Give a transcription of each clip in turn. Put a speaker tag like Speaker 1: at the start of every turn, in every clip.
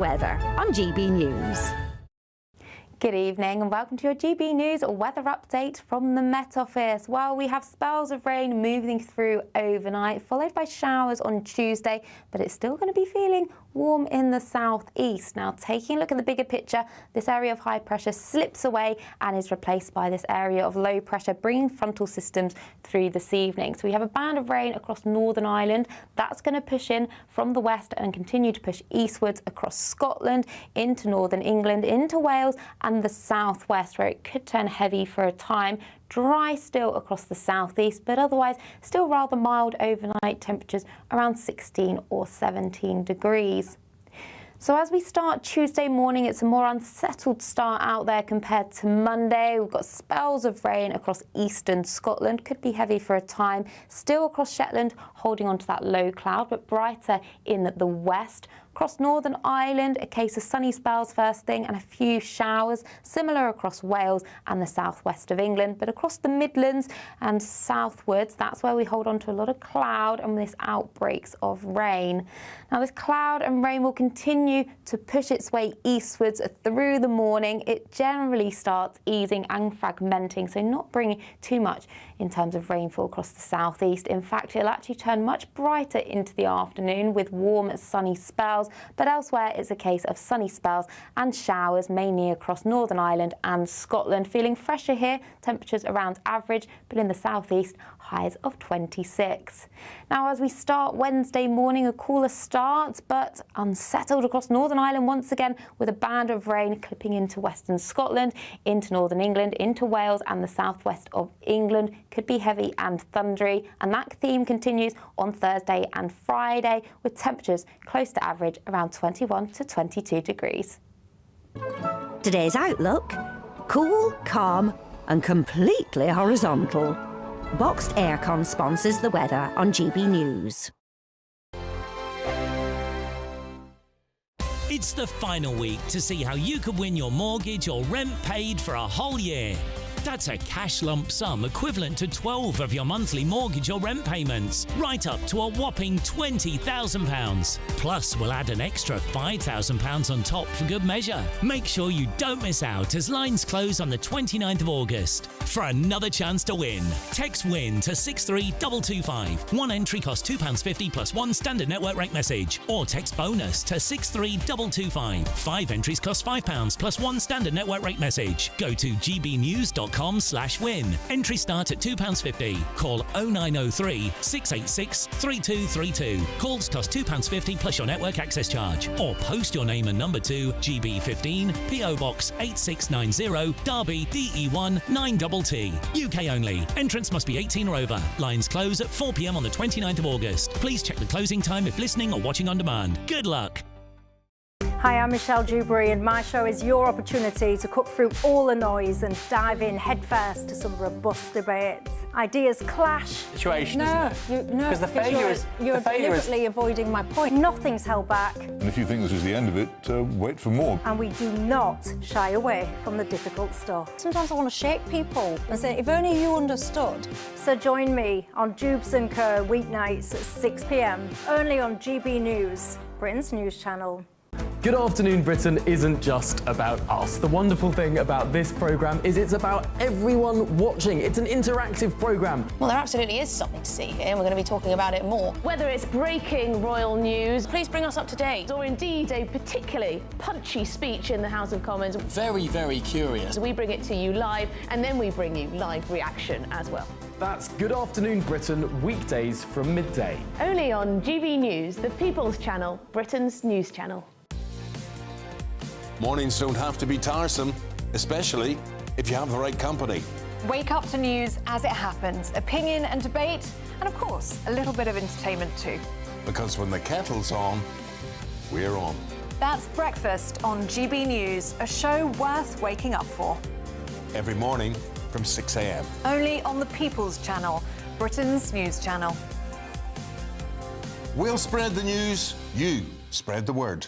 Speaker 1: Weather on GB News.
Speaker 2: Good evening and welcome to your GB News weather update from the Met Office. Well, we have spells of rain moving through overnight, followed by showers on Tuesday, but it's still going to be feeling warm in the southeast. Now, taking a look at the bigger picture, this area of high pressure slips away and is replaced by this area of low pressure, bringing frontal systems through this evening. So we have a band of rain across Northern Ireland. That's going to push in from the west and continue to push eastwards across Scotland, into northern England, into Wales and the southwest, where it could turn heavy for a time. Dry still across the southeast, but otherwise still rather mild overnight temperatures around 16 or 17 degrees. So as we start Tuesday morning, it's a more unsettled start out there compared to Monday. We've got spells of rain across eastern Scotland, could be heavy for a time. Still across Shetland, holding on to that low cloud, but brighter in the west. Across Northern Ireland, a case of sunny spells first thing and a few showers, similar across Wales and the southwest of England. But across the Midlands and southwards, that's where we hold on to a lot of cloud and this outbreaks of rain. Now, this cloud and rain will continue to push its way eastwards through the morning. It generally starts easing and fragmenting, so not bringing too much in terms of rainfall across the southeast. In fact, it'll actually turn much brighter into the afternoon with warm, sunny spells. But elsewhere, it's a case of sunny spells and showers, mainly across Northern Ireland and Scotland. Feeling fresher here, temperatures around average, but in the southeast, highs of 26. Now, as we start Wednesday morning, a cooler start, but unsettled across Northern Ireland once again, with a band of rain clipping into western Scotland, into northern England, into Wales and the southwest of England. Could be heavy and thundery, and that theme continues on Thursday and Friday, with temperatures close to average around 21 to 22 degrees.
Speaker 1: Today's outlook: cool, calm and completely horizontal. Boxed Aircon sponsors the weather on GB News.
Speaker 3: It's the final week to see how you could win your mortgage or rent paid for a whole year. That's a cash lump sum equivalent to 12 of your monthly mortgage or rent payments, right up to a whopping £20,000. Plus, we'll add an extra £5,000 on top for good measure. Make sure you don't miss out as lines close on the 29th of August. For another chance to win, text WIN to 63225. One entry costs £2.50 plus one standard network rate message, or text BONUS to 63225. 5 entries cost £5 plus one standard network rate message. Go to gbnews.com/win. Entry start at £2.50. Call 0903 686 3232. Calls cost £2.50 plus your network access charge. Or post your name and number to GB15 PO Box 8690 Derby DE1 9TT. UK only. Entrance must be 18 or over. Lines close at 4 p.m. on the 29th of August. Please check the closing time if listening or watching on demand. Good luck.
Speaker 4: Hi, I'm Michelle Dewberry and my show is your opportunity to cut through all the noise and dive in headfirst to some robust debates. Ideas clash.
Speaker 5: Situation,
Speaker 4: No,
Speaker 5: because the failure is
Speaker 4: you're deliberately avoiding my point. Nothing's held back.
Speaker 6: And if you think this is the end of it, wait for more.
Speaker 4: And we do not shy away from the difficult stuff.
Speaker 7: Sometimes I want to shake people and say, if only you understood.
Speaker 4: So join me on Jubes & Co weeknights at 6 p.m. only on GB News, Britain's news channel.
Speaker 8: Good Afternoon Britain isn't just about us. The wonderful thing about this programme is it's about everyone watching. It's an interactive programme.
Speaker 9: Well, there absolutely is something to see here, and we're going to be talking about it more.
Speaker 10: Whether it's breaking royal news, please bring us up to date, or indeed a particularly punchy speech in the House of Commons.
Speaker 5: very, very curious.
Speaker 10: We bring it to you live, and then we bring you live reaction as well.
Speaker 8: That's Good Afternoon Britain, weekdays from midday.
Speaker 10: Only on GB News, the People's Channel, Britain's news channel.
Speaker 11: Mornings don't have to be tiresome, especially if you have the right company.
Speaker 12: Wake up to news as it happens, opinion and debate, and of course, a little bit of entertainment too.
Speaker 11: Because when the kettle's on, we're on.
Speaker 12: That's Breakfast on GB News, a show worth waking up for.
Speaker 11: Every morning from 6 a.m.
Speaker 12: Only on the People's Channel, Britain's news channel.
Speaker 11: We'll spread the news, you spread the word.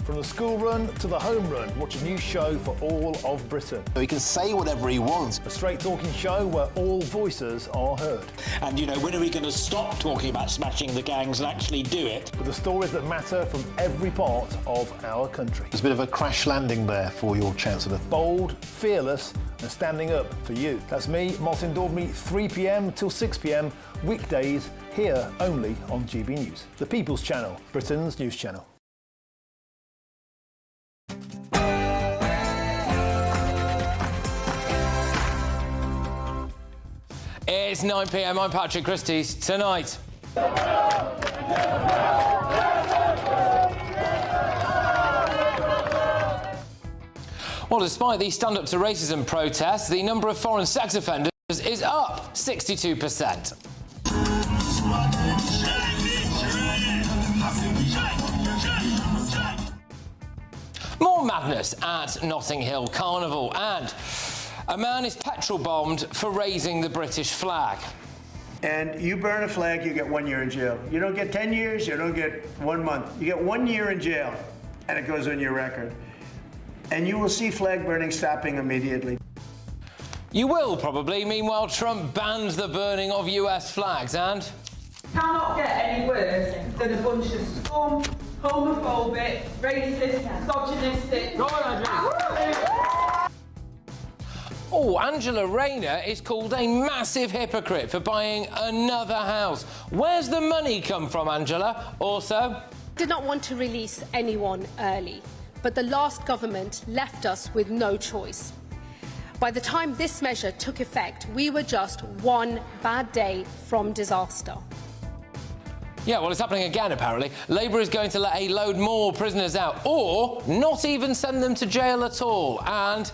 Speaker 13: From the school run to the home run, watch a new show for all of Britain.
Speaker 5: He can say whatever he wants.
Speaker 13: A straight-talking show where all voices are heard.
Speaker 5: And, you know, when are we going to stop talking about smashing the gangs and actually do it?
Speaker 13: With the stories that matter from every part of our country.
Speaker 14: There's a bit of a crash landing there for your Chancellor.
Speaker 13: Bold, fearless and standing up for you. That's me, Martin Daubney, 3 p.m. till 6 p.m, weekdays, here only on GB News. The People's Channel, Britain's news channel.
Speaker 15: It's 9 p.m. I'm Patrick Christys. Tonight. Well, despite the stand-up to racism protests, the number of foreign sex offenders is up 62%. More madness at Notting Hill Carnival, and a man is petrol bombed for raising the British flag.
Speaker 16: And you burn a flag, you get 1 year in jail. You don't get 10 years, you don't get 1 month. You get 1 year in jail, and it goes on your record. And you will see flag burning stopping immediately.
Speaker 15: You will, probably. Meanwhile, Trump banned the burning of US flags, and
Speaker 17: cannot get any worse than a bunch of scum, homophobic, racist, misogynistic. Go on, Angela.
Speaker 15: Oh, Angela Rayner is called a massive hypocrite for buying another house. Where's the money come from, Angela? Also,
Speaker 18: did not want to release anyone early, but the last government left us with no choice. By the time this measure took effect, we were just one bad day from disaster.
Speaker 15: Yeah, well, it's happening again, apparently. Labour is going to let a load more prisoners out, or not even send them to jail at all. And,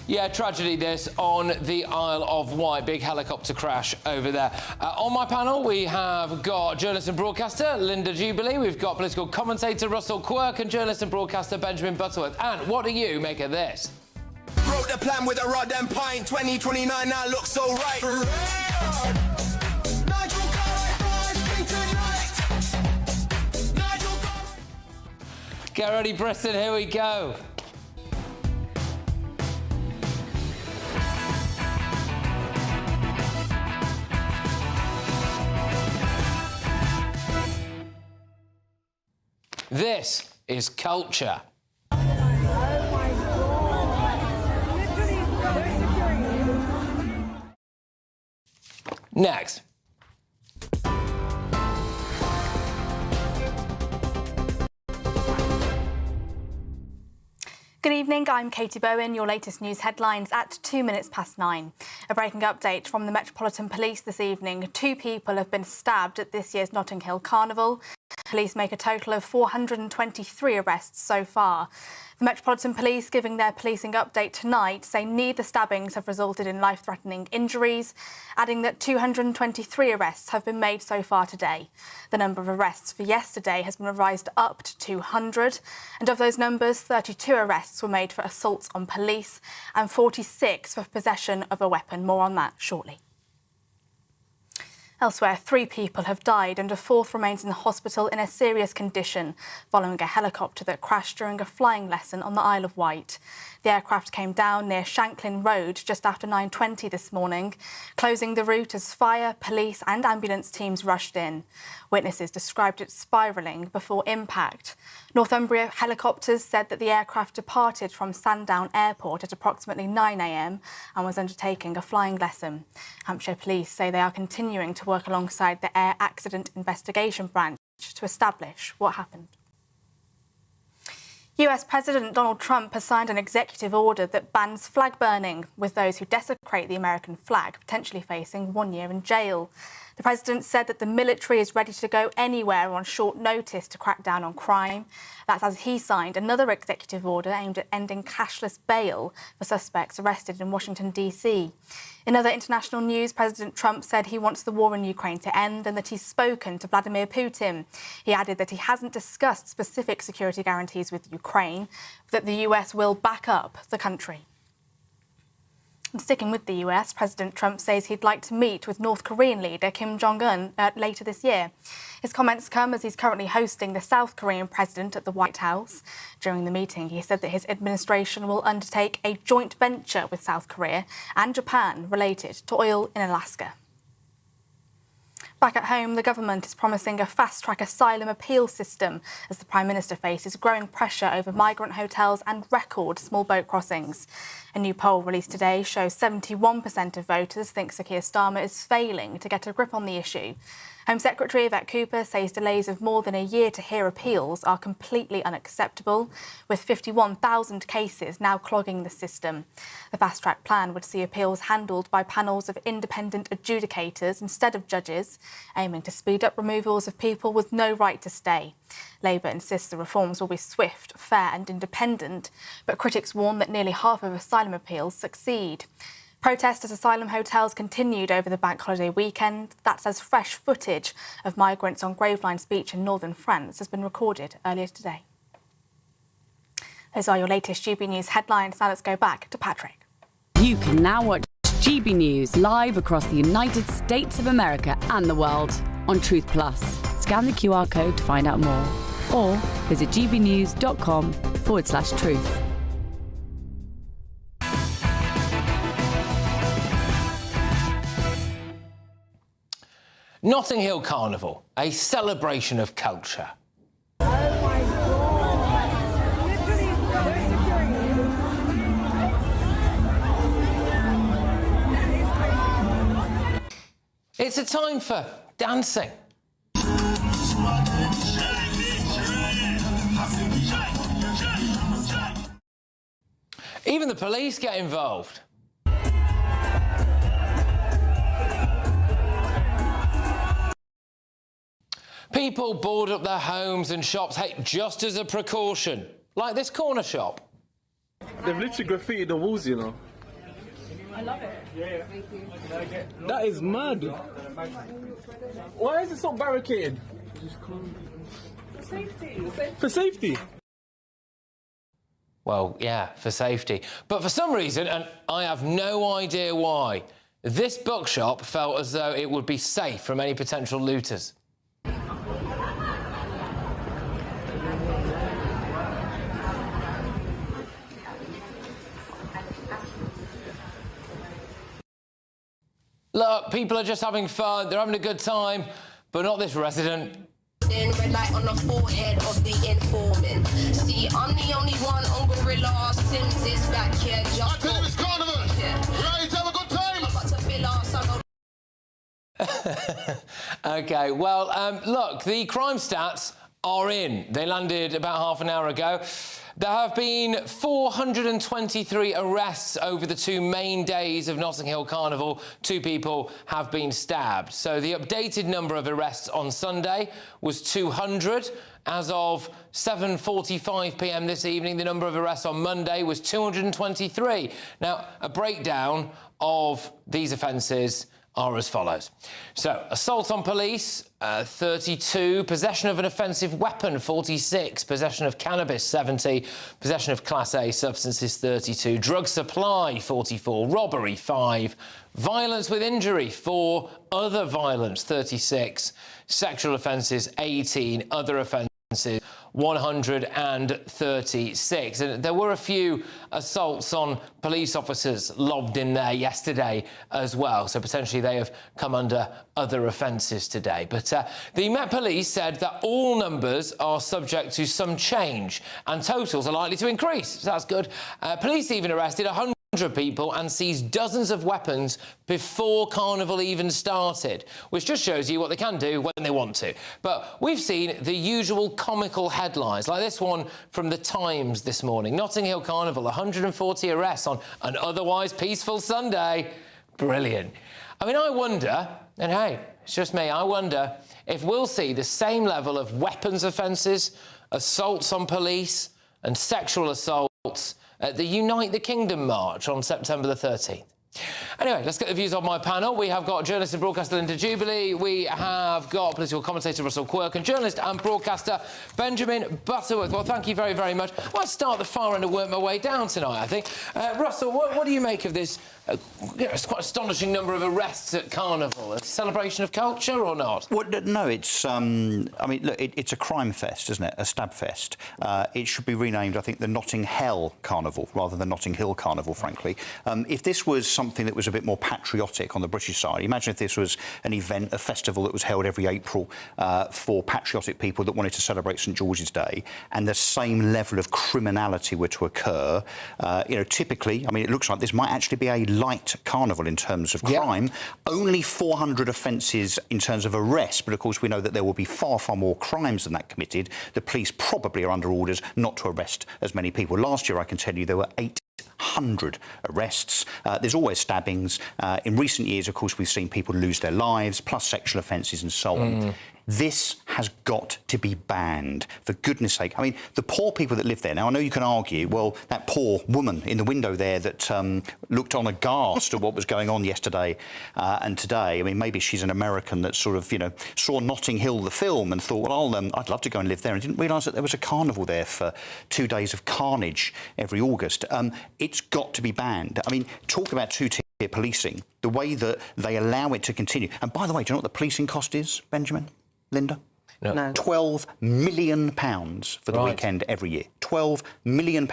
Speaker 15: yeah, tragedy this on the Isle of Wight. Big helicopter crash over there. On my panel, we have got journalist and broadcaster Linda Jubilee. We've got political commentator Russell Quirk and journalist and broadcaster Benjamin Butterworth. And what do you make of this?
Speaker 19: Wrote the plan with a rod and pint. 2029 now looks so right.
Speaker 15: Get ready, Britain, here we go. This is culture. Next.
Speaker 20: Good evening, I'm Katie Bowen. Your latest news headlines at 9:02. A breaking update from the Metropolitan Police this evening. 2 people have been stabbed at this year's Notting Hill Carnival. Police make a total of 423 arrests so far. The Metropolitan Police, giving their policing update tonight, say neither stabbings have resulted in life-threatening injuries, adding that 223 arrests have been made so far today. The number of arrests for yesterday has been revised up to 200, and of those numbers, 32 arrests were made for assaults on police and 46 for possession of a weapon. More on that shortly. Elsewhere, 3 people have died and a 4th remains in the hospital in a serious condition following a helicopter that crashed during a flying lesson on the Isle of Wight. The aircraft came down near Shanklin Road just after 9:20 this morning, closing the route as fire, police and ambulance teams rushed in. Witnesses described it spiralling before impact. Northumbria helicopters said that the aircraft departed from Sandown Airport at approximately 9 a.m. and was undertaking a flying lesson. Hampshire Police say they are continuing to work alongside the Air Accident Investigation Branch to establish what happened. US President Donald Trump has signed an executive order that bans flag burning, with those who desecrate the American flag potentially facing 1 year in jail. The president said that the military is ready to go anywhere on short notice to crack down on crime. That's as he signed another executive order aimed at ending cashless bail for suspects arrested in Washington, D.C. In other international news, President Trump said he wants the war in Ukraine to end and that he's spoken to Vladimir Putin. He added that he hasn't discussed specific security guarantees with Ukraine, but that the US will back up the country. Sticking with the US, President Trump says he'd like to meet with North Korean leader Kim Jong-un later this year. His comments come as he's currently hosting the South Korean president at the White House. During the meeting, he said that his administration will undertake a joint venture with South Korea and Japan related to oil in Alaska. Back at home, the government is promising a fast-track asylum appeal system as the Prime Minister faces growing pressure over migrant hotels and record small boat crossings. A new poll released today shows 71% of voters think Sir Keir Starmer is failing to get a grip on the issue. Home Secretary Yvette Cooper says delays of more than a year to hear appeals are completely unacceptable, with 51,000 cases now clogging the system. The fast-track plan would see appeals handled by panels of independent adjudicators instead of judges, aiming to speed up removals of people with no right to stay. Labour insists the reforms will be swift, fair and independent, but critics warn that nearly half of asylum appeals succeed. Protests at asylum hotels continued over the bank holiday weekend. That's as fresh footage of migrants on Gravelines Beach in northern France has been recorded earlier today. Those are your latest GB News headlines. Now let's go back to Patrick.
Speaker 21: You can now watch GB News live across the United States of America and the world on Truth Plus. Scan the QR code to find out more or visit gbnews.com/truth.
Speaker 15: Notting Hill Carnival, a celebration of culture. It's a time for dancing. Even the police get involved. People board up their homes and shops, hey, just as a precaution, like this corner shop.
Speaker 22: They've literally graffitied the walls, you know.
Speaker 17: I love it. Yeah.
Speaker 22: That is mad. Why is it so barricaded?
Speaker 17: For safety.
Speaker 22: For safety?
Speaker 15: Well, yeah, for safety. But for some reason, and I have no idea why, this bookshop felt as though it would be safe from any potential looters. Look, people are just having fun, they're having a good time, but not this resident.
Speaker 23: Red light on the forehead of the informant. See, I'm the only one on Gorilla since it's back here. Just I tell you it's carnival. Yeah. Right, have a good time. I've got to fill our
Speaker 15: OK, well, look, the crime stats are in. They landed about half an hour ago. There have been 423 arrests over the 2 main days of Notting Hill Carnival. 2 people have been stabbed. So the updated number of arrests on Sunday was 200. As of 7:45 p.m. this evening, the number of arrests on Monday was 223. Now, a breakdown of these offences are as follows. So, assault on police, 32, possession of an offensive weapon, 46, possession of cannabis, 70, possession of Class A substances, 32, drug supply, 44, robbery, 5, violence with injury, 4, other violence, 36, sexual offences, 18, other offences, 136. And there were a few assaults on police officers lobbed in there yesterday as well, so potentially they have come under other offences today. But the Met Police said that all numbers are subject to some change and totals are likely to increase, so that's good. Police even arrested 100 people and seized dozens of weapons before Carnival even started, which just shows you what they can do when they want to. But we've seen the usual comical headlines, like this one from The Times this morning. Notting Hill Carnival, 140 arrests on an otherwise peaceful Sunday. Brilliant. I mean, I wonder, and hey, it's just me, I wonder if we'll see the same level of weapons offences, assaults on police and sexual assaults at the Unite the Kingdom March on September the 13th. Anyway, let's get the views of my panel. We have got journalist and broadcaster Linda Jubilee. We have got political commentator Russell Quirk and journalist and broadcaster Benjamin Butterworth. Well, thank you very, very much. I might start at the far end and work my way down tonight, I think. Russell, what do you make of this it's quite an astonishing number of arrests at Carnival. A celebration of culture or not?
Speaker 1: Well, no, it's... I mean, look, it's a crime fest, isn't it? A stab fest. It should be renamed, I think, the Notting Hell Carnival, rather than Notting Hill Carnival, frankly. If this was something that was a bit more patriotic on the British side, imagine if this was an event, a festival that was held every April for patriotic people that wanted to celebrate St George's Day, and the same level of criminality were to occur. You know, typically, I mean, it looks like this might actually be a light carnival in terms of crime. Only 400 offences in terms of arrests, but of course we know that there will be far, far more crimes than that committed. The police probably are under orders not to arrest as many people. Last year, I can tell you, there were 800 arrests. There's always stabbings. In recent years, of course, we've seen people lose their lives, plus sexual offences and so on. This has got to be banned, for goodness sake. I mean, the poor people that live there. Now, I know you can argue, well, that poor woman in the window there that looked on aghast at what was going on yesterday and today. I mean, maybe she's an American that sort of, you know, saw Notting Hill, the film, and thought, well, I'd love to go and live there, and didn't realise that there was a carnival there for 2 days of carnage every August. It's got to be banned. I mean, talk about two-tier policing, the way that they allow it to continue. And by the way, do you know what the policing cost is, Benjamin? Linda?
Speaker 15: No.
Speaker 1: £12 million for the weekend every year. £12 million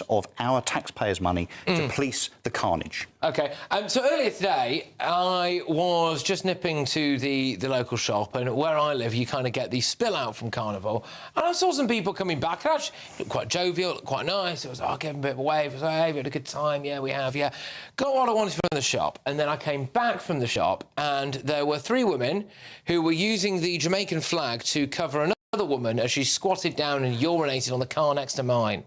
Speaker 1: of our taxpayers' money to police the carnage.
Speaker 15: OK, so earlier today, I was just nipping to the local shop, and where I live, you kind of get the spill out from Carnival, and I saw some people coming back, and actually looked quite jovial, looked quite nice. It was, I gave them a bit of a wave. I was like, hey, we had a good time. Yeah, we have, yeah. Got what I wanted from the shop, and then I came back from the shop, and there were 3 women who were using the Jamaican flag to cover another woman as she squatted down and urinated on the car next to mine.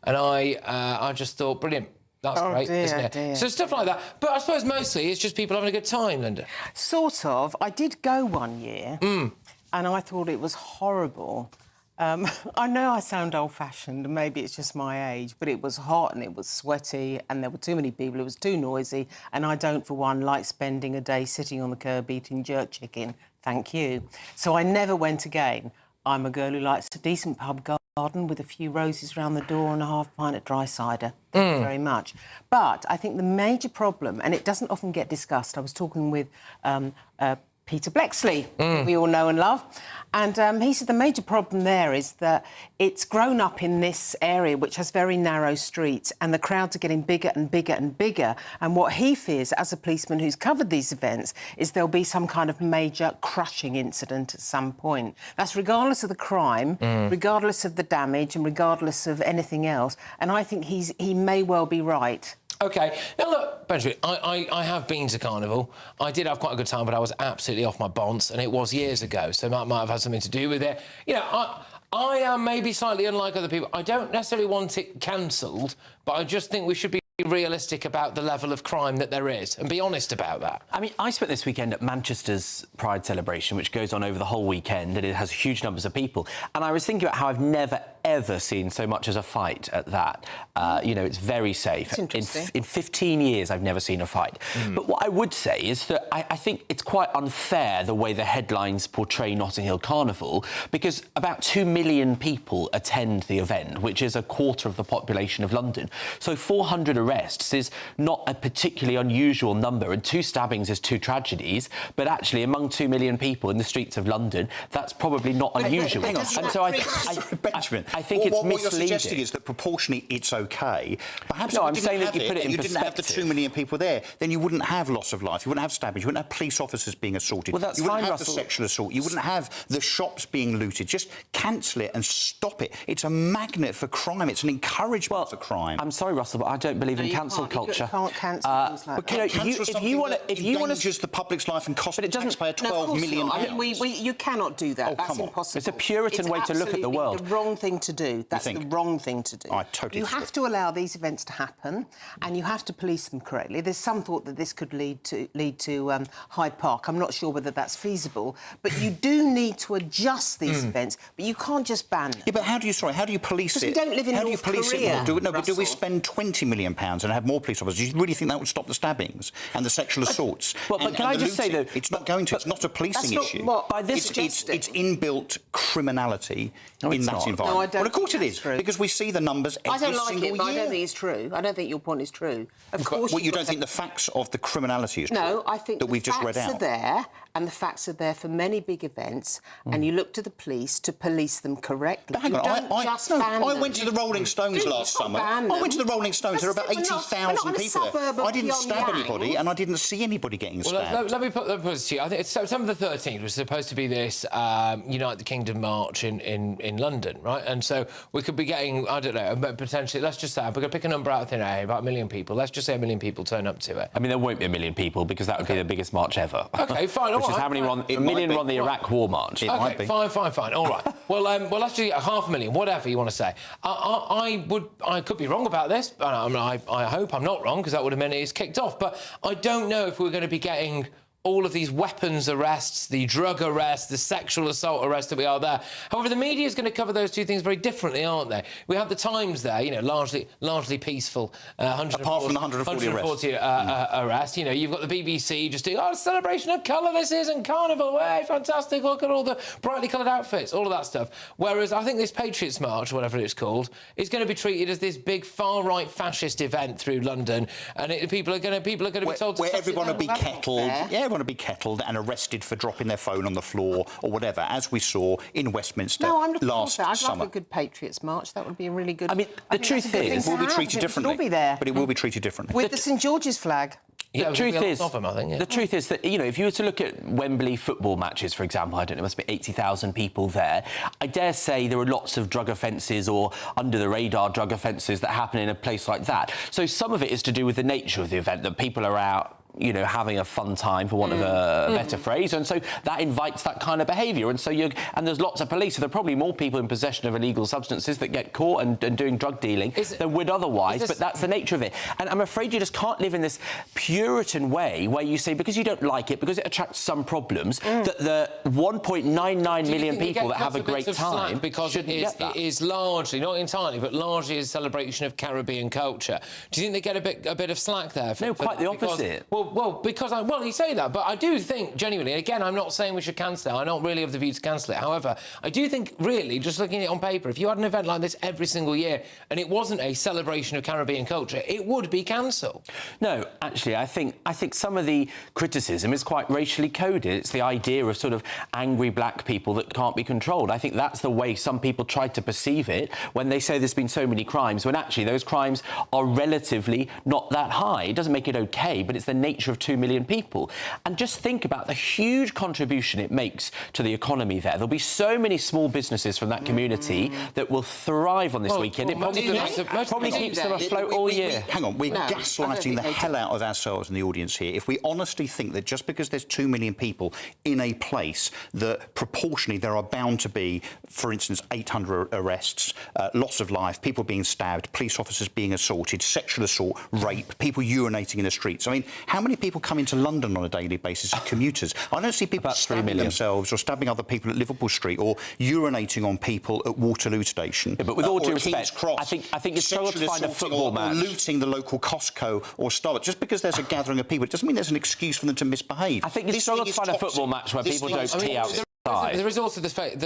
Speaker 15: And I just thought, brilliant. That's great, isn't it?
Speaker 2: Dear.
Speaker 15: So stuff like that. But I suppose mostly it's just people having a good time, Linda.
Speaker 2: Sort of. I did go one year, and I thought it was horrible. I know I sound old-fashioned, and maybe it's just my age, but it was hot and it was sweaty and there were too many people, it was too noisy, and I don't, for one, like spending a day sitting on the curb eating jerk chicken. Thank you. So I never went again. I'm a girl who likes a decent pub garden with a few roses round the door and a half pint of dry cider. Thank you very much. But I think the major problem, and it doesn't often get discussed, I was talking with Peter Blexley, we all know and love, and he said the major problem there is that it's grown up in this area which has very narrow streets, and the crowds are getting bigger and bigger and bigger, and what he fears as a policeman who's covered these events is there'll be some kind of major crushing incident at some point. That's regardless of the crime, regardless of the damage and regardless of anything else, and I think he may well be right.
Speaker 15: OK. Now, look, Benjamin, I have been to Carnival. I did have quite a good time, but I was absolutely off my bonce, and it was years ago, so that might have had something to do with it. You know, I am maybe slightly unlike other people. I don't necessarily want it cancelled, but I just think we should be realistic about the level of crime that there is and be honest about that.
Speaker 3: I mean, I spent this weekend at Manchester's Pride celebration, which goes on over the whole weekend, and it has huge numbers of people. And I was thinking about how I've never, ever seen so much as a fight at that. You know, it's very safe. In 15 years, I've never seen a fight. But what I would say is that I think it's quite unfair the way the headlines portray Notting Hill Carnival, because about 2 million people attend the event, which is a quarter of the population of London. So 400 arrests is not a particularly unusual number, and 2 stabbings is 2 tragedies, but actually among 2 million people in the streets of London, that's probably not unusual.
Speaker 1: Hang on.
Speaker 3: And so
Speaker 1: Benjamin,
Speaker 3: I think it's misleading.
Speaker 1: What you're suggesting is that proportionally it's OK. Perhaps
Speaker 3: no,
Speaker 1: if
Speaker 3: I'm saying that you put it in
Speaker 1: you didn't have the 2 million people there, then you wouldn't have loss of life, you wouldn't have stabbings, you wouldn't have police officers being assaulted,
Speaker 3: well, that's
Speaker 1: you wouldn't
Speaker 3: fine,
Speaker 1: have
Speaker 3: Russell.
Speaker 1: the sexual assault, you wouldn't have the shops being looted. Just cancel it and stop it. It's a magnet for crime. It's an encouragement for crime.
Speaker 3: I'm sorry, Russell, but I don't believe in cancel culture.
Speaker 2: You can't cancel things like that.
Speaker 1: If you want to the public's life and cost the taxpayer £12 million.
Speaker 2: I mean, you cannot do that. That's impossible.
Speaker 3: It's a Puritan way to look at the world.
Speaker 2: It's the wrong thing to do. That's the wrong thing to do.
Speaker 1: I totally
Speaker 2: You have to allow these events to happen, and you have to police them correctly. There's some thought that this could lead to Hyde Park. I'm not sure whether that's feasible, but you do need to adjust these events. But you can't just ban them.
Speaker 1: Yeah, but how do you police it?
Speaker 2: We don't live in North Korea.
Speaker 1: But do we spend £20 million and have more police officers? Do you really think that would stop the stabbings and the sexual assaults?
Speaker 3: But can I just say that
Speaker 1: it's not going to. It's not a policing issue. It's inbuilt criminality in that environment.
Speaker 2: No, I don't.
Speaker 1: Well, of course it is, because we see the numbers every
Speaker 2: I don't like
Speaker 1: single
Speaker 2: it, but
Speaker 1: year.
Speaker 2: I don't think it's true. I don't think your point is true. Of course,
Speaker 1: Well, you don't think the facts of the criminality is true?
Speaker 2: No, I think
Speaker 1: that we've just read out.
Speaker 2: The facts are there, and the facts are there for many big events, and you look to the police to police them correctly.
Speaker 1: But hang on, I went to the Rolling Stones last summer. I went to the Rolling Stones. There were about 80,000 people there. I didn't stab anybody, and I didn't see anybody getting stabbed.
Speaker 15: Well, let me put this to you. I think it's September the 13th was supposed to be this Unite the Kingdom march in London, right? And so we could be getting, I don't know, potentially, let's just say, we're going to pick a number out of thin air, about 1 million people. Let's just say 1 million people turn up to it.
Speaker 3: I mean, there won't be 1 million people because that would be the biggest march ever.
Speaker 15: OK, fine, all right.
Speaker 3: Which is how many won, 1 million won the Iraq War march.
Speaker 15: OK, fine, all right. Well, let's just get 500,000, whatever you want to say. I could be wrong about this. I hope I'm not wrong, because that would have meant it's kicked off. But I don't know if we're going to be getting all of these weapons arrests, the drug arrests, the sexual assault arrests that we are there. However, the media is going to cover those two things very differently, aren't they? We have the Times there, you know, largely peaceful.
Speaker 1: Apart from the 140
Speaker 15: arrests. You know, you've got the BBC just doing, celebration of colour, this isn't carnival, hey, fantastic, look at all the brightly coloured outfits, all of that stuff. Whereas I think this Patriots March, whatever it's called, is going to be treated as this big far-right fascist event through London, and people are going to be told to...
Speaker 1: Where everyone will be kettled. Yeah, to be kettled and arrested for dropping their phone on the floor or whatever, as we saw in Westminster last summer.
Speaker 2: I'd love a good Patriots March. That would be a really good...
Speaker 3: I mean, the truth is...
Speaker 1: It will be treated differently.
Speaker 2: It will be there.
Speaker 1: But it will be treated differently.
Speaker 2: With the St George's flag.
Speaker 3: The truth is that, you know, if you were to look at Wembley football matches, for example, I don't know, there must be 80,000 people there. I dare say there are lots of drug offences or under-the-radar drug offences that happen in a place like that. So some of it is to do with the nature of the event, that people are out, you know, having a fun time, for want of a better phrase, and so that invites that kind of behaviour. And so and there's lots of police, so there are probably more people in possession of illegal substances that get caught and doing drug dealing than would otherwise, but that's the nature of it. And I'm afraid you just can't live in this Puritan way where you say, because you don't like it, because it attracts some problems, that the 1.99 million people that have a great time
Speaker 15: because it is largely, not entirely, but largely a celebration of Caribbean culture. Do you think they get a bit of slack there?
Speaker 3: No, quite the opposite.
Speaker 15: Well, you say that, but I do think, genuinely, again, I'm not saying we should cancel it. I'm not really of the view to cancel it. However, I do think, really, just looking at it on paper, if you had an event like this every single year and it wasn't a celebration of Caribbean culture, it would be cancelled.
Speaker 3: No, actually, I think some of the criticism is quite racially coded. It's the idea of sort of angry black people that can't be controlled. I think that's the way some people try to perceive it when they say there's been so many crimes, when actually those crimes are relatively not that high. It doesn't make it OK, but it's the nature of 2 million people. And just think about the huge contribution it makes to the economy there. There'll be so many small businesses from that community that will thrive on this weekend. It probably keeps them afloat all year.
Speaker 1: Hang on, we're gaslighting the hell out of ourselves and the audience here. If we honestly think that just because there's 2 million people in a place, that proportionally there are bound to be, for instance, 800 arrests, loss of life, people being stabbed, police officers being assaulted, sexual assault, rape, people urinating in the streets. I mean, how many people come into London on a daily basis as commuters? I don't see people stabbing themselves or stabbing other people at Liverpool Street or urinating on people at Waterloo Station.
Speaker 3: Yeah, but with all due
Speaker 1: respect,
Speaker 3: I think you struggle to find a football match.
Speaker 1: Or looting the local Costco or Starbucks. Just because there's a gathering of people, it doesn't mean there's an excuse for them to misbehave.
Speaker 3: I think you struggle to find a football match where people don't tee out.
Speaker 15: There is also the fact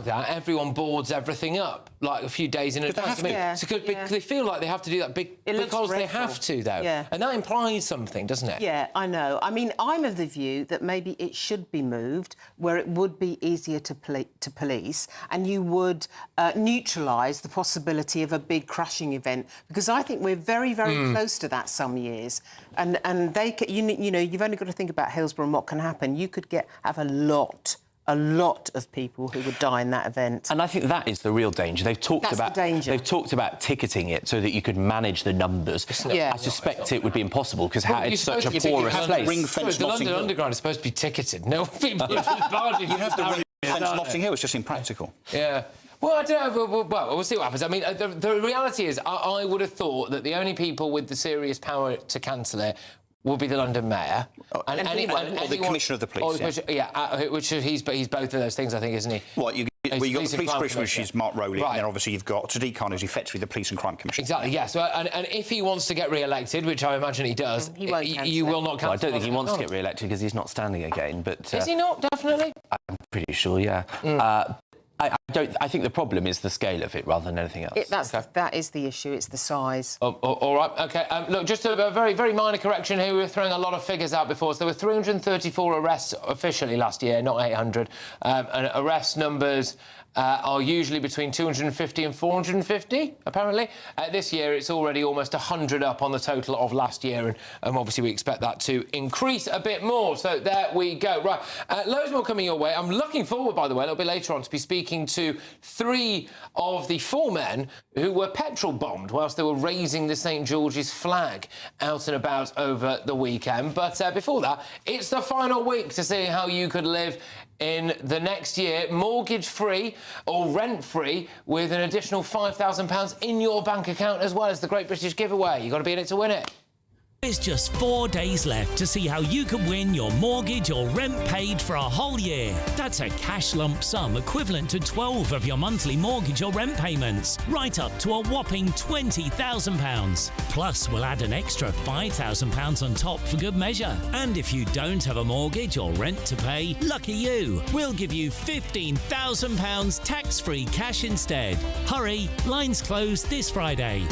Speaker 15: that everyone boards everything up like a few days in advance. They feel like they have to do that because they have to, though.
Speaker 2: Yeah.
Speaker 15: And that implies something, doesn't it?
Speaker 2: Yeah, I know. I mean, I'm of the view that maybe it should be moved where it would be easier to police and you would neutralise the possibility of a big crashing event, because I think we're very, very close to that some years. And you know, you've only got to think about Hillsborough and what can happen. You could have a lot of people who would die in that event.
Speaker 3: And I think that is the real danger. They've talked about ticketing it so that you could manage the numbers. I suspect it would be impossible because it's such a porous place.
Speaker 15: The London Underground is supposed to be ticketed. No, people just barging.
Speaker 1: You have the ring fence Notting Hill. It's just impractical.
Speaker 15: Yeah. Well, I don't know. Well, we'll see what happens. I mean, the reality is, I would have thought that the only people with the serious power to cancel it will be the London Mayor
Speaker 1: or the Commissioner of the Police.
Speaker 15: He's both of those things, I think, isn't he?
Speaker 1: What you've got the Police Commissioner, which is Mark Rowley, and then obviously you've got Sadiq Khan, who's effectively the Police and Crime Commissioner.
Speaker 15: Exactly, yes. And if he wants to get re-elected, which I imagine he does, you will not cancel.
Speaker 3: Well, I don't think he wants to get re-elected because he's not standing again. But
Speaker 15: is he not? Definitely.
Speaker 3: I'm pretty sure, yeah. I think the problem is the scale of it rather than anything else.
Speaker 2: That is the issue. It's the size.
Speaker 15: All right, OK. Look, just a very, very minor correction here. We were throwing a lot of figures out before. So there were 334 arrests officially last year, not 800. And arrest numbers are usually between 250 and 450, apparently. This year, it's already almost 100 up on the total of last year, and obviously we expect that to increase a bit more. So there we go. Right, loads more coming your way. I'm looking forward, by the way, a little bit later on, to be speaking to 3 of the 4 men who were petrol bombed whilst they were raising the St George's flag out and about over the weekend. But before that, it's the final week to see how you could live in the next year, mortgage-free or rent-free, with an additional £5,000 in your bank account, as well as the Great British Giveaway. You've got to be in it to win it.
Speaker 4: There's just 4 days left to see how you can win your mortgage or rent paid for a whole year. That's a cash lump sum equivalent to 12 of your monthly mortgage or rent payments, right up to a whopping £20,000. Plus, we'll add an extra £5,000 on top for good measure. And if you don't have a mortgage or rent to pay, lucky you, we'll give you £15,000 tax-free cash instead. Hurry, lines close this Friday.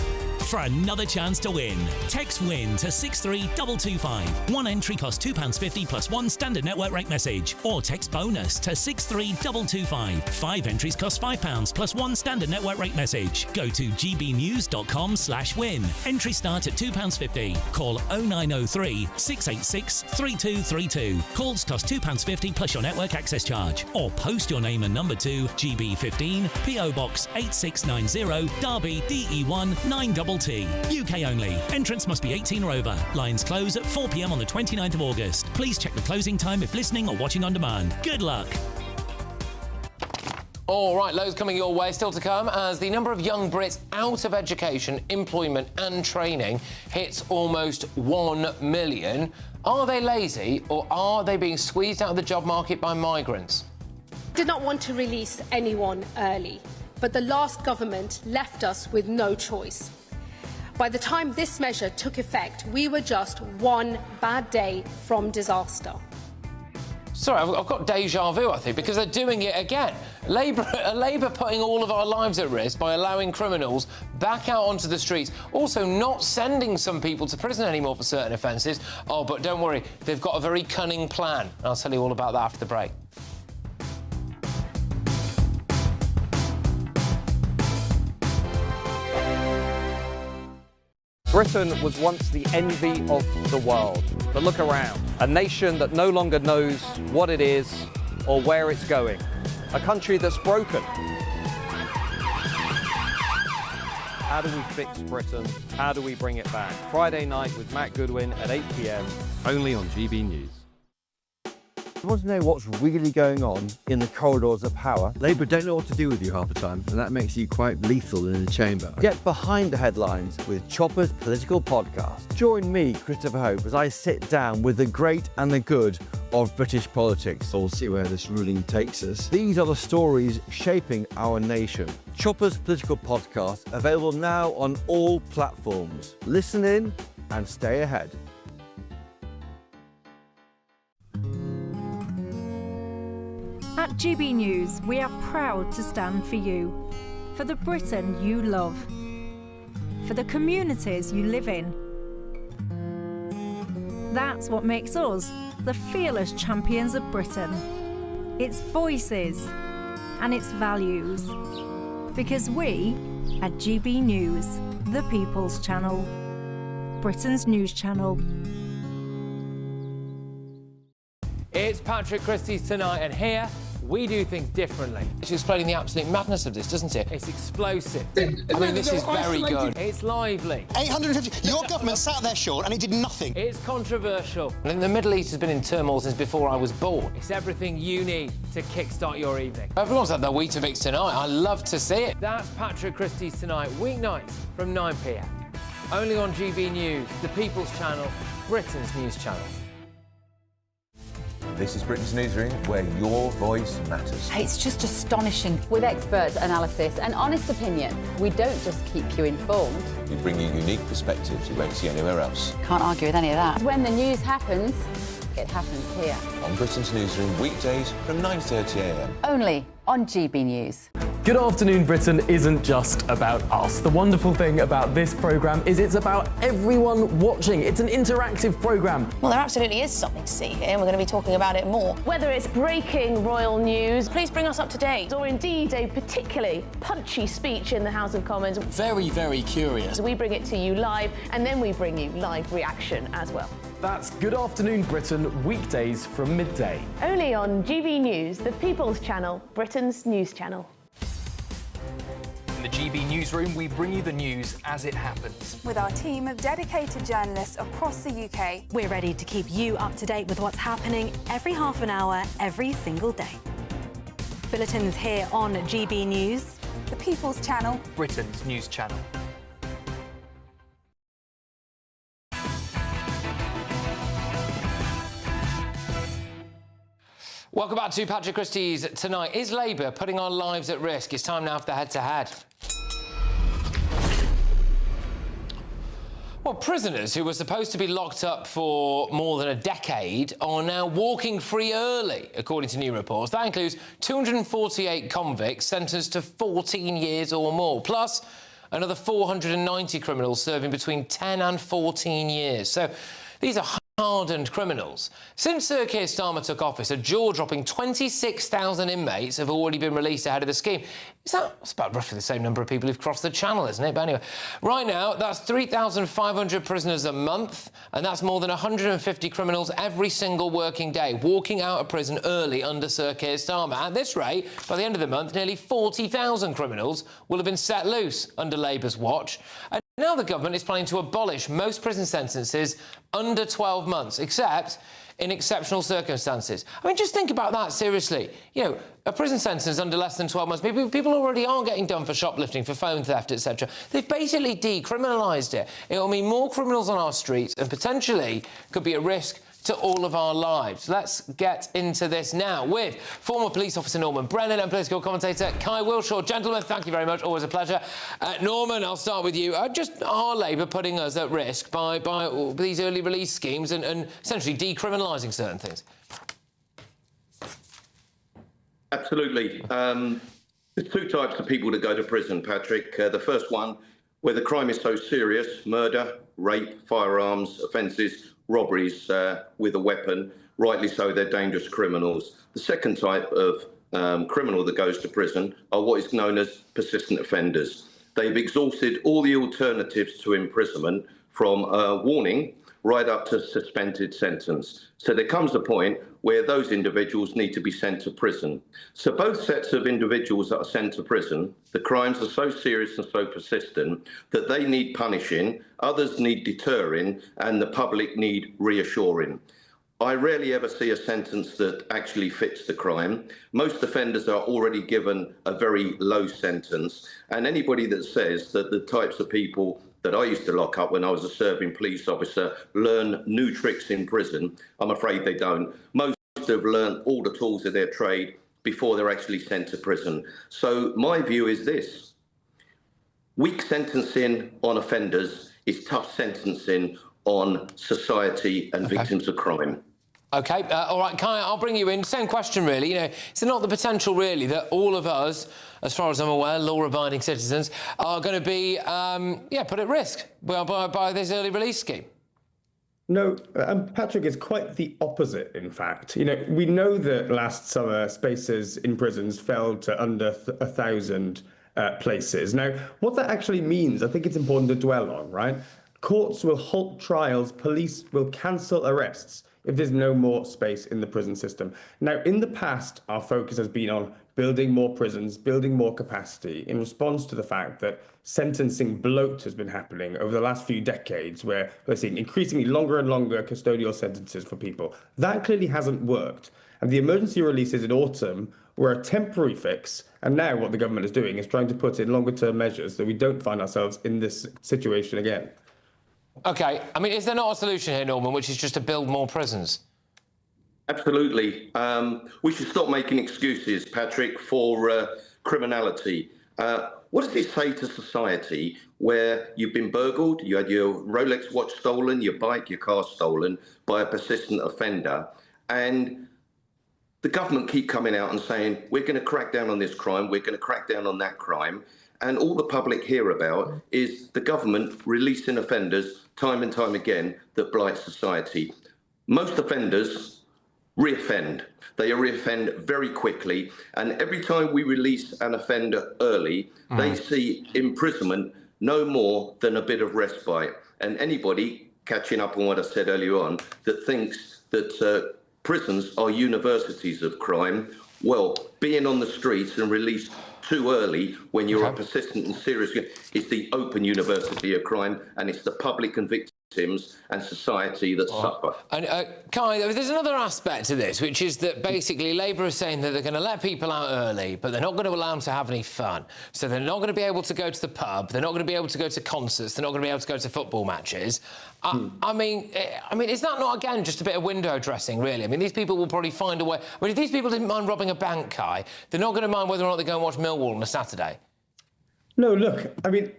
Speaker 4: For another chance to win, text WIN to 63225. One entry costs £2.50 plus 1 standard network rate message. Or text BONUS to 63225. 5 entries cost £5 plus 1 standard network rate message. Go to gbnews.com/win. Entry start at £2.50. Call 0903 686 3232. Calls cost £2.50 plus your network access charge. Or post your name and number to GB15 PO Box 8690 Derby DE1 9TT. UK only. Entrance must be 18 or over. Lines close at 4 p.m. on the 29th of August. Please check the closing time if listening or watching on demand. Good luck.
Speaker 15: All right, loads coming your way still to come as the number of young Brits out of education, employment and training hits almost 1 million. Are they lazy or are they being squeezed out of the job market by migrants?
Speaker 18: Did not want to release anyone early, but the last government left us with no choice. By the time this measure took effect, we were just 1 bad day from disaster.
Speaker 15: Sorry, I've got deja vu, I think, because they're doing it again. Labour putting all of our lives at risk by allowing criminals back out onto the streets, also not sending some people to prison anymore for certain offences. Oh, but don't worry, they've got a very cunning plan. I'll tell you all about that after the break.
Speaker 6: Britain was once the envy of the world. But look around. A nation that no longer knows what it is or where it's going. A country that's broken. How do we fix Britain? How do we bring it back? Friday night with Matt Goodwin at 8 p.m. only on GB News.
Speaker 7: You want to know what's really going on in the corridors of power? Labour don't know what to do with you half the time, and that makes you quite lethal in the chamber. Get behind the headlines with Chopper's Political Podcast. Join me, Christopher Hope, as I sit down with the great and the good of British politics. We'll see where this ruling takes us. These are the stories shaping our nation. Chopper's Political Podcast, available now on all platforms. Listen in and stay ahead.
Speaker 24: At GB News, we are proud to stand for you, for the Britain you love, for the communities you live in. That's what makes us the fearless champions of Britain, its voices and its values. Because we, at GB News, the People's Channel, Britain's news channel.
Speaker 15: It's Patrick Christys tonight, and here we do things differently. It's explaining the absolute madness of this, doesn't it? It's explosive. I mean, this is very good. It's lively.
Speaker 25: 850. Your government sat there, Sean, and it did nothing.
Speaker 15: It's controversial. And the Middle East has been in turmoil since before I was born. It's everything you need to kickstart your evening. Everyone's had their Weetabix tonight. I love to see it. That's Patrick Christys tonight, weeknights from 9 p.m. Only on GB News, the People's Channel, Britain's news channel.
Speaker 26: This is Britain's Newsroom, where your voice matters.
Speaker 27: It's just astonishing. With expert analysis and honest opinion, we don't just keep you informed.
Speaker 26: We bring you unique perspectives you won't see anywhere else.
Speaker 27: Can't argue with any of that. When the news happens, It happens here.
Speaker 26: On Britain's Newsroom, weekdays from 9:30 a.m.
Speaker 27: Only on GB News.
Speaker 5: Good Afternoon Britain isn't just about us. The wonderful thing about this programme is it's about everyone watching. It's an interactive programme.
Speaker 8: Well, there absolutely is something to see here, and we're going to be talking about it more.
Speaker 9: Whether it's breaking royal news, please bring us up to date, or indeed a particularly punchy speech in the House of Commons.
Speaker 10: Very, very curious.
Speaker 9: We bring it to you live, and then we bring you live reaction as well.
Speaker 5: That's Good Afternoon Britain, weekdays from midday.
Speaker 9: Only on GB News, the People's Channel, Britain's news channel.
Speaker 11: In the GB Newsroom, we bring you the news as it happens.
Speaker 12: With our team of dedicated journalists across the UK.
Speaker 24: We're ready to keep you up to date with what's happening every half an hour, every single day. Bulletins here on GB News.
Speaker 12: The People's Channel.
Speaker 11: Britain's news channel.
Speaker 15: Welcome back to Patrick Christys tonight. Is Labour putting our lives at risk? It's time now for the head-to-head. Well, prisoners who were supposed to be locked up for more than a decade are now walking free early, according to new reports. That includes 248 convicts sentenced to 14 years or more, plus another 490 criminals serving between 10 and 14 years. So these are hardened criminals. Since Sir Keir Starmer took office, a jaw-dropping 26,000 inmates have already been released ahead of the scheme. That's about roughly the same number of people who've crossed the channel, isn't it? But anyway, right now, that's 3,500 prisoners a month, and that's more than 150 criminals every single working day, walking out of prison early under Sir Keir Starmer. At this rate, by the end of the month, nearly 40,000 criminals will have been set loose under Labour's watch. And now the government is planning to abolish most prison sentences under 12 months, except in exceptional circumstances. I mean, just think about that seriously. You know, a prison sentence under less than 12 months, people already are getting done for shoplifting, for phone theft, etc. They've basically decriminalised it. It'll mean more criminals on our streets and potentially could be a risk to all of our lives. Let's get into this now with former police officer Norman Brennan and political commentator Kai Wilshaw. Gentlemen, thank you very much. Always a pleasure. Norman, I'll start with you. Just are Labour putting us at risk by these early release schemes and essentially decriminalising certain things?
Speaker 14: Absolutely. There's two types of people that go to prison, Patrick. The first one, where the crime is so serious, murder, rape, firearms, offences, robberies with a weapon, rightly so, they're dangerous criminals. The second type of criminal that goes to prison are what is known as persistent offenders. They've exhausted all the alternatives to imprisonment, from warning right up to suspended sentence. So there comes a point where those individuals need to be sent to prison. So both sets of individuals that are sent to prison, the crimes are so serious and so persistent that they need punishing, others need deterring, and the public need reassuring. I rarely ever see a sentence that actually fits the crime. Most offenders are already given a very low sentence, and anybody that says that the types of people that I used to lock up when I was a serving police officer learn new tricks in prison, I'm afraid they don't. Most have learned all the tools of their trade before they're actually sent to prison. So my view is this: weak sentencing on offenders is tough sentencing on society and victims of crime.
Speaker 15: OK, all right, Kai, I'll bring you in. Same question, really. You know, is there not the potential, really, that all of us, as far as I'm aware, law-abiding citizens, are going to be, put at risk by this early release scheme?
Speaker 28: No, Patrick, it's quite the opposite, in fact. You know, we know that last summer spaces in prisons fell to under 1,000 places. Now, what that actually means, I think it's important to dwell on, right? Courts will halt trials, police will cancel arrests if there's no more space in the prison system. Now, in the past, our focus has been on building more prisons, building more capacity in response to the fact that sentencing bloat has been happening over the last few decades, where we're seeing increasingly longer and longer custodial sentences for people. That clearly hasn't worked. And the emergency releases in autumn were a temporary fix. And now what the government is doing is trying to put in longer term measures so we don't find ourselves in this situation again.
Speaker 15: OK, I mean, is there not a solution here, Norman, which is just to build more prisons?
Speaker 14: Absolutely. We should stop making excuses, Patrick, for criminality. What does it say to society where you've been burgled, you had your Rolex watch stolen, your bike, your car stolen by a persistent offender, and the government keep coming out and saying, we're going to crack down on this crime, we're going to crack down on that crime, and all the public hear about is the government releasing offenders time and time again that blight society. Most offenders reoffend. They reoffend very quickly, and every time we release an offender early, they see imprisonment no more than a bit of respite. And anybody, catching up on what I said earlier on, that thinks that prisons are universities of crime, well, being on the streets and released too early when you're a persistent and serious, it's the open university of crime, and it's the public and victims and society that suffer.
Speaker 15: And Kai, there's another aspect to this, which is that basically Labour is saying that they're going to let people out early, but they're not going to allow them to have any fun. So they're not going to be able to go to the pub, they're not going to be able to go to concerts, they're not going to be able to go to football matches. I mean, is that not, again, just a bit of window dressing, really? I mean, these people will probably find a way. I mean, if these people didn't mind robbing a bank, Kai, they're not going to mind whether or not they go and watch Millwall on a Saturday.
Speaker 28: No, look, I mean,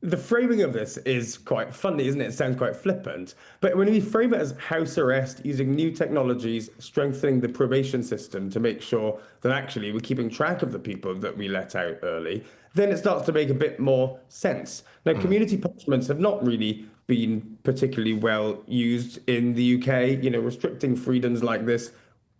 Speaker 28: the framing of this is quite funny, isn't it? It sounds quite flippant. But when we frame it as house arrest, using new technologies, strengthening the probation system to make sure that actually we're keeping track of the people that we let out early, then it starts to make a bit more sense. Now, community punishments have not really been particularly well used in the UK. You know, restricting freedoms like this,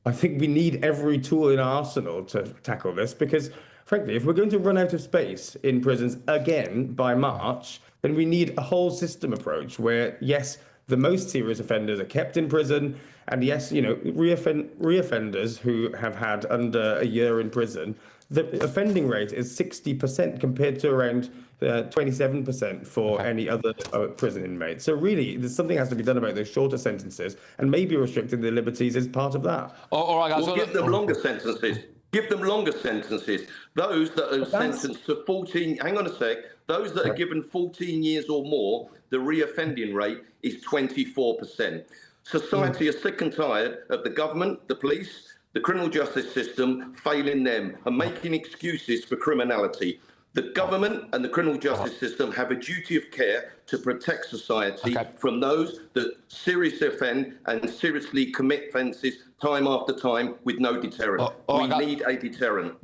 Speaker 28: I think we need every tool in our arsenal to tackle this, because frankly, if we're going to run out of space in prisons again by March, then we need a whole system approach where, yes, the most serious offenders are kept in prison, and yes, you know, reoffenders who have had under a year in prison, the offending rate is 60% compared to around 27% for any other prison inmate. So really, there's something has to be done about those shorter sentences, and maybe restricting their liberties is part of that.
Speaker 15: All right, guys.
Speaker 14: Well, give them longer sentences. Give them longer sentences. Those that are sentenced to 14, hang on a sec, those that are given 14 years or more, the reoffending rate is 24%. Society is sick and tired of the government, the police, the criminal justice system failing them and making excuses for criminality. The government and the criminal justice system have a duty of care to protect society from those that seriously offend and seriously commit offences time after time with no deterrent. We need a deterrent.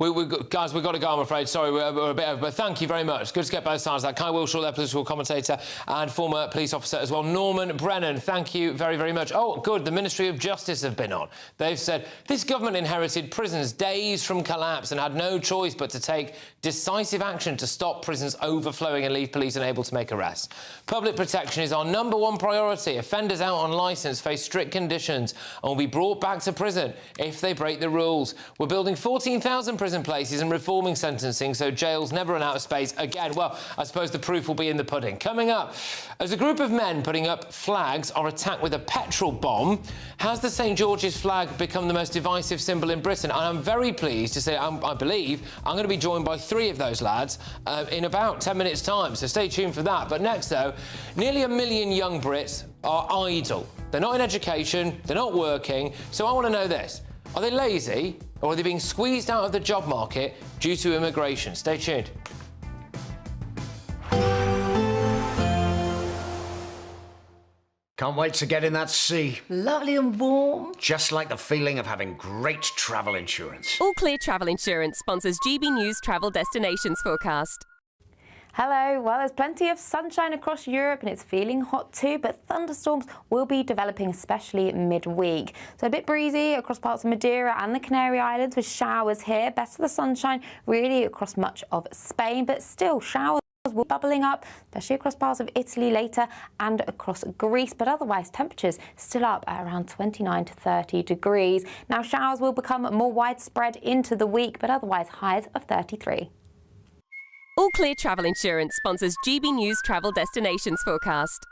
Speaker 15: Guys, we've got to go, I'm afraid. Sorry, we're a bit over, but thank you very much. Good to get both sides of that. Kai Wilshaw, their political commentator and former police officer as well. Norman Brennan, thank you very, very much. Oh, good, the Ministry of Justice have been on. They've said this government inherited prisons days from collapse and had no choice but to take decisive action to stop prisons overflowing and leave police unable to make arrests. Public protection is our #1 priority. Offenders out on licence face strict conditions and will be brought back to prison if they break the rules. We're building 14,000 prison places and reforming sentencing so jails never run out of space again. Well, I suppose the proof will be in the pudding. Coming up, as a group of men putting up flags are attacked with a petrol bomb, has the St George's flag become the most divisive symbol in Britain? And I'm very pleased to say I believe I'm going to be joined by 3 of those lads in about 10 minutes' time, so stay tuned for that. But next, though, nearly 1 million young Brits are idle. They're not in education, they're not working, so I want to know this. Are they lazy, or are they being squeezed out of the job market due to immigration? Stay tuned.
Speaker 10: Can't wait to get in that sea.
Speaker 13: Lovely and warm.
Speaker 10: Just like the feeling of having great travel insurance.
Speaker 16: All Clear Travel Insurance sponsors GB News travel destinations forecast.
Speaker 17: Hello. Well, there's plenty of sunshine across Europe and it's feeling hot too, but thunderstorms will be developing, especially midweek. So a bit breezy across parts of Madeira and the Canary Islands with showers here. Best of the sunshine really across much of Spain, but still showers will be bubbling up, especially across parts of Italy later and across Greece. But otherwise, temperatures still up at around 29 to 30 degrees. Now, showers will become more widespread into the week, but otherwise highs of 33.
Speaker 16: All Clear Travel Insurance sponsors GB News travel destinations forecast.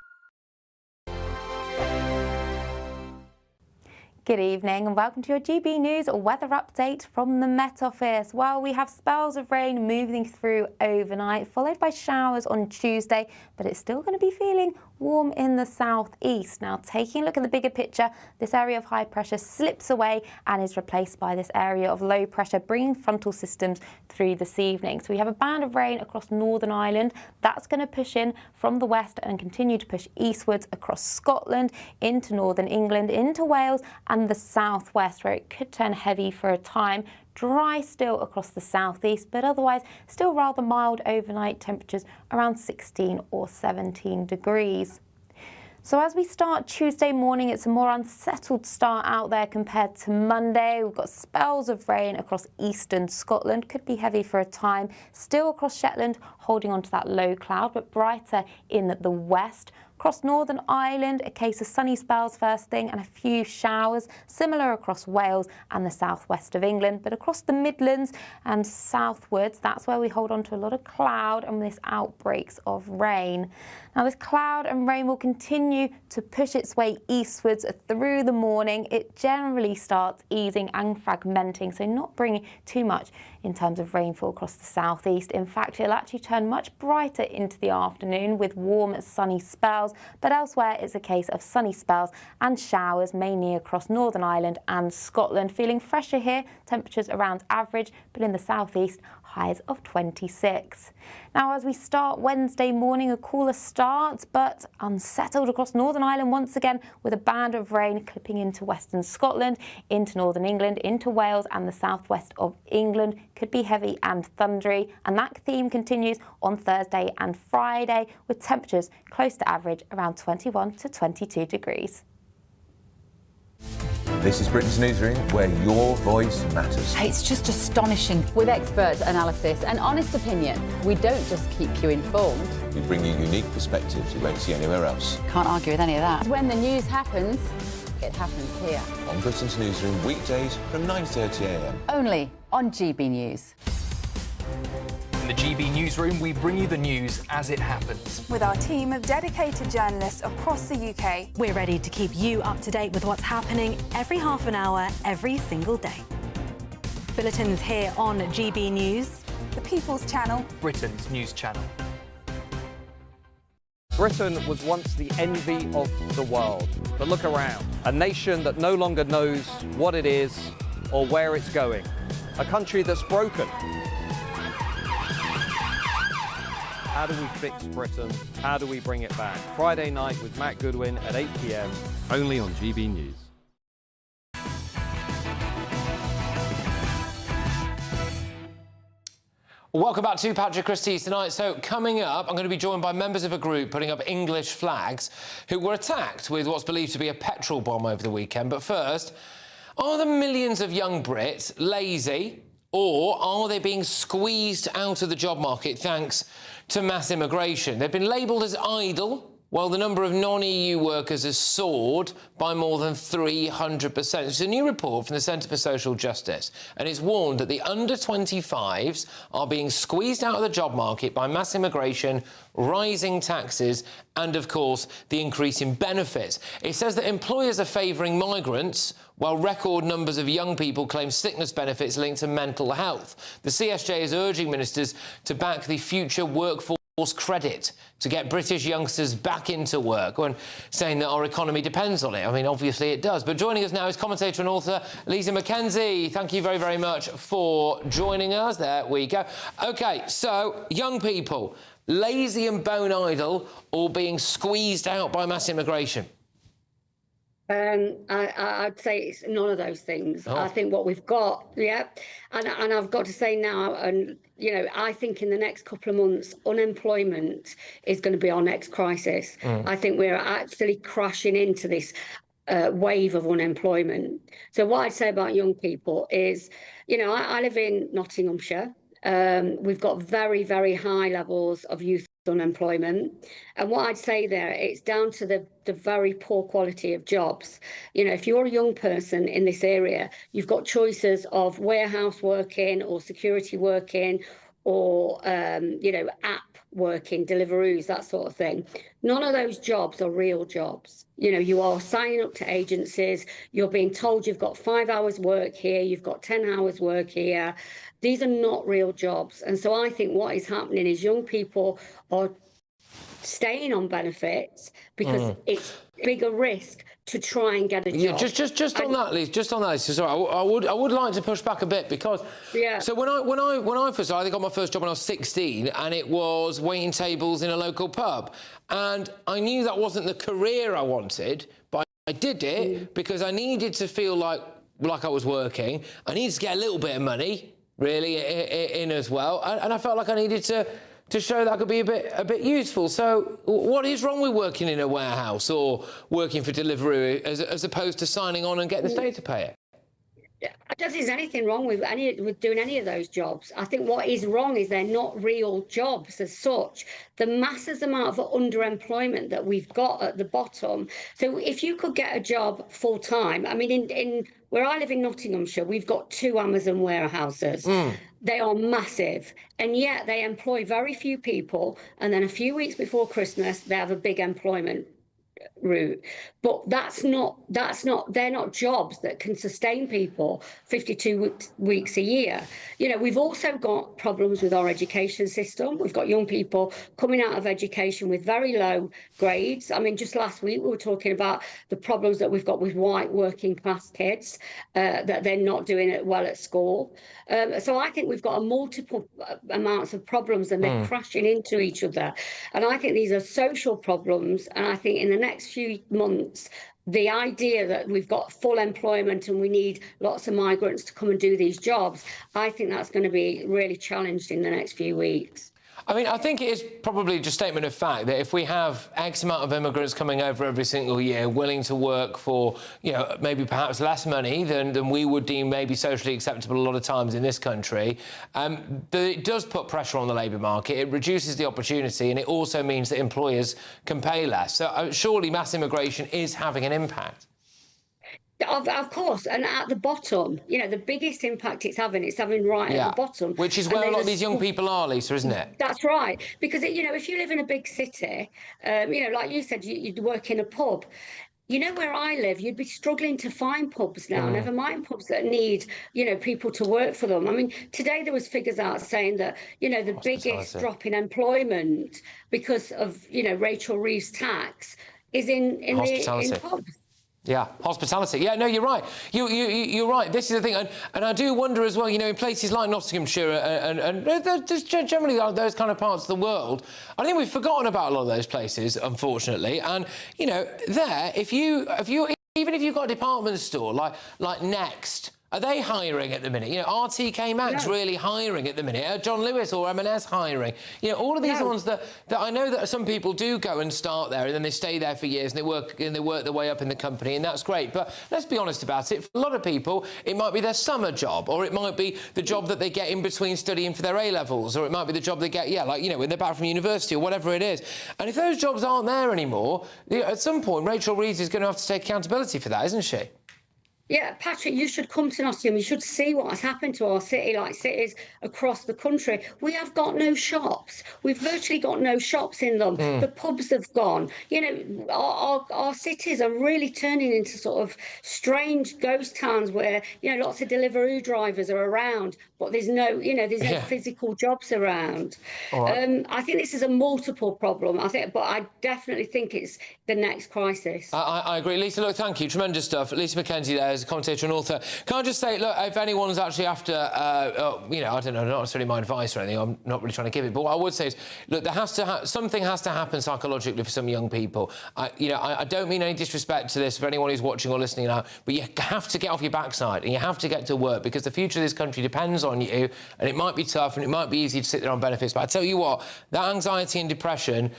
Speaker 17: Good evening and welcome to your GB News weather update from the Met Office. Well, we have spells of rain moving through overnight, followed by showers on Tuesday, but it's still going to be feeling warm in the southeast. Now, taking a look at the bigger picture, this area of high pressure slips away and is replaced by this area of low pressure, bringing frontal systems through this evening. So we have a band of rain across Northern Ireland. That's going to push in from the west and continue to push eastwards across Scotland, into northern England, into Wales and the southwest, where it could turn heavy for a time. Dry still across the southeast, but otherwise still rather mild overnight temperatures around 16 or 17 degrees. So as we start Tuesday morning, it's a more unsettled start out there compared to Monday. We've got spells of rain across eastern Scotland, could be heavy for a time. Still across Shetland, holding on to that low cloud, but brighter in the west. Across Northern Ireland, a case of sunny spells first thing and a few showers, similar across Wales and the southwest of England. But across the Midlands and southwards, that's where we hold on to a lot of cloud and this outbreaks of rain. Now, this cloud and rain will continue to push its way eastwards through the morning. It generally starts easing and fragmenting, so not bringing too much in terms of rainfall across the southeast. In fact, it'll actually turn much brighter into the afternoon with warm, sunny spells, but elsewhere it's a case of sunny spells and showers, mainly across Northern Ireland and Scotland. Feeling fresher here, temperatures around average, but in the southeast, highs of 26. Now, as we start Wednesday morning, a cooler start, but unsettled across Northern Ireland once again, with a band of rain clipping into western Scotland, into northern England, into Wales and the southwest of England. Could be heavy and thundery, and that theme continues on Thursday and Friday, with temperatures close to average around 21 to 22 degrees.
Speaker 26: This is Britain's newsroom, where your voice matters.
Speaker 27: It's just astonishing. With expert analysis and honest opinion, we don't just keep you informed.
Speaker 26: We bring you unique perspectives you won't see anywhere else.
Speaker 27: Can't argue with any of that. When the news happens, it happens here.
Speaker 26: On Britain's newsroom, weekdays from 9:30 a.m.
Speaker 27: Only on GB News.
Speaker 11: In the GB Newsroom, we bring you the news as it happens.
Speaker 12: With our team of dedicated journalists across the UK.
Speaker 1: We're ready to keep you up to date with what's happening every half an hour, every single day. Bulletins here on GB News.
Speaker 12: The People's Channel.
Speaker 11: Britain's news channel.
Speaker 6: Britain was once the envy of the world. But look around. A nation that no longer knows what it is or where it's going. A country that's broken. How do we fix Britain? How do we bring it back? Friday night with Matt Goodwin at 8 p.m.
Speaker 5: Only on GB News.
Speaker 15: Welcome back to Patrick Christys tonight. So coming up, I'm going to be joined by members of a group putting up English flags who were attacked with what's believed to be a petrol bomb over the weekend. But first, are the millions of young Brits lazy, or are they being squeezed out of the job market thanks to mass immigration? They've been labelled as idle, while the number of non-EU workers has soared by more than 300%. It's a new report from the Centre for Social Justice, and it's warned that the under-25s are being squeezed out of the job market by mass immigration, rising taxes, and, of course, the increase in benefits. It says that employers are favouring migrants, while record numbers of young people claim sickness benefits linked to mental health. The CSJ is urging ministers to back the future workforce credit to get British youngsters back into work, and saying that our economy depends on it. I mean, obviously it does. But joining us now is commentator and author Lisa Mackenzie. Thank you very, very much for joining us. There we go. OK, so young people, lazy and bone idle, or being squeezed out by mass immigration?
Speaker 3: I'd say it's none of those things. I think what we've got, and I've got to say now, and you know, I think in the next couple of months, unemployment is going to be our next crisis. I think we're actually crashing into this wave of unemployment. So what I'd say about young people is, you know, I live in Nottinghamshire. We've got very, very high levels of youth unemployment, and what I'd say there, it's down to the very poor quality of jobs. You know, if you're a young person in this area, you've got choices of warehouse working or security working or you know, app working, Deliveroos, that sort of thing. None of those jobs are real jobs. You know, you are signing up to agencies, you're being told you've got 5 hours work here, you've got 10 hours work here. These are not real jobs. And so I think what is happening is young people are staying on benefits because it's a bigger risk to try and get a job.
Speaker 15: Yeah, just on that, Lisa. Just on that, Lisa. Sorry, I would like to push back a bit because.
Speaker 3: Yeah.
Speaker 15: So when I first started, I got my first job when I was 16, and it was waiting tables in a local pub, and I knew that wasn't the career I wanted, but I did it because I needed to feel like I was working. I needed to get a little bit of money, really, in as well, and I felt like I needed to show that I could be a bit useful. So what is wrong with working in a warehouse or working for Deliveroo as opposed to signing on and getting the state to pay it?
Speaker 3: I don't think there's anything wrong with doing any of those jobs. I think what is wrong is they're not real jobs as such. The massive amount of underemployment that we've got at the bottom. So if you could get a job full time, I mean, in where I live in Nottinghamshire, we've got 2 Amazon warehouses. They are massive, and yet they employ very few people. And then a few weeks before Christmas, they have a big employment route. But they're not jobs that can sustain people 52 weeks a year. You know, we've also got problems with our education system. We've got young people coming out of education with very low grades. I mean, just last week we were talking about the problems that we've got with white working class kids, that they're not doing it well at school. So I think we've got a multiple amounts of problems, and they're crashing into each other. And I think these are social problems, and I think in the next few months, the idea that we've got full employment and we need lots of migrants to come and do these jobs, I think that's going to be really challenged in the next few weeks.
Speaker 15: I mean, I think it is probably just a statement of fact that if we have X amount of immigrants coming over every single year, willing to work for, you know, maybe perhaps less money than we would deem maybe socially acceptable a lot of times in this country, it does put pressure on the labour market. It reduces the opportunity, and it also means that employers can pay less. So surely mass immigration is having an impact.
Speaker 3: Of course, and at the bottom, you know, the biggest impact it's having right at the bottom.
Speaker 15: Which is where a lot of these young people are, Lisa, isn't it?
Speaker 3: That's right. Because, you know, if you live in a big city, you know, like you said, you'd work in a pub. You know, where I live, you'd be struggling to find pubs now, never mind pubs that need, you know, people to work for them. I mean, today there was figures out saying that, you know, the biggest drop in employment because of, you know, Rachel Reeves' tax is in pubs.
Speaker 15: Yeah, hospitality. Yeah, no, you're right. You're right. This is the thing, and I do wonder as well. You know, in places like Nottinghamshire and just generally those kind of parts of the world, I think we've forgotten about a lot of those places, unfortunately. And you know, there, even if you've got a department store like Next. Are they hiring at the minute? You know, RTK Maxx really hiring at the minute. Are John Lewis or M&S hiring? You know, all of these ones that I know that some people do go and start there and then they stay there for years and they work their way up in the company, and that's great. But let's be honest about it. For a lot of people, it might be their summer job, or it might be the job that they get in between studying for their A-levels, or it might be the job they get, like, you know, when they're back from university or whatever it is. And if those jobs aren't there anymore, at some point, Rachel Reeves is going to have to take accountability for that, isn't she?
Speaker 3: Yeah, Patrick, you should come to Nottingham. You should see what has happened to our city, like cities across the country. We have got no shops. We've virtually got no shops in them. The pubs have gone. You know, our cities are really turning into sort of strange ghost towns where, you know, lots of Deliveroo drivers are around, but there's no physical jobs around. Right. I think this is a multiple problem. But I definitely think it's the next crisis.
Speaker 15: I agree. Lisa, look, thank you. Tremendous stuff. Lisa McKenzie there is a commentator and author. Can I just say, look, if anyone's actually after, you know, I don't know, not necessarily my advice or anything, I'm not really trying to give it, but what I would say is, look, something has to happen psychologically for some young people. I don't mean any disrespect to this for anyone who's watching or listening now, but you have to get off your backside and you have to get to work, because the future of this country depends on you, and it might be tough and it might be easy to sit there on benefits, but I tell you what, that anxiety and depression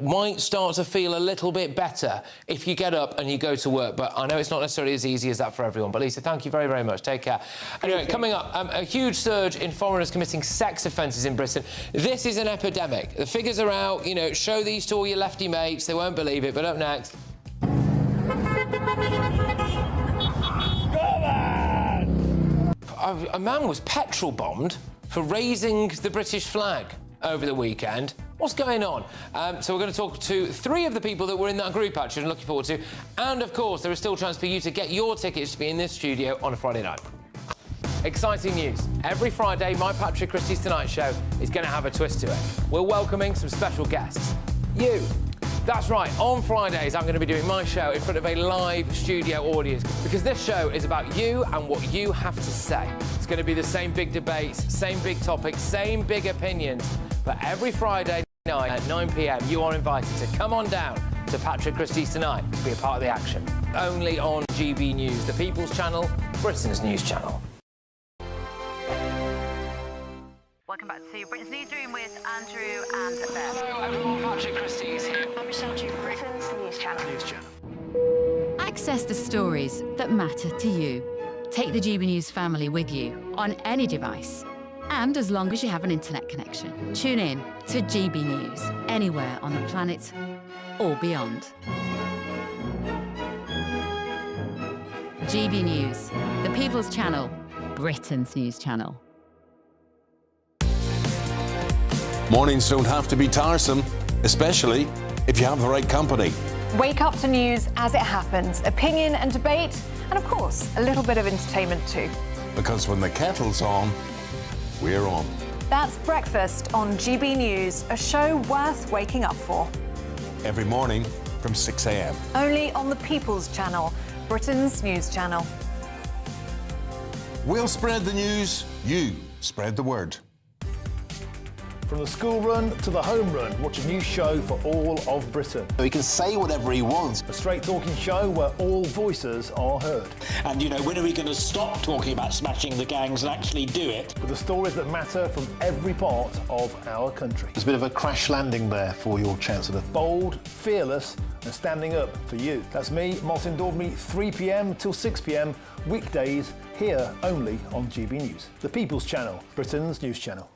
Speaker 15: might start to feel a little bit better if you get up and you go to work. But I know it's not necessarily as easy as that for everyone. But Lisa, thank you very, very much. Take care. Anyway, coming up, a huge surge in foreigners committing sex offences in Britain. This is an epidemic. The figures are out. You know, show these to all your lefty mates. They won't believe it. But up next... A man was petrol bombed for raising the British flag over the weekend. What's going on? So we're going to talk to 3 of the people that were in that group, actually, and looking forward to. And, of course, there is still a chance for you to get your tickets to be in this studio on a Friday night. Exciting news. Every Friday, my Patrick Christys Tonight Show is going to have a twist to it. We're welcoming some special guests. You. That's right, on Fridays I'm going to be doing my show in front of a live studio audience because this show is about you and what you have to say. It's going to be the same big debates, same big topics, same big opinions. But every Friday night at 9 p.m, you are invited to come on down to Patrick Christys Tonight to be a part of the action. Only on GB News, the People's Channel, Britain's news channel.
Speaker 1: Welcome back to Britain's Newsroom with Andrew and Beth.
Speaker 15: Hello everyone, Patrick Christys here.
Speaker 9: I'm Michelle Duke, Britain's news channel.
Speaker 27: Access the stories that matter to you. Take the GB News family with you on any device. And as long as you have an internet connection, tune in to GB News anywhere on the planet or beyond. GB News, the People's Channel, Britain's news channel.
Speaker 26: Mornings don't have to be tiresome, especially if you have the right company.
Speaker 12: Wake up to news as it happens, opinion and debate, and of course, a little bit of entertainment too.
Speaker 26: Because when the kettle's on, we're on.
Speaker 12: That's Breakfast on GB News, a show worth waking up for.
Speaker 26: Every morning from 6 a.m.
Speaker 12: Only on the People's Channel, Britain's news channel.
Speaker 26: We'll spread the news, you spread the word.
Speaker 2: From the school run to the home run, watch a new show for all of Britain.
Speaker 25: He can say whatever he wants.
Speaker 2: A straight-talking show where all voices are heard.
Speaker 10: And, you know, when are we going to stop talking about smashing the gangs and actually do it?
Speaker 2: With the stories that matter from every part of our country.
Speaker 25: There's a bit of a crash landing there for your Chancellor.
Speaker 2: Bold, fearless and standing up for you. That's me, Martin Daubney, 3 p.m. till 6 p.m, weekdays, here only on GB News. The People's Channel, Britain's news channel.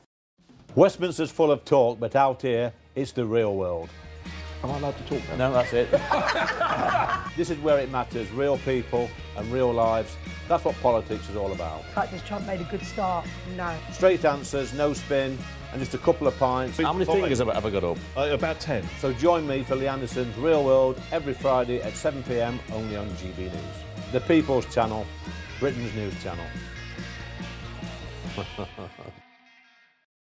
Speaker 7: Westminster's full of talk, but out here, it's the real world.
Speaker 2: Am I allowed to talk now?
Speaker 7: No, that's it. This is where it matters, real people and real lives. That's what politics is all about.
Speaker 4: In fact, has Trump made a good start? No.
Speaker 7: Straight answers, no spin, and just a couple of pints. How many fingers have I got up?
Speaker 2: About 10.
Speaker 7: So join me for Lee Anderson's Real World every Friday at 7 p.m, only on GB News. The People's Channel, Britain's news channel.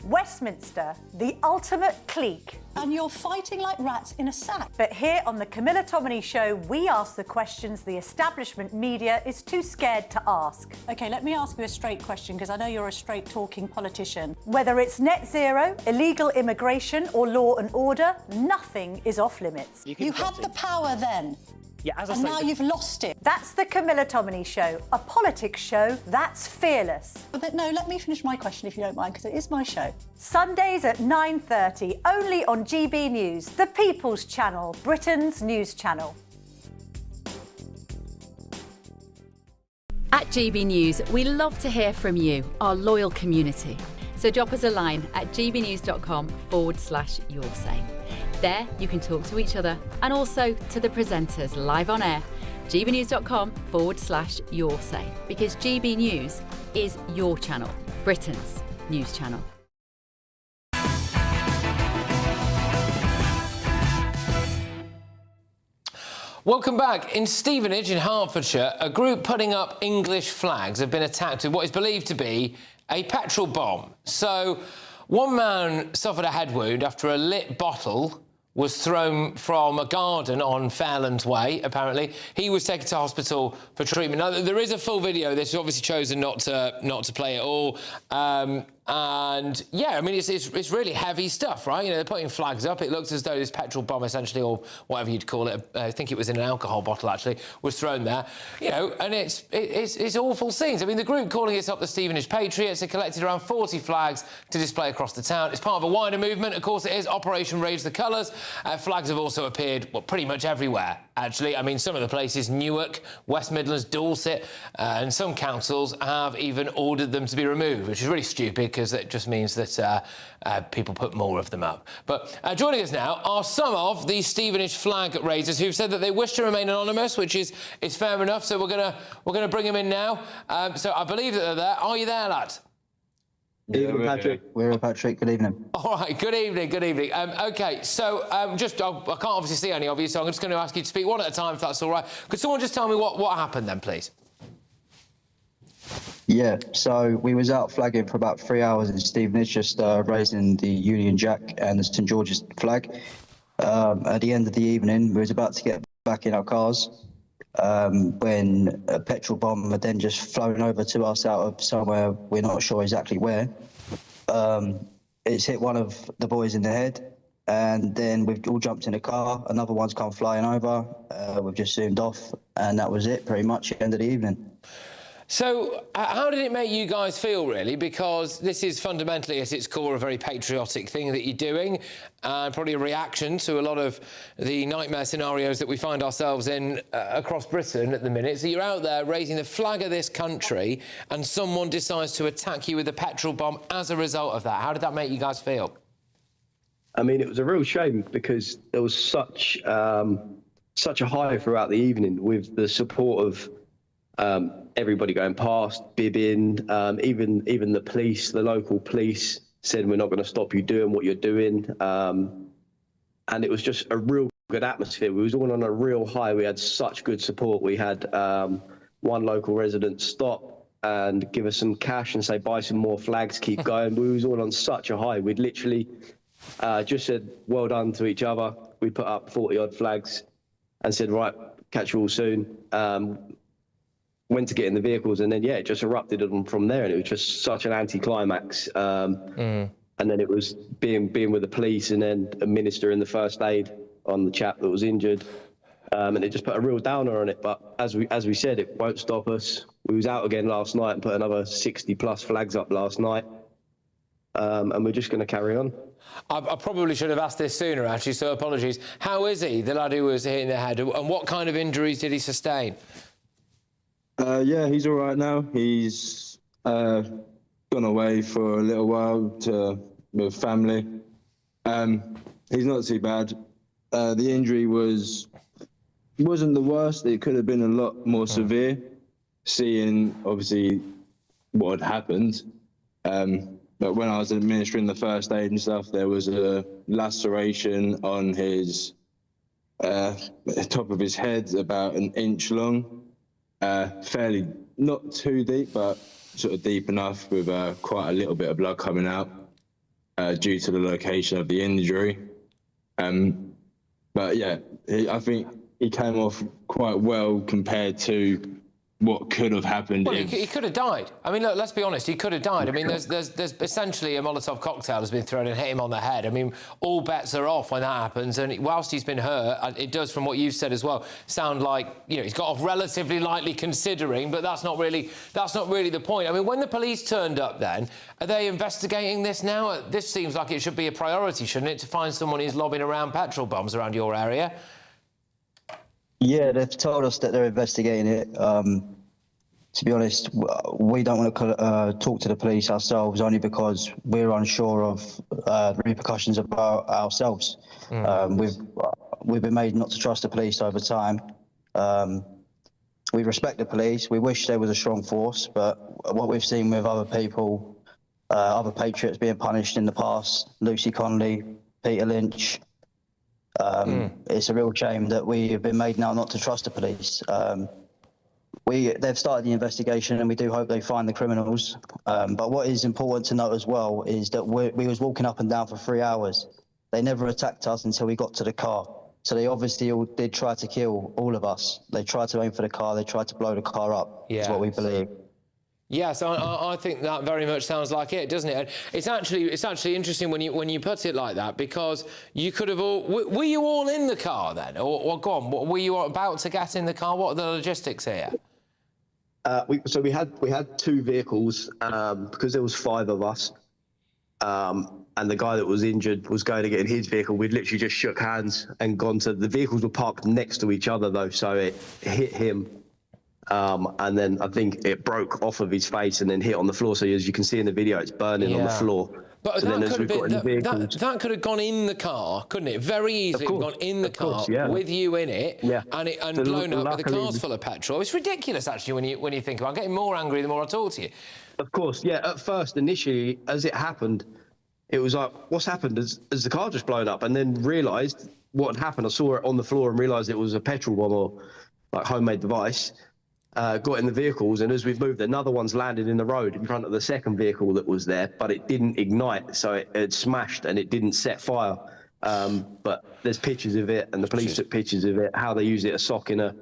Speaker 13: Westminster, the ultimate clique.
Speaker 19: And you're fighting like rats in a sack.
Speaker 13: But here on the Camilla Tominey Show, we ask the questions the establishment media is too scared to ask.
Speaker 19: OK, let me ask you a straight question, because I know you're a straight-talking politician.
Speaker 13: Whether it's net zero, illegal immigration or law and order, nothing is off limits.
Speaker 19: You had the power then.
Speaker 13: Yeah, as I
Speaker 19: and
Speaker 13: say,
Speaker 19: now you've lost it.
Speaker 13: That's the Camilla Tominey Show, a politics show that's fearless.
Speaker 19: But no, let me finish my question if you don't mind, because it is my show.
Speaker 13: Sundays at 9:30, only on GB News, the People's Channel, Britain's news channel.
Speaker 27: At GB News, we love to hear from you, our loyal community. So drop us a line at gbnews.com/yoursay. There, you can talk to each other and also to the presenters live on air. gbnews.com/yoursay, because GB News is your channel, Britain's news channel.
Speaker 15: Welcome back. In Stevenage in Hertfordshire, a group putting up English flags have been attacked with what is believed to be a petrol bomb. So one man suffered a head wound after a lit bottle was thrown from a garden on Fairlands Way, apparently. He was taken to hospital for treatment. Now, there is a full video. They've obviously chosen not to play it all. And, yeah, I mean, it's really heavy stuff, right? You know, they're putting flags up. It looks as though this petrol bomb, essentially, or whatever you'd call it, I think it was in an alcohol bottle, actually, was thrown there. You know, and it's awful scenes. I mean, the group calling itself the Stevenage Patriots have collected around 40 flags to display across the town. It's part of a wider movement. Of course, it is Operation Raise the Colours. Flags have also appeared, well, pretty much everywhere, actually. I mean, some of the places, Newark, West Midlands, Dorset, and some councils have even ordered them to be removed, which is really stupid, because it just means that people put more of them up. But joining us now are some of the Stevenage flag raisers who've said that they wish to remain anonymous, which is fair enough. So we're gonna bring them in now. So I believe that they're there. Are you there, lads?
Speaker 8: Evening, Patrick. We're here, Patrick. Good evening.
Speaker 15: All right, good evening, good evening. OK, so I can't obviously see any of you, so I'm just going to ask you to speak one at a time, if that's all right. Could someone just tell me what happened then, please?
Speaker 8: Yeah, so we was out flagging for about 3 hours in Stevenage, just raising the Union Jack and the St George's flag. At the end of the evening, we was about to get back in our cars when a petrol bomb had then just flown over to us out of somewhere, we're not sure exactly where. It's hit one of the boys in the head, and then we've all jumped in a car. Another one's come flying over. We've just zoomed off, and that was it, pretty much, at the end of the evening.
Speaker 15: So how did it make you guys feel, really? Because this is fundamentally, at its core, a very patriotic thing that you're doing, and probably a reaction to a lot of the nightmare scenarios that we find ourselves in across Britain at the minute. So you're out there raising the flag of this country, and someone decides to attack you with a petrol bomb as a result of that. How did that make you guys feel?
Speaker 18: I mean, it was a real shame because there was such a high throughout the evening with the support of everybody going past, bibbing, even the police, the local police said, we're not going to stop you doing what you're doing. And it was just a real good atmosphere. We was all on a real high. We had such good support. We had one local resident stop and give us some cash and say, buy some more flags, keep going. We was all on such a high. We'd literally just said, well done to each other. We put up 40 odd flags and said, right, catch you all soon. Went to get in the vehicles, and then it just erupted from there, and it was just such an anti-climax. And then it was being with the police, and then administering the first aid on the chap that was injured, and it just put a real downer on it. But as we said, it won't stop us. We was out again last night and put another 60+ flags up last night, and we're just going to carry on.
Speaker 15: I probably should have asked this sooner, actually, so apologies. How is he, the lad who was hit in the head, and what kind of injuries did he sustain?
Speaker 8: Yeah, he's all right now. He's gone away for a little while with family. He's not too bad. The injury wasn't the worst. It could have been a lot more severe, seeing obviously what had happened. But when I was administering the first aid and stuff, there was a laceration on his top of his head, about 1 inch long. Fairly not too deep, but sort of deep enough, with quite a little bit of blood coming out due to the location of the injury. But yeah, I think he came off quite well compared to what could have happened.
Speaker 15: Well, he could have died. I mean, look, let's be honest, he could have died. I mean, there's essentially a Molotov cocktail has been thrown and hit him on the head. I mean, all bets are off when that happens. And whilst he's been hurt, it does, from what you've said as well, sound like, you know, he's got off relatively lightly considering, but that's not really the point. I mean, when the police turned up then, are they investigating this now? This seems like it should be a priority, shouldn't it, to find someone who's lobbing around petrol bombs around your area?
Speaker 8: Yeah, they've told us that they're investigating it. To be honest, we don't want to talk to the police ourselves, only because we're unsure of the repercussions about ourselves. We've been made not to trust the police over time. We respect the police. We wish there was a strong force, but what we've seen with other people, other patriots being punished in the past, Lucy Connolly, Peter Lynch, it's a real shame that we have been made now not to trust the police. They've started the investigation, and we do hope they find the criminals. But what is important to note as well is that we was walking up and down for 3 hours. They never attacked us until we got to the car. So they obviously did try to kill all of us. They tried to aim for the car. They tried to blow the car up, is what we believe.
Speaker 15: Yes, I think that very much sounds like it, doesn't it? It's actually interesting when you put it like that, because you could have all... Were you all in the car then? Or go on, were you about to get in the car? What are the logistics here?
Speaker 18: So we had 2 vehicles because there was 5 of us, and the guy that was injured was going to get in his vehicle. We'd literally just shook hands and gone to... The vehicles were parked next to each other though, so it hit him. And then I think it broke off of his face and then hit on the floor. So as you can see in the video, it's burning on the floor.
Speaker 15: But
Speaker 18: So then as we've got in the vehicles...
Speaker 15: that could have gone in the car, couldn't it? Very easily have gone in the car with you in it and blown up with the car's full of petrol. It's ridiculous, actually, when you think about it. I'm getting more angry the more I talk to you.
Speaker 18: Of course, yeah. At first, initially, as it happened, it was like, what's happened? Has the car just blown up? And then realised what had happened. I saw it on the floor and realised it was a petrol bomb or like homemade device. Got in the vehicles, and as we've moved, another one's landed in the road in front of the second vehicle that was there, but it didn't ignite, so it had smashed and it didn't set fire. But there's pictures of it, and the police took pictures of it, how they use it, a sock in a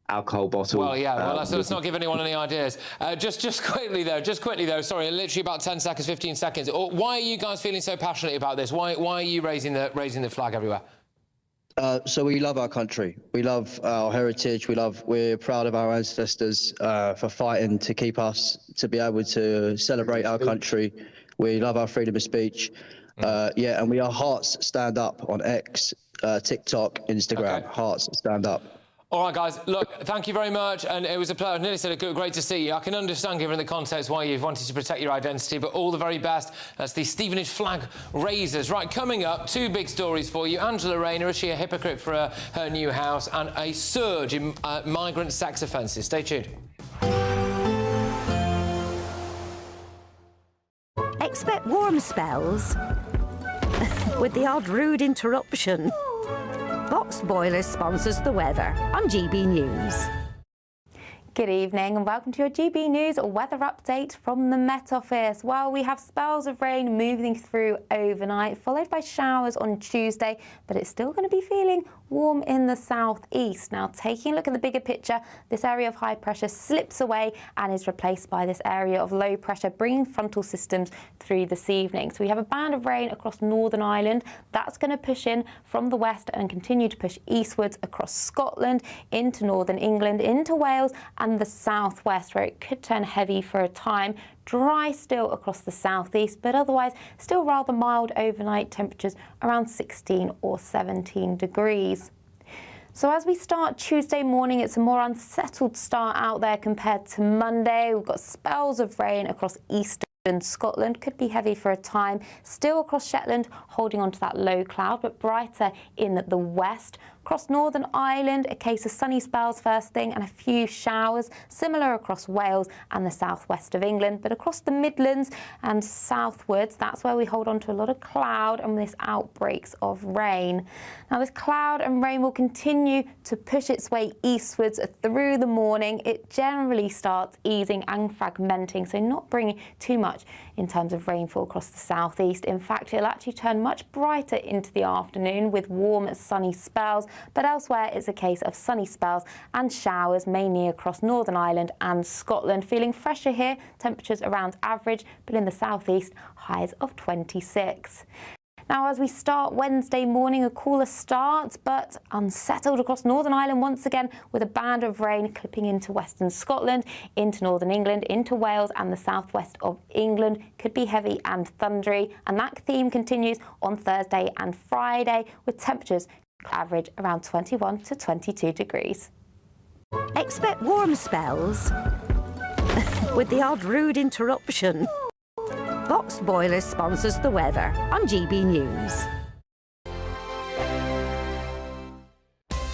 Speaker 18: alcohol bottle.
Speaker 15: Well, yeah, well, let's not give anyone any ideas. Just quickly though, sorry, literally about 10 seconds, 15 seconds. Why are you guys feeling so passionately about this? Why are you raising the flag everywhere?
Speaker 8: So we love our country. We love our heritage. We're proud of our ancestors for fighting to keep us to be able to celebrate our country. We love our freedom of speech. And we are Hearts Stand Up on X, TikTok, Instagram. Hearts Stand Up.
Speaker 15: All right, guys, look, thank you very much, and it was a pleasure. I nearly said great to see you. I can understand, given the context, why you've wanted to protect your identity, but all the very best. That's the Stevenage flag raisers. Right, coming up, two big stories for you. Angela Rayner, is she a hypocrite for her new house? And a surge in migrant sex offences. Stay tuned.
Speaker 14: Expect warm spells with the odd rude interruption. Box Boilers sponsors the weather on GB News.
Speaker 17: Good evening and welcome to your GB News weather update from the Met Office. Well, we have spells of rain moving through overnight, followed by showers on Tuesday, but it's still going to be feeling warm in the southeast. Now, taking a look at the bigger picture, this area of high pressure slips away and is replaced by this area of low pressure, bringing frontal systems through this evening. So we have a band of rain across Northern Ireland. That's going to push in from the west and continue to push eastwards across Scotland, into northern England, into Wales and the southwest, where it could turn heavy for a time. Dry still across the southeast, but otherwise still rather mild overnight temperatures around 16 or 17 degrees. So as we start Tuesday morning, it's a more unsettled start out there compared to Monday. We've got spells of rain across eastern Scotland, could be heavy for a time. Still across Shetland, holding on to that low cloud, but brighter in the west. Across Northern Ireland, a case of sunny spells first thing and a few showers, similar across Wales and the southwest of England. But across the Midlands and southwards, that's where we hold on to a lot of cloud and this outbreaks of rain. Now, this cloud and rain will continue to push its way eastwards through the morning. It generally starts easing and fragmenting, so not bringing too much in terms of rainfall across the southeast. In fact, it'll actually turn much brighter into the afternoon with warm, sunny spells. But elsewhere, it's a case of sunny spells and showers, mainly across Northern Ireland and Scotland. Feeling fresher here, temperatures around average, but in the southeast, highs of 26. Now, as we start Wednesday morning, a cooler start, but unsettled across Northern Ireland once again, with a band of rain clipping into western Scotland, into northern England, into Wales and the southwest of England. Could be heavy and thundery, and that theme continues on Thursday and Friday, with temperatures average around 21 to 22 degrees.
Speaker 14: Expect warm spells with the odd rude interruption. Box Boilers sponsors the weather on GB News.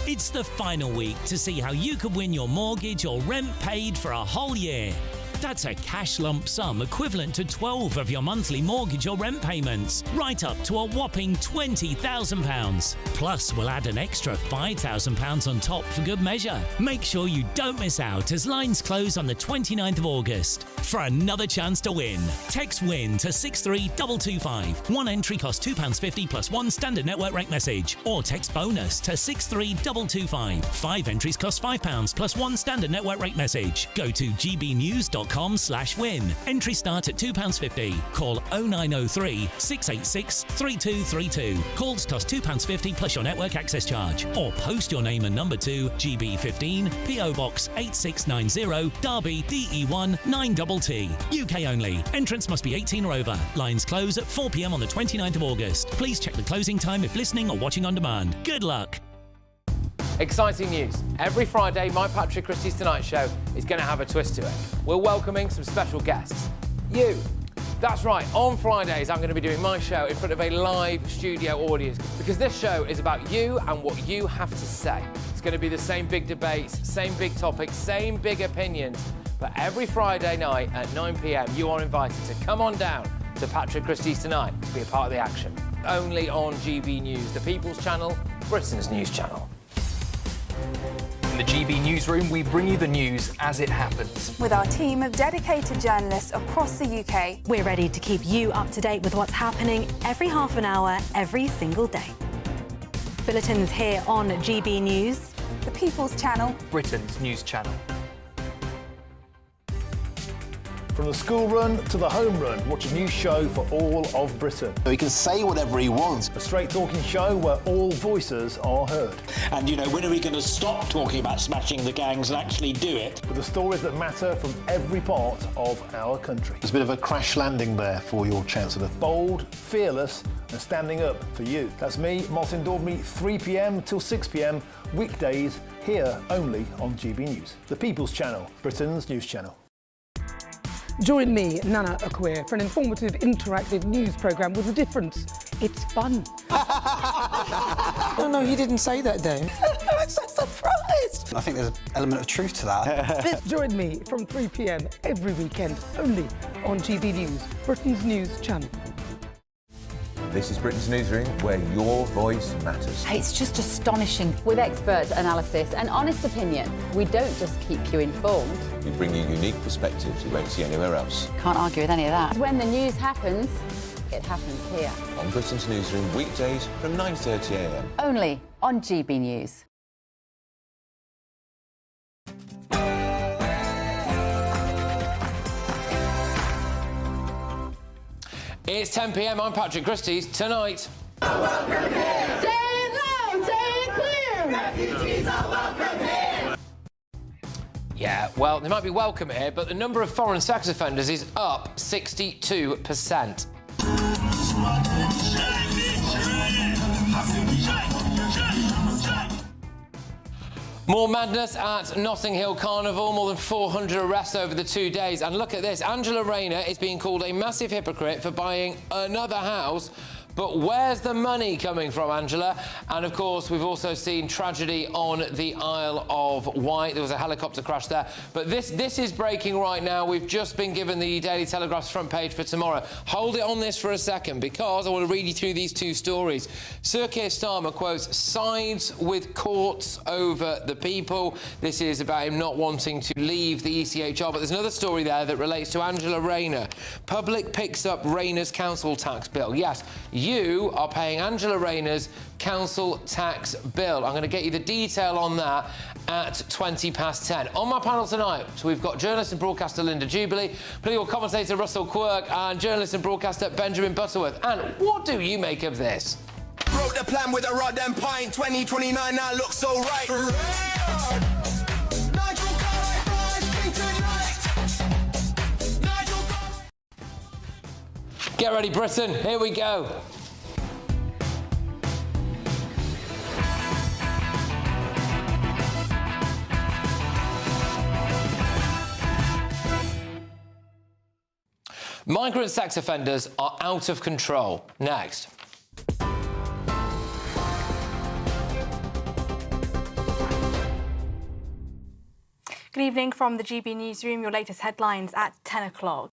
Speaker 16: It's the final week to see how you could win your mortgage or rent paid for a whole year. That's a cash lump sum equivalent to 12 of your monthly mortgage or rent payments, right up to a whopping £20,000. Plus, we'll add an extra £5,000 on top for good measure. Make sure you don't miss out as lines close on the 29th of August. For another chance to win, text WIN to 63225. One entry costs £2.50 plus one standard network rate message. Or text BONUS to 63225. 5 entries cost £5 plus one standard network rate message. Go to gbnews.com/win. Entry start at £2.50. Call 0903 686 3232. Calls cost £2.50 plus your network access charge. Or post your name and number to GB15 PO Box 8690 Derby DE1 9TT. UK only. Entrance must be 18 or over. Lines close at 4 p.m. on the 29th of August. Please check the closing time if listening or watching on demand. Good luck.
Speaker 15: Exciting news. Every Friday, my Patrick Christys Tonight Show is going to have a twist to it. We're welcoming some special guests. You. That's right, on Fridays I'm going to be doing my show in front of a live studio audience because this show is about you and what you have to say. It's going to be the same big debates, same big topics, same big opinions, but every Friday night at 9 p.m. you are invited to come on down to Patrick Christys Tonight to be a part of the action. Only on GB News, the People's Channel, Britain's news channel.
Speaker 6: In the GB Newsroom, we bring you the news as it happens.
Speaker 11: With our team of dedicated journalists across the UK.
Speaker 1: We're ready to keep you up to date with what's happening every half an hour, every single day. Bulletins here on GB News.
Speaker 11: The People's Channel.
Speaker 6: Britain's news channel.
Speaker 2: From the school run to the home run, watch a new show for all of Britain.
Speaker 25: He can say whatever he wants.
Speaker 2: A straight talking show where all voices are heard.
Speaker 10: And, you know, when are we going to stop talking about smashing the gangs and actually do it?
Speaker 2: With the stories that matter from every part of our country.
Speaker 25: There's a bit of a crash landing there for your Chancellor.
Speaker 2: Bold, fearless and standing up for you. That's me, Martin Daubney, 3 p.m. till 6 p.m. weekdays here only on GB News. The People's Channel, Britain's news channel.
Speaker 4: Join me, Nana Akweer, for an informative, interactive news programme with a difference. It's fun.
Speaker 20: No, he didn't say that, Dave.
Speaker 4: I'm so surprised.
Speaker 20: I think there's an element of truth to that.
Speaker 4: Join me from 3 p.m. every weekend, only on GB News, Britain's news channel.
Speaker 21: This is Britain's Newsroom, where your voice matters.
Speaker 22: It's just astonishing. With expert analysis and honest opinion, we don't just keep you informed.
Speaker 21: We bring you unique perspectives you won't see anywhere else.
Speaker 22: Can't argue with any of that. When the news happens, it happens here.
Speaker 21: On Britain's Newsroom, weekdays from 9:30 a.m.
Speaker 22: Only on GB News.
Speaker 15: It's 10 p.m. I'm Patrick Christys. Tonight.
Speaker 9: Say it loud, say it clear. Refugees are welcome here.
Speaker 15: Yeah, well, they might be welcome here, but the number of foreign sex offenders is up 62%. More madness at Notting Hill Carnival, more than 400 arrests over the 2 days. And look at this, Angela Rayner is being called a massive hypocrite for buying another house. But where's the money coming from, Angela? And of course, we've also seen tragedy on the Isle of Wight. There was a helicopter crash there. But this is breaking right now. We've just been given the Daily Telegraph's front page for tomorrow. Hold it on this for a second, because I want to read you through these two stories. Sir Keir Starmer, quotes, sides with courts over the people. This is about him not wanting to leave the ECHR. But there's another story there that relates to Angela Rayner. Public picks up Rayner's council tax bill. Yes, you are paying Angela Rayner's council tax bill. I'm going to get you the detail on that at 20 past 10. On my panel tonight, so we've got journalist and broadcaster Linda Jubilee, political commentator Russell Quirk, and journalist and broadcaster Benjamin Butterworth. And what do you make of this?
Speaker 23: Wrote the plan with a rod and pint. 2029 now looks so right.
Speaker 15: Get ready, Britain. Here we go. Migrant sex offenders are out of control. Next.
Speaker 24: Good evening from the GB Newsroom, your latest headlines at 10 o'clock.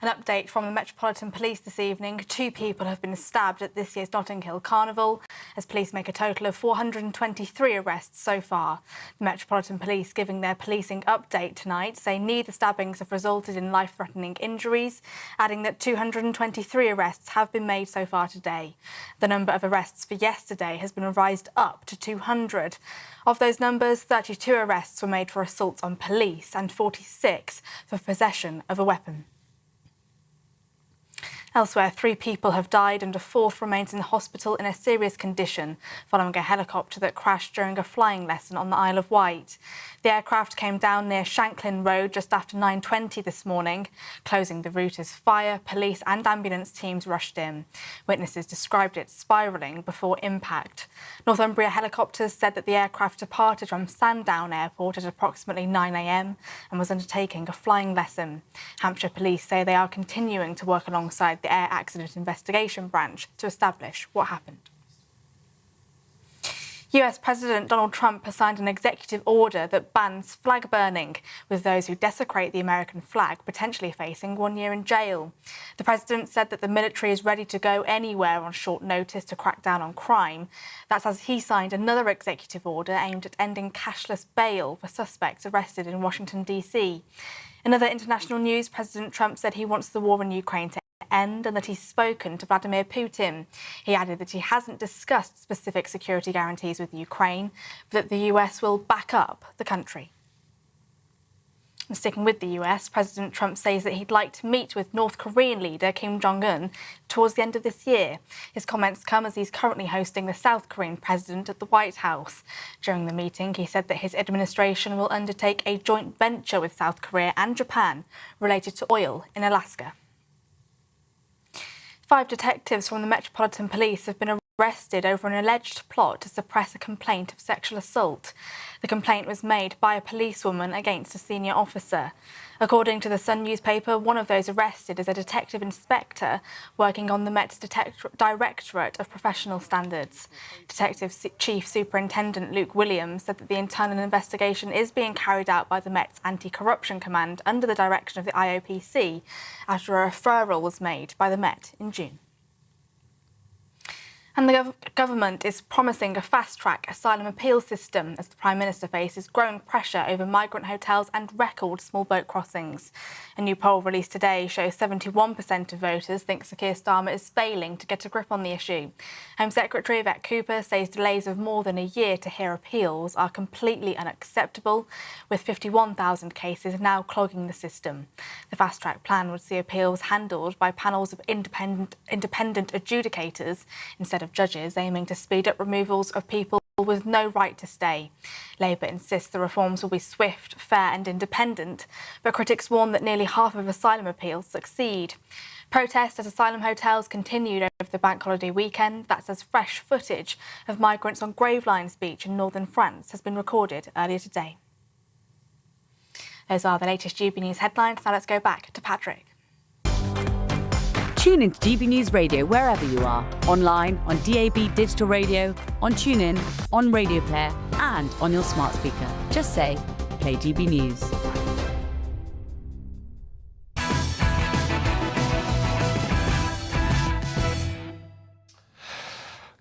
Speaker 24: An update from the Metropolitan Police this evening. 2 people have been stabbed at this year's Notting Hill Carnival, as police make a total of 423 arrests so far. The Metropolitan Police, giving their policing update tonight, say neither stabbings have resulted in life-threatening injuries, adding that 223 arrests have been made so far today. The number of arrests for yesterday has been revised up to 200. Of those numbers, 32 arrests were made for assaults on police and 46 for possession of a weapon. Elsewhere, 3 people have died and a 4th remains in hospital in a serious condition following a helicopter that crashed during a flying lesson on the Isle of Wight. The aircraft came down near Shanklin Road just after 9:20 this morning, closing the route as fire, police and ambulance teams rushed in. Witnesses described it spiralling before impact. Northumbria Helicopters said that the aircraft departed from Sandown Airport at approximately 9 a.m. and was undertaking a flying lesson. Hampshire Police say they are continuing to work alongside the Air Accident Investigation Branch to establish what happened. US President Donald Trump has signed an executive order that bans flag burning, with those who desecrate the American flag potentially facing 1 year in jail. The president said that the military is ready to go anywhere on short notice to crack down on crime. That's as he signed another executive order aimed at ending cashless bail for suspects arrested in Washington, D.C. In other international news, President Trump said he wants the war in Ukraine to end and that he's spoken to Vladimir Putin. He added that he hasn't discussed specific security guarantees with Ukraine, but that the US will back up the country. And sticking with the US, President Trump says that he'd like to meet with North Korean leader Kim Jong-un towards the end of this year. His comments come as he's currently hosting the South Korean president at the White House. During the meeting, he said that his administration will undertake a joint venture with South Korea and Japan related to oil in Alaska. 5 detectives from the Metropolitan Police have been arrested over an alleged plot to suppress a complaint of sexual assault. The complaint was made by a policewoman against a senior officer. According to the Sun newspaper, one of those arrested is a detective inspector working on the Met's Directorate of Professional Standards. Detective Chief Superintendent Luke Williams said that the internal investigation is being carried out by the Met's Anti-Corruption Command under the direction of the IOPC after a referral was made by the Met in June. And the government is promising a fast-track asylum appeal system as the Prime Minister faces growing pressure over migrant hotels and record small boat crossings. A new poll released today shows 71% of voters think Sir Keir Starmer is failing to get a grip on the issue. Home Secretary Yvette Cooper says delays of more than a year to hear appeals are completely unacceptable, with 51,000 cases now clogging the system. The fast-track plan would see appeals handled by panels of independent adjudicators instead of judges, aiming to speed up removals of people with no right to stay. Labour insists the reforms will be swift, fair and independent, but critics warn that nearly half of asylum appeals succeed. Protests at asylum hotels continued over the bank holiday weekend. That's as fresh footage of migrants on Gravelines Beach in northern France has been recorded earlier today. Those are the latest GB News headlines. Now let's go back to Patrick.
Speaker 3: Tune into GB News Radio wherever you are, online, on DAB digital radio, on TuneIn, on Radio Player and on your smart speaker. Just say, play GB News.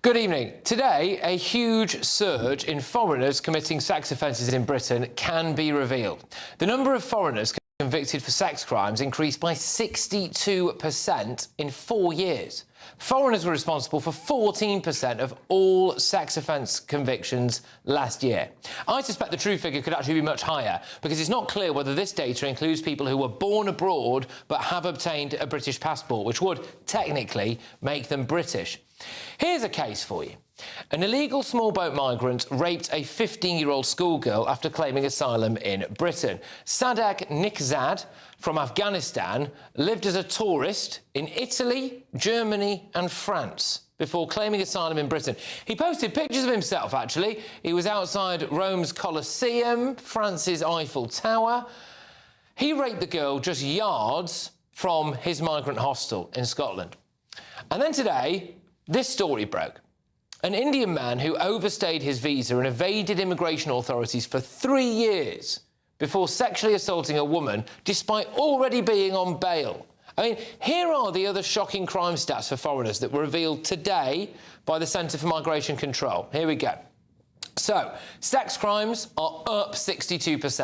Speaker 15: Good evening. Today, a huge surge in foreigners committing sex offences in Britain can be revealed. The number of foreigners convicted for sex crimes increased by 62% in 4 years. Foreigners were responsible for 14% of all sex offence convictions last year. I suspect the true figure could actually be much higher, because it's not clear whether this data includes people who were born abroad but have obtained a British passport, which would technically make them British. Here's a case for you. An illegal small boat migrant raped a 15-year-old schoolgirl after claiming asylum in Britain. Sadak Nikzad from Afghanistan lived as a tourist in Italy, Germany and France before claiming asylum in Britain. He posted pictures of himself, actually. He was outside Rome's Colosseum, France's Eiffel Tower. He raped the girl just yards from his migrant hostel in Scotland. And then today, this story broke. An Indian man who overstayed his visa and evaded immigration authorities for 3 years before sexually assaulting a woman despite already being on bail. I mean, here are the other shocking crime stats for foreigners that were revealed today by the Centre for Migration Control. Here we go. So, sex crimes are up 62%.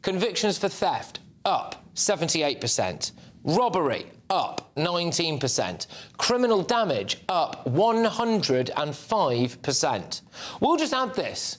Speaker 15: Convictions for theft, up 78%. Robbery, up 19%. Criminal damage, up 105%. We'll just add this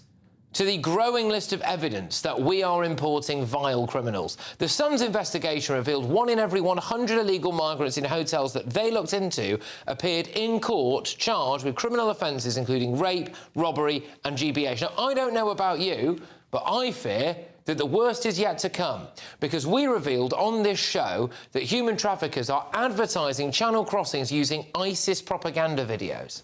Speaker 15: to the growing list of evidence that we are importing vile criminals. The Sun's investigation revealed 1 in every 100 illegal migrants in hotels that they looked into appeared in court charged with criminal offences including rape, robbery and GBH. Now, I don't know about you, but I fear that the worst is yet to come, because we revealed on this show that human traffickers are advertising channel crossings using ISIS propaganda videos.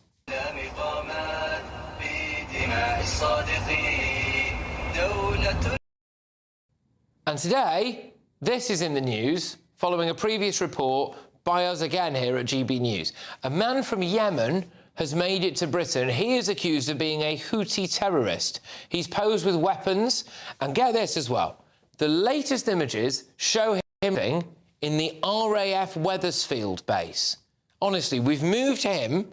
Speaker 15: And today, this is in the news, following a previous report by us again here at GB News. A man from Yemen has made it to Britain. He is accused of being a Houthi terrorist. He's posed with weapons, and get this as well. The latest images show him in the RAF Wethersfield base. Honestly, we've moved him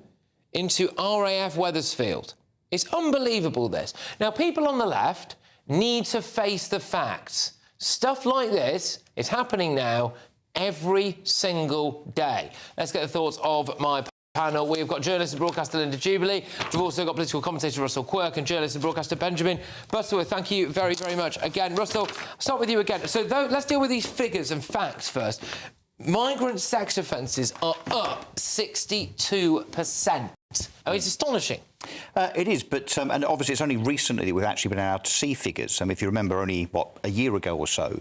Speaker 15: into RAF Wethersfield. It's unbelievable, this. Now, people on the left need to face the facts. Stuff like this is happening now every single day. Let's get the thoughts of my panel. We've got journalist and broadcaster Linda Jubilee. We've also got political commentator Russell Quirk and journalist and broadcaster Benjamin Butterworth. Thank you very, very much. Again, Russell, I'll start with you again. So let's deal with these figures and facts first. Migrant sex offences are up 62%. I mean, it's astonishing.
Speaker 5: It is, but and obviously it's only recently that we've actually been able to see figures. If you remember, only, a year ago or so,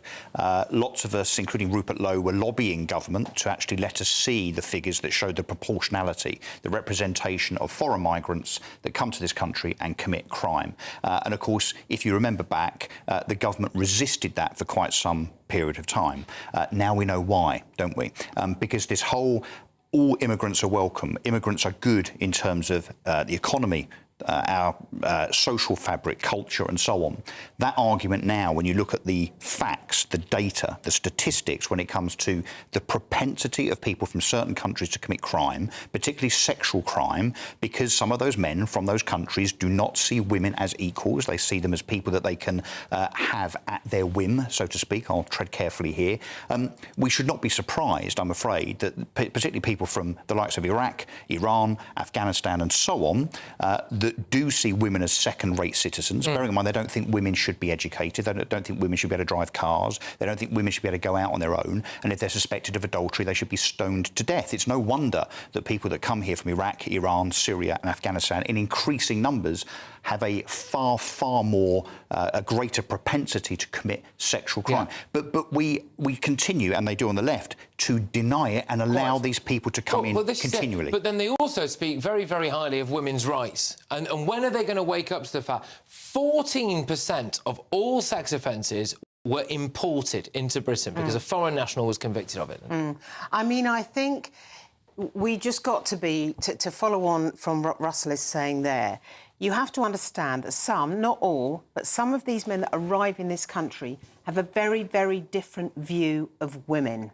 Speaker 5: lots of us, including Rupert Lowe, were lobbying government to actually let us see the figures that showed the proportionality, the representation of foreign migrants that come to this country and commit crime. And, of course, if you remember back, the government resisted that for quite some period of time. Now we know why, don't we? Because this whole all immigrants are welcome. Immigrants are good in terms of the economy, our social fabric, culture and so on. That argument now, when you look at the facts, the data, the statistics, when it comes to the propensity of people from certain countries to commit crime, particularly sexual crime, because some of those men from those countries do not see women as equals. They see them as people that they can have at their whim, so to speak. I'll tread carefully here. We should not be surprised, I'm afraid, that particularly people from the likes of Iraq, Iran, Afghanistan and so on, that do see women as second-rate citizens. Bearing in mind, they don't think women should be educated. They don't think women should be able to drive cars. They don't think women should be able to go out on their own. And if they're suspected of adultery, they should be stoned to death. It's no wonder that people that come here from Iraq, Iran, Syria and Afghanistan in increasing numbers have a far, far more, a greater propensity to commit sexual crime. Yeah. But we continue, and they do on the left, to deny it and allow these people to come in continually.
Speaker 15: But then they also speak very, very highly of women's rights. And when are they going to wake up to the fact 14% of all sex offences were imported into Britain because a foreign national was convicted of it?
Speaker 7: I mean, I think we just got to follow on from what Russell is saying there. You have to understand that some, not all, but some of these men that arrive in this country have a very, very different view of women.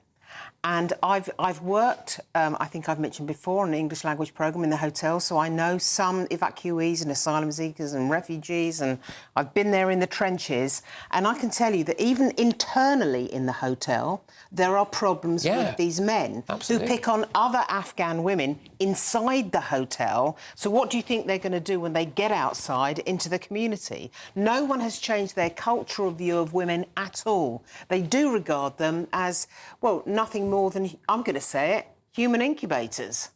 Speaker 7: And I've worked, I think I've mentioned before, on an English language programme in the hotel, so I know some evacuees and asylum seekers and refugees, and I've been there in the trenches, and I can tell you that even internally in the hotel, there are problems with these men who pick on other Afghan women inside the hotel. So what do you think they're going to do when they get outside into the community? No one has changed their cultural view of women at all. They do regard them as, well, nothing more than, I'm going to say it, human incubators.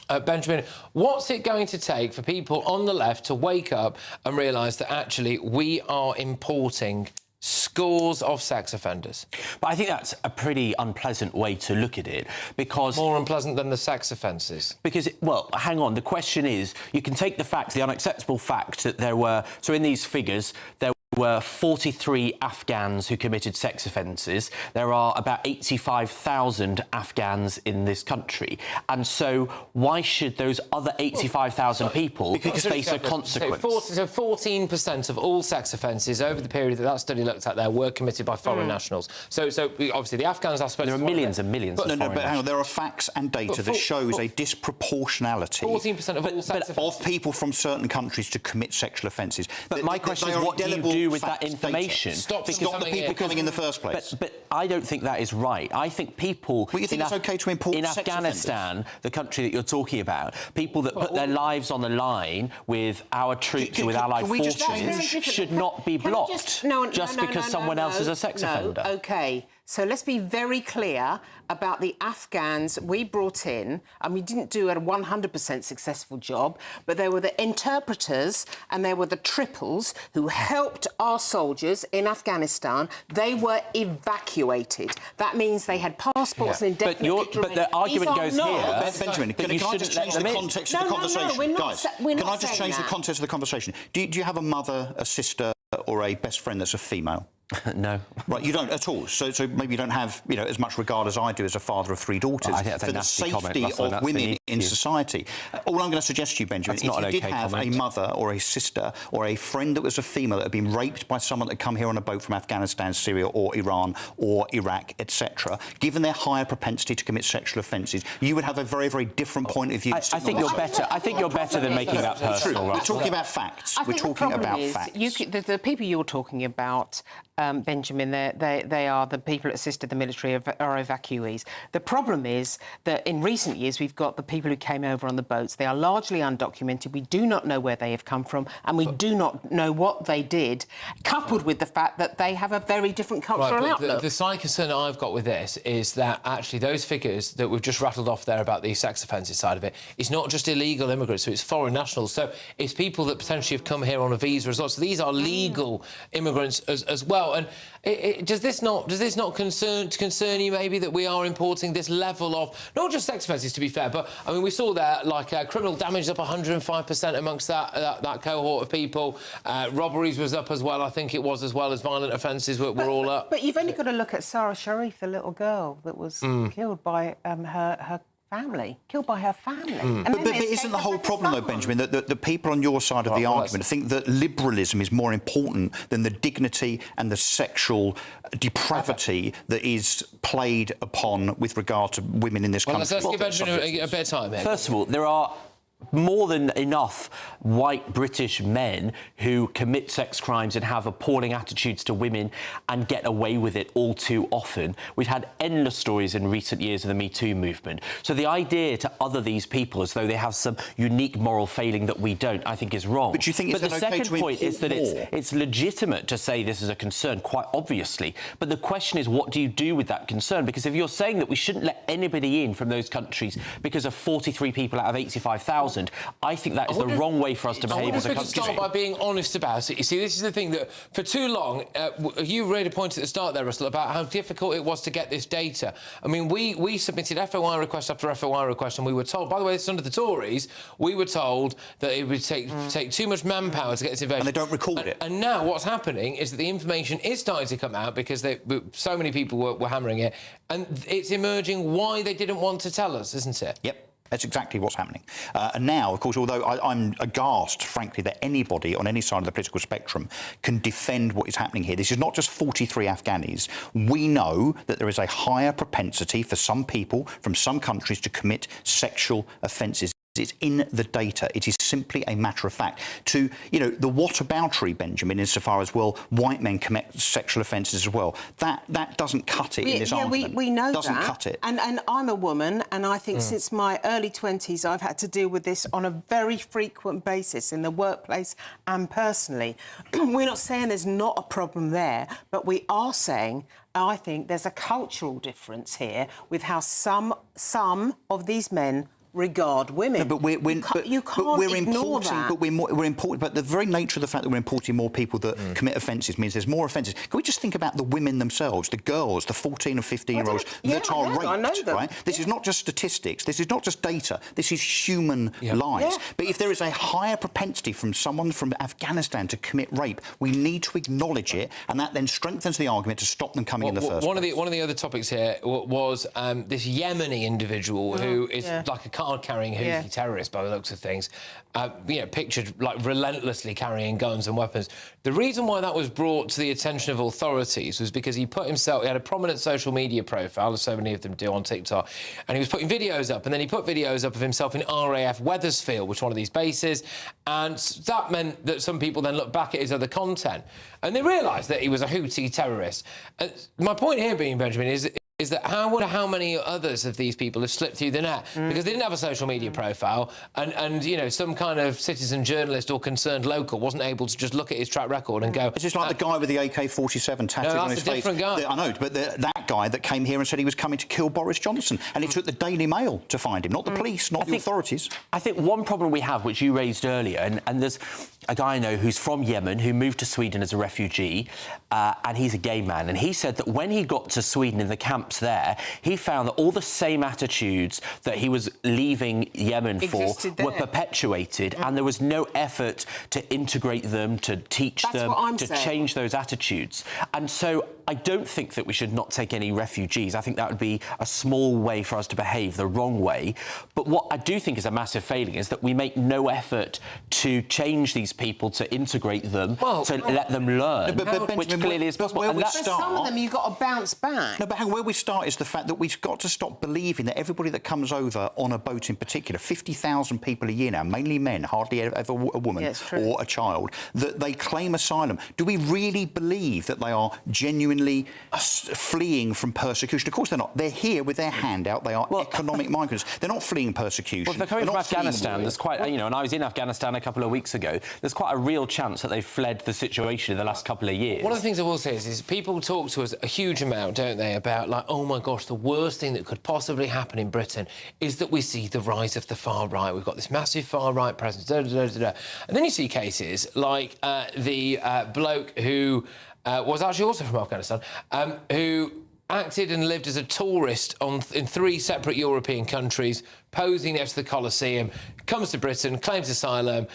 Speaker 15: Benjamin, what's it going to take for people on the left to wake up and realise that actually we are importing scores of sex offenders?
Speaker 10: But I think that's a pretty unpleasant way to look at it, because...
Speaker 15: More unpleasant than the sex offences?
Speaker 10: Because, well, hang on, the question is, you can take the fact, the unacceptable fact that there were... So in these figures, there were 43 Afghans who committed sex offences. There are about 85,000 Afghans in this country. And so why should those other 85,000 people face a consequence?
Speaker 15: So 14% of all sex offences over the period that study looked at there were committed by foreign nationals. So obviously the Afghans, I suppose...
Speaker 10: There are millions and millions of foreign nationals.
Speaker 5: But hang on, there are facts and data that shows a disproportionality
Speaker 15: 14% of all sex offences
Speaker 5: of people from certain countries to commit sexual offences.
Speaker 10: But my question is, what do you do do with that information.
Speaker 5: Stop the people coming in the first place.
Speaker 10: But I don't think that is right. I think people...
Speaker 5: Well, you think it's OK to import
Speaker 10: in
Speaker 5: sex
Speaker 10: Afghanistan,
Speaker 5: offenders?
Speaker 10: the country that you're talking about, people that put their lives on the line with our troops and with allied forces should not be blocked just because someone else is a sex offender.
Speaker 7: OK. So let's be very clear about the Afghans we brought in, and we didn't do a 100% successful job, but there were the interpreters and there were the triples who helped our soldiers in Afghanistan. They were evacuated. That means they had passports and indefinite
Speaker 10: But the argument goes here...
Speaker 5: Benjamin, can I just change the context of the conversation? Guys, can I just change the context of the conversation? Do you have a mother, a sister or a best friend that's a female?
Speaker 10: No.
Speaker 5: Right, you don't at all. So maybe you don't have, you know, as much regard as I do as a father of 3 daughters for the safety of women in society. All I'm going to suggest to you, Benjamin, if you did have a mother or a sister or a friend that was a female that had been raped by someone that had come here on a boat from Afghanistan, Syria or Iran or Iraq, etc., given their higher propensity to commit sexual offences, you would have a very, very different point of view.
Speaker 10: I think you're better. I think you're better than making that personal.
Speaker 5: We're talking about facts. We're talking about facts.
Speaker 7: The people you're talking about, Benjamin, they are the people that assisted the military are evacuees. The problem is that in recent years we've got the people who came over on the boats. They are largely undocumented. We do not know where they have come from, and we do not know what they did, coupled with the fact that they have a very different cultural outlook.
Speaker 15: The slight concern I've got with this is that actually those figures that we've just rattled off there about the sex offences side of it, it's not just illegal immigrants, so it's foreign nationals. So it's people that potentially have come here on a visa as well. So these are legal immigrants as well. And does this not concern you maybe that we are importing this level of not just sex offences, to be fair, but I mean we saw that like criminal damage up 105% amongst that cohort of people. Robberies was up as well, I think it was, as well as violent offences were all up.
Speaker 7: But you've only got to look at Sarah Sharif, the little girl that was killed by her family.
Speaker 5: But isn't the whole problem, though, Benjamin, that the people on your side of the argument think that liberalism is more important than the dignity and the sexual depravity that is played upon with regard to women in this country?
Speaker 15: Let's give Benjamin a bit of time here.
Speaker 10: First of all, there are more than enough white British men who commit sex crimes and have appalling attitudes to women and get away with it all too often. We've had endless stories in recent years of the Me Too movement. So the idea to other these people as though they have some unique moral failing that we don't, I think is wrong.
Speaker 5: But do you think
Speaker 10: the second point is that it's legitimate to say this is a concern, quite obviously. But the question is, what do you do with that concern? Because if you're saying that we shouldn't let anybody in from those countries because of 43 people out of 85,000, I think that is the wrong way for us to behave as a country.
Speaker 15: I wonder if we could start by being honest about it. You see, this is the thing that, for too long, you made a point at the start there, Russell, about how difficult it was to get this data. I mean, we submitted FOI request after FOI request, and we were told, by the way, this is under the Tories, we were told that it would take too much manpower to get this information.
Speaker 5: And they don't record it.
Speaker 15: And now what's happening is that the information is starting to come out because so many people were hammering it, and it's emerging why they didn't want to tell us, isn't it?
Speaker 5: Yep. That's exactly what's happening. And now, of course, although I'm aghast, frankly, that anybody on any side of the political spectrum can defend what is happening here. This is not just 43 Afghanis. We know that there is a higher propensity for some people from some countries to commit sexual offences. It's in the data. It is simply a matter of fact. To, you know, the whataboutery, Benjamin, insofar as, well, white men commit sexual offences as well, that doesn't cut it in this argument.
Speaker 7: We know
Speaker 5: doesn't
Speaker 7: that.
Speaker 5: cut it.
Speaker 7: And I'm a woman, and I think since my early 20s I've had to deal with this on a very frequent basis in the workplace and personally. We're not saying there's not a problem there, but we are saying, I think there's a cultural difference here with how some of these men regard women.
Speaker 5: No, but
Speaker 7: you can't ignore that.
Speaker 5: But we're importing. But the very nature of the fact that we're importing more people that commit offences means there's more offences. Can we just think about the women themselves, the girls, the 14 and 15-year-olds that are raped? Right. This is not just statistics. This is not just data. This is human lives. But if there is a higher propensity from someone from Afghanistan to commit rape, we need to acknowledge it, and that then strengthens the argument to stop them coming in the first place.
Speaker 15: One of the other topics here was this Yemeni individual who is like a card-carrying Houthi terrorist by the looks of things, pictured like relentlessly carrying guns and weapons. The reason why that was brought to the attention of authorities was because he had a prominent social media profile, as so many of them do on TikTok, and he was putting videos up, and then he put videos up of himself in RAF Wethersfield, which is one of these bases, and that meant that some people then looked back at his other content, and they realised that he was a Houthi terrorist. My point here being, Benjamin, is that how many others of these people have slipped through the net because they didn't have a social media profile, and some kind of citizen journalist or concerned local wasn't able to just look at his track record and go.
Speaker 5: It's just like the guy with the AK-47 tattooed on his face.
Speaker 15: Different guy.
Speaker 5: I know, but that guy that came here and said he was coming to kill Boris Johnson, and it took the Daily Mail to find him, not the police, not the authorities.
Speaker 10: I think one problem we have, which you raised earlier, and there's a guy I know who's from Yemen who moved to Sweden as a refugee, and he's a gay man, and he said that when he got to Sweden in the camps there, he found that all the same attitudes that he was leaving Yemen for were perpetuated, and there was no effort to integrate them, to teach them, to change those attitudes. And so I don't think that we should not take any refugees. I think that would be a small way for us to behave the wrong way. But what I do think is a massive failing is that we make no effort to change these people, to integrate them, to let them learn, which clearly is possible.
Speaker 7: And some of them you've got to bounce back.
Speaker 5: No, but where we start is the fact that we've got to stop believing that everybody that comes over on a boat in particular, 50,000 people a year now, mainly men, hardly ever a woman or a child, that they claim asylum. Do we really believe that they are genuinely fleeing from persecution? Of course they're not. They're here with their hand out. They are economic migrants. They're not fleeing persecution.
Speaker 10: Well, if they're coming from Afghanistan, there's quite, and I was in Afghanistan a couple of weeks ago, there's quite a real chance that they've fled the situation in the last couple of years.
Speaker 15: One of the things I will say is people talk to us a huge amount, don't they, about, like, oh, my gosh, the worst thing that could possibly happen in Britain is that we see the rise of the far right. We've got this massive far right presence, And then you see cases like the bloke who was actually also from Afghanistan, who acted and lived as a tourist in 3 separate European countries, posing next to the Colosseum, comes to Britain, claims asylum.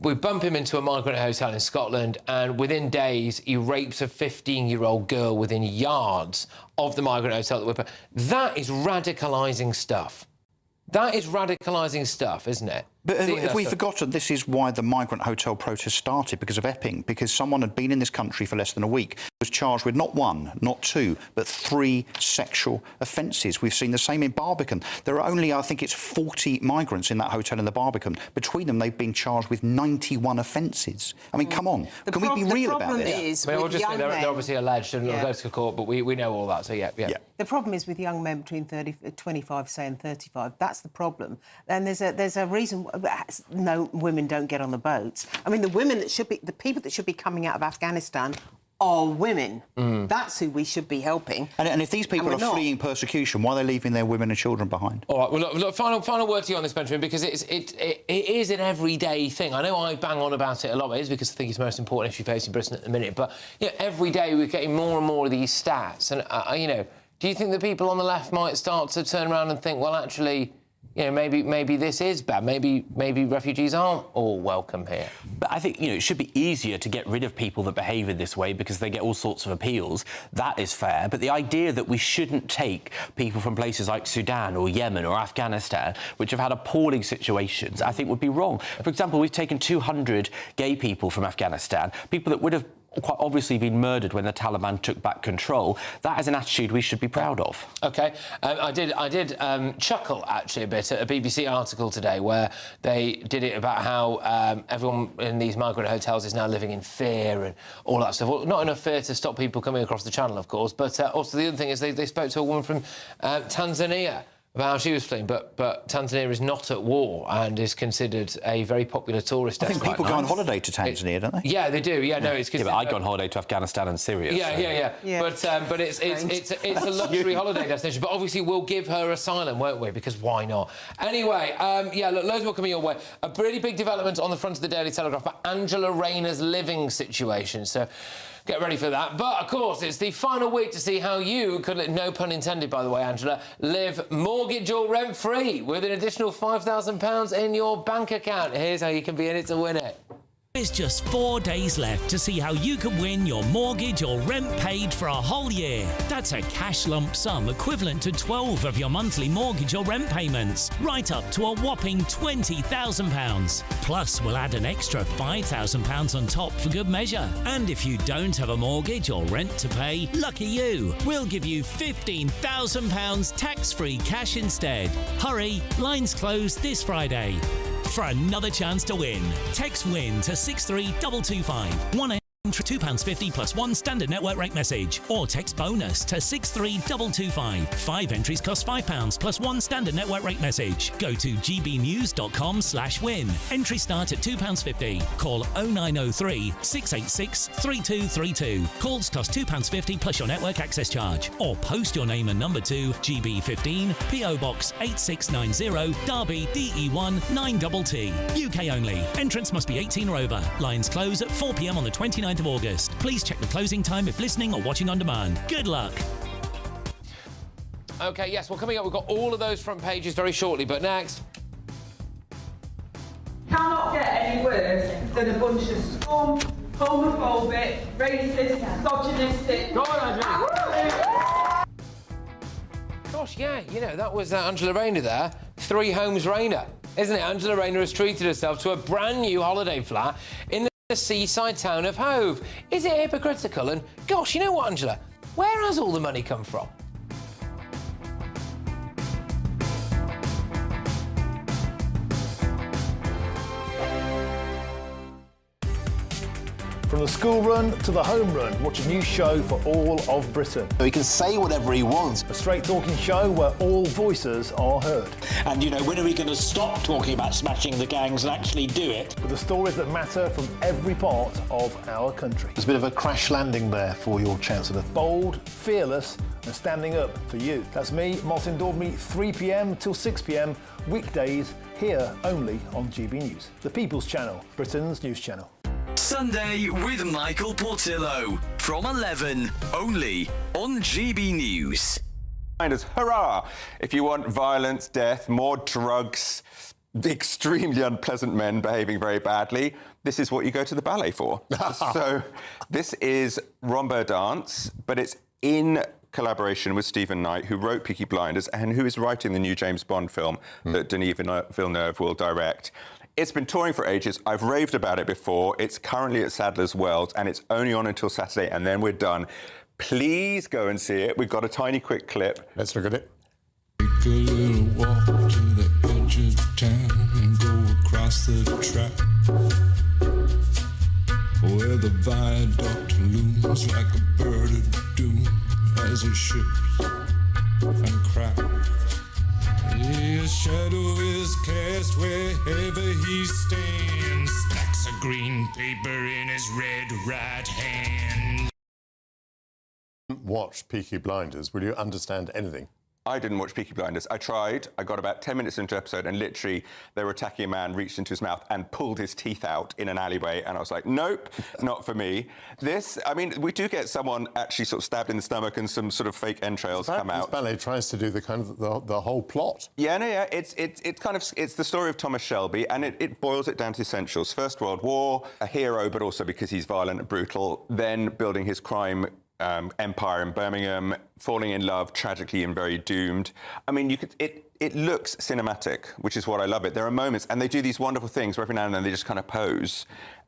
Speaker 15: We bump him into a migrant hotel in Scotland, and within days, he rapes a 15-year-old girl within yards of the migrant hotel that we're... That is radicalising stuff. That is radicalising stuff, isn't it?
Speaker 5: But have we forgotten this is why the migrant hotel protest started, because of Epping, because someone had been in this country for less than a week, was charged with not 1, not 2, but 3 sexual offences. We've seen the same in Barbican. There are only, I think it's 40 migrants in that hotel in the Barbican. Between them, they've been charged with 91 offences. I mean, come on. Can we be real about this?
Speaker 15: They're obviously alleged and will go to court, but we know all that, so yeah.
Speaker 7: The problem is with young men between 25, say, and 35. That's the problem. And there's a reason... No, women don't get on the boats. I mean, the people that should be coming out of Afghanistan are women. That's who we should be helping.
Speaker 5: And if these people are fleeing persecution, why are they leaving their women and children behind?
Speaker 15: All right, well, look, final word to you on this, Benjamin, because it is an everyday thing. I know I bang on about it a lot, but it is because I think it's the most important issue facing Britain at the minute. But, every day we're getting more and more of these stats. And, do you think that people on the left might start to turn around and think, well, actually... maybe this is bad. Maybe refugees aren't all welcome here.
Speaker 10: But I think, it should be easier to get rid of people that behave in this way because they get all sorts of appeals. That is fair. But the idea that we shouldn't take people from places like Sudan or Yemen or Afghanistan, which have had appalling situations, I think would be wrong. For example, we've taken 200 gay people from Afghanistan, people that would have quite obviously been murdered when the Taliban took back control. That is an attitude we should be proud of.
Speaker 15: OK. I did chuckle, actually, a bit at a BBC article today where they did it about how everyone in these migrant hotels is now living in fear and all that stuff. Well, not enough fear to stop people coming across the channel, of course, but also the other thing is they spoke to a woman from Tanzania about how she was fleeing, but Tanzania is not at war and is considered a very popular tourist destination.
Speaker 5: I think people go on holiday to Tanzania, don't they?
Speaker 15: Yeah, they do. Yeah, no, it's...
Speaker 10: but I go on holiday to Afghanistan and Syria.
Speaker 15: Yeah. But it's a luxury holiday destination. But obviously we'll give her asylum, won't we? Because why not? Anyway, look, loads more coming your way. A really big development on the front of the Daily Telegraph about Angela Rayner's living situation. So... get ready for that. But, of course, it's the final week to see how you could, no pun intended, by the way, Angela, live mortgage or rent-free with an additional £5,000 in your bank account. Here's how you can be in it to win it.
Speaker 16: There's just 4 days left to see how you can win your mortgage or rent paid for a whole year. That's a cash lump sum equivalent to 12 of your monthly mortgage or rent payments, right up to a whopping £20,000. Plus, we'll add an extra £5,000 on top for good measure. And if you don't have a mortgage or rent to pay, lucky you, we'll give you £15,000 tax-free cash instead. Hurry, lines close this Friday. For another chance to win, text WIN to 63225. One for £2.50 plus one standard network rate message, or text bonus to 63225. 5 entries cost £5 plus one standard network rate message. Go to gbnews.com/win. Entry start at £2.50. Call 0903 686 3232. Calls cost £2.50 plus your network access charge. Or post your name and number to GB15 PO Box 8690 Derby DE1 9TT. UK only. Entrance must be 18 or over. Lines close at 4 p.m. on the 29th of August. Please check the closing time if listening or watching on demand. Good luck.
Speaker 15: OK, yes, well, coming up, we've got all of those front pages very shortly, but next...
Speaker 8: Cannot get any worse than a bunch of scum, homophobic, racist, misogynistic... Go on, Andrew.
Speaker 15: Gosh, yeah, you know, that was Angela Rayner there. 3 Homes Rayner, isn't it? Angela Rayner has treated herself to a brand new holiday flat in the seaside town of Hove. Is it hypocritical? And gosh, you know what, Angela? Where has all the money come from?
Speaker 2: From the school run to the home run, watch a new show for all of Britain.
Speaker 25: He can say whatever he wants.
Speaker 2: A straight-talking show where all voices are heard.
Speaker 12: And, you know, when are we going to stop talking about smashing the gangs and actually do it?
Speaker 2: With the stories that matter from every part of our country.
Speaker 25: There's a bit of a crash landing there for your Chancellor.
Speaker 2: Bold, fearless and standing up for you. That's me, Martin Daubney, 3 p.m. till 6 p.m, weekdays, here only on GB News. The People's Channel, Britain's news channel.
Speaker 13: Sunday with Michael Portillo from 11, only on GB News.
Speaker 18: Hurrah! If you want violence, death, more drugs, extremely unpleasant men behaving very badly, this is what you go to the ballet for. So this is Romba Dance, but it's in collaboration with Stephen Knight, who wrote Peaky Blinders and who is writing the new James Bond film that Denis Villeneuve will direct. It's been touring for ages. I've raved about it before. It's currently at Sadler's Wells, and it's only on until Saturday, and then we're done. Please go and see it. We've got a tiny quick clip.
Speaker 19: Let's look at it. Take a little walk to the edge of town and go across the track, where the viaduct looms like a bird of doom as it shifts and cracks. His shadow is cast wherever he stands. Stacks of green paper in his red right hand.
Speaker 26: Watch Peaky Blinders. Will you understand anything?
Speaker 18: I didn't watch Peaky Blinders. I tried. I got about 10 minutes into the episode and literally they were attacking a man, reached into his mouth and pulled his teeth out in an alleyway. And I was like, nope, not for me. This, I mean, we do get someone actually sort of stabbed in the stomach and some sort of fake entrails come out.
Speaker 26: This ballet tries to do the kind of the whole plot.
Speaker 18: Yeah, no, yeah. It's the story of Thomas Shelby and it boils it down to essentials. First World War, a hero, but also because he's violent and brutal, then building his crime empire in Birmingham, falling in love tragically and very doomed. I mean, it looks cinematic, which is what I love it. There are moments, and they do these wonderful things where every now and then they just kind of pose,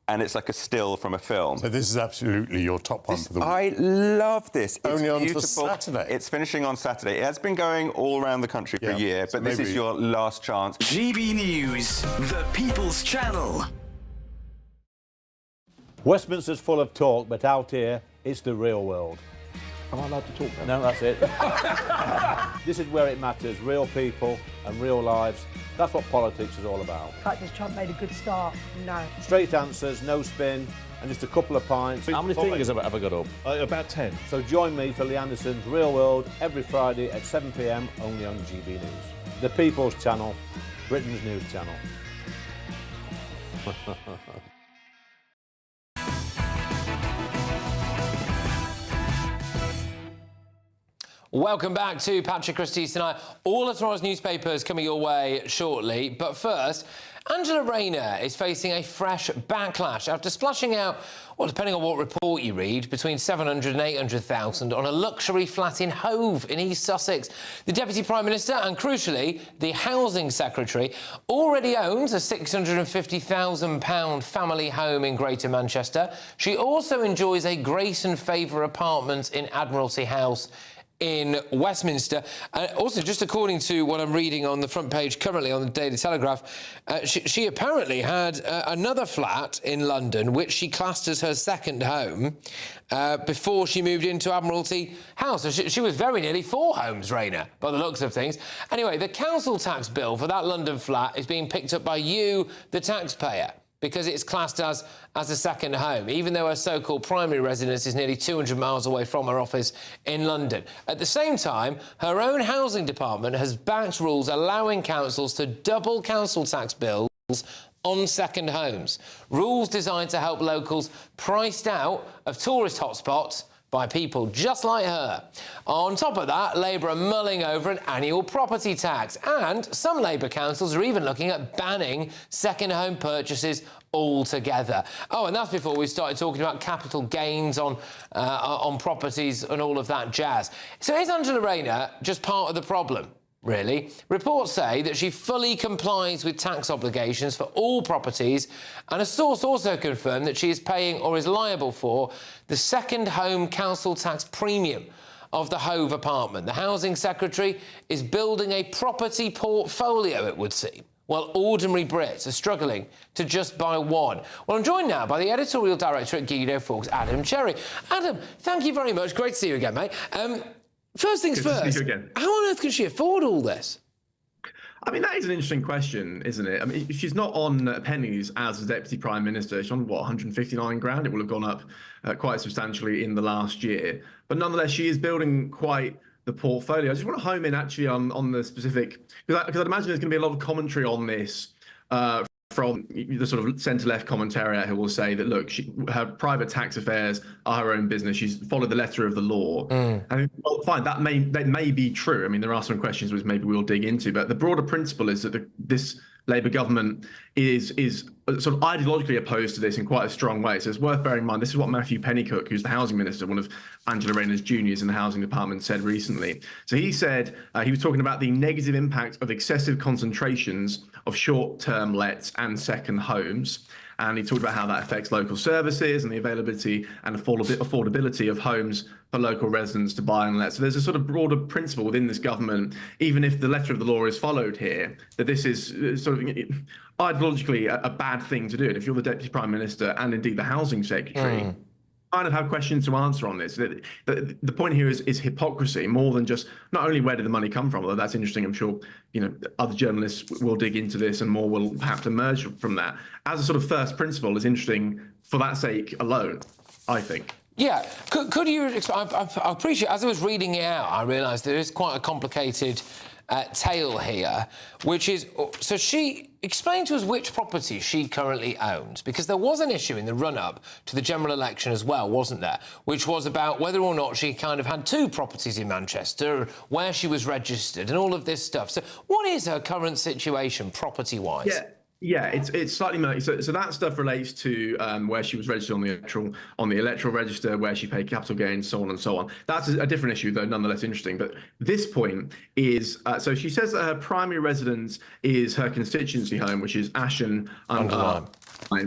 Speaker 18: and it's like a still from a film.
Speaker 26: So this is absolutely your top one for the week.
Speaker 18: I love this. It's
Speaker 26: only on
Speaker 18: beautiful.
Speaker 26: Saturday.
Speaker 18: It's finishing on Saturday. It has been going all around the country for a year, but this is your last chance.
Speaker 13: GB News, the People's Channel.
Speaker 27: Westminster's full of talk, but out here, it's the real world. Am I allowed to talk now? No, that's it. This is where it matters, real people and real lives. That's what politics is all about.
Speaker 28: The fact has Trump made a good start? No.
Speaker 27: Straight answers, no spin, and just a couple of pints. How many fingers have I got up?
Speaker 26: About 10.
Speaker 27: So join me for Lee Anderson's Real World every Friday at 7 p.m, only on GB News. The People's Channel, Britain's news channel.
Speaker 15: Welcome back to Patrick Christys tonight. All of tomorrow's newspapers coming your way shortly. But first, Angela Rayner is facing a fresh backlash after splashing out, well, depending on what report you read, between 700 and 800,000 on a luxury flat in Hove in East Sussex. The Deputy Prime Minister and, crucially, the Housing Secretary already owns a £650,000 family home in Greater Manchester. She also enjoys a Grace and Favour apartment in Admiralty House in Westminster. Also, just according to what I'm reading on the front page currently on the Daily Telegraph, she apparently had another flat in London, which she classed as her second home, before she moved into Admiralty House. So she was very nearly 4 homes, Rayner, by the looks of things. Anyway, the council tax bill for that London flat is being picked up by you, the taxpayer, because it's classed as a second home, even though her so-called primary residence is nearly 200 miles away from her office in London. At the same time, her own housing department has backed rules allowing councils to double council tax bills on second homes. Rules designed to help locals priced out of tourist hotspots by people just like her. On top of that, Labour are mulling over an annual property tax, and some Labour councils are even looking at banning second home purchases altogether. Oh, and that's before we started talking about capital gains on properties and all of that jazz. So is Angela Rayner just part of the problem? Really? Reports say that she fully complies with tax obligations for all properties, and a source also confirmed that she is paying or is liable for the second home council tax premium of the Hove apartment. The Housing Secretary is building a property portfolio, it would seem, while ordinary Brits are struggling to just buy one. Well, I'm joined now by the editorial director at GBNews, Adam Cherry. Adam, thank you very much. Great to see you again, mate. First things first, how on earth can she afford all this?
Speaker 1: I mean, that is an interesting question, isn't it? I mean, she's not on pennies as the Deputy Prime Minister. She's on, what, 159 grand? It will have gone up quite substantially in the last year. But nonetheless, she is building quite the portfolio. I just want to home in actually on the specific, because I'd imagine there's going to be a lot of commentary on this from the sort of centre-left commentariat who will say that, look, her private tax affairs are her own business. She's followed the letter of the law. And, well, fine, that may be true. I mean, there are some questions which maybe we'll dig into, but the broader principle is that this Labour government is sort of ideologically opposed to this in quite a strong way. So it's worth bearing in mind, this is what Matthew Pennycook, who's the housing minister, one of Angela Rayner's juniors in the housing department, said recently. So he said, he was talking about the negative impact of excessive concentrations of short-term lets and second homes. And he talked about how that affects local services and the availability and affordability of homes for local residents to buy and let. So there's a sort of broader principle within this government, even if the letter of the law is followed here, that this is sort of ideologically a bad thing to do. And if you're the Deputy Prime Minister and indeed the Housing Secretary, kind of have questions to answer on this. The point here is hypocrisy more than just not only where did the money come from, although that's interesting. I'm sure other journalists will dig into this and more will have to emerge from that. As a sort of first principle is interesting for that sake alone, I think.
Speaker 15: Yeah, could you? I appreciate. As I was reading it out, I realised there is quite a complicated tale here, which is so she explained to us which property she currently owns, because there was an issue in the run-up to the general election as well, wasn't there? Which was about whether or not she kind of had 2 properties in Manchester, where she was registered, and all of this stuff. So, what is her current situation, property-wise?
Speaker 1: Yeah, it's slightly murky. So that stuff relates to where she was registered on the electoral register, where she paid capital gains, so on and so on. That's a different issue, though, nonetheless interesting. But this point is, so she says that her primary residence is her constituency home, which is Ashton under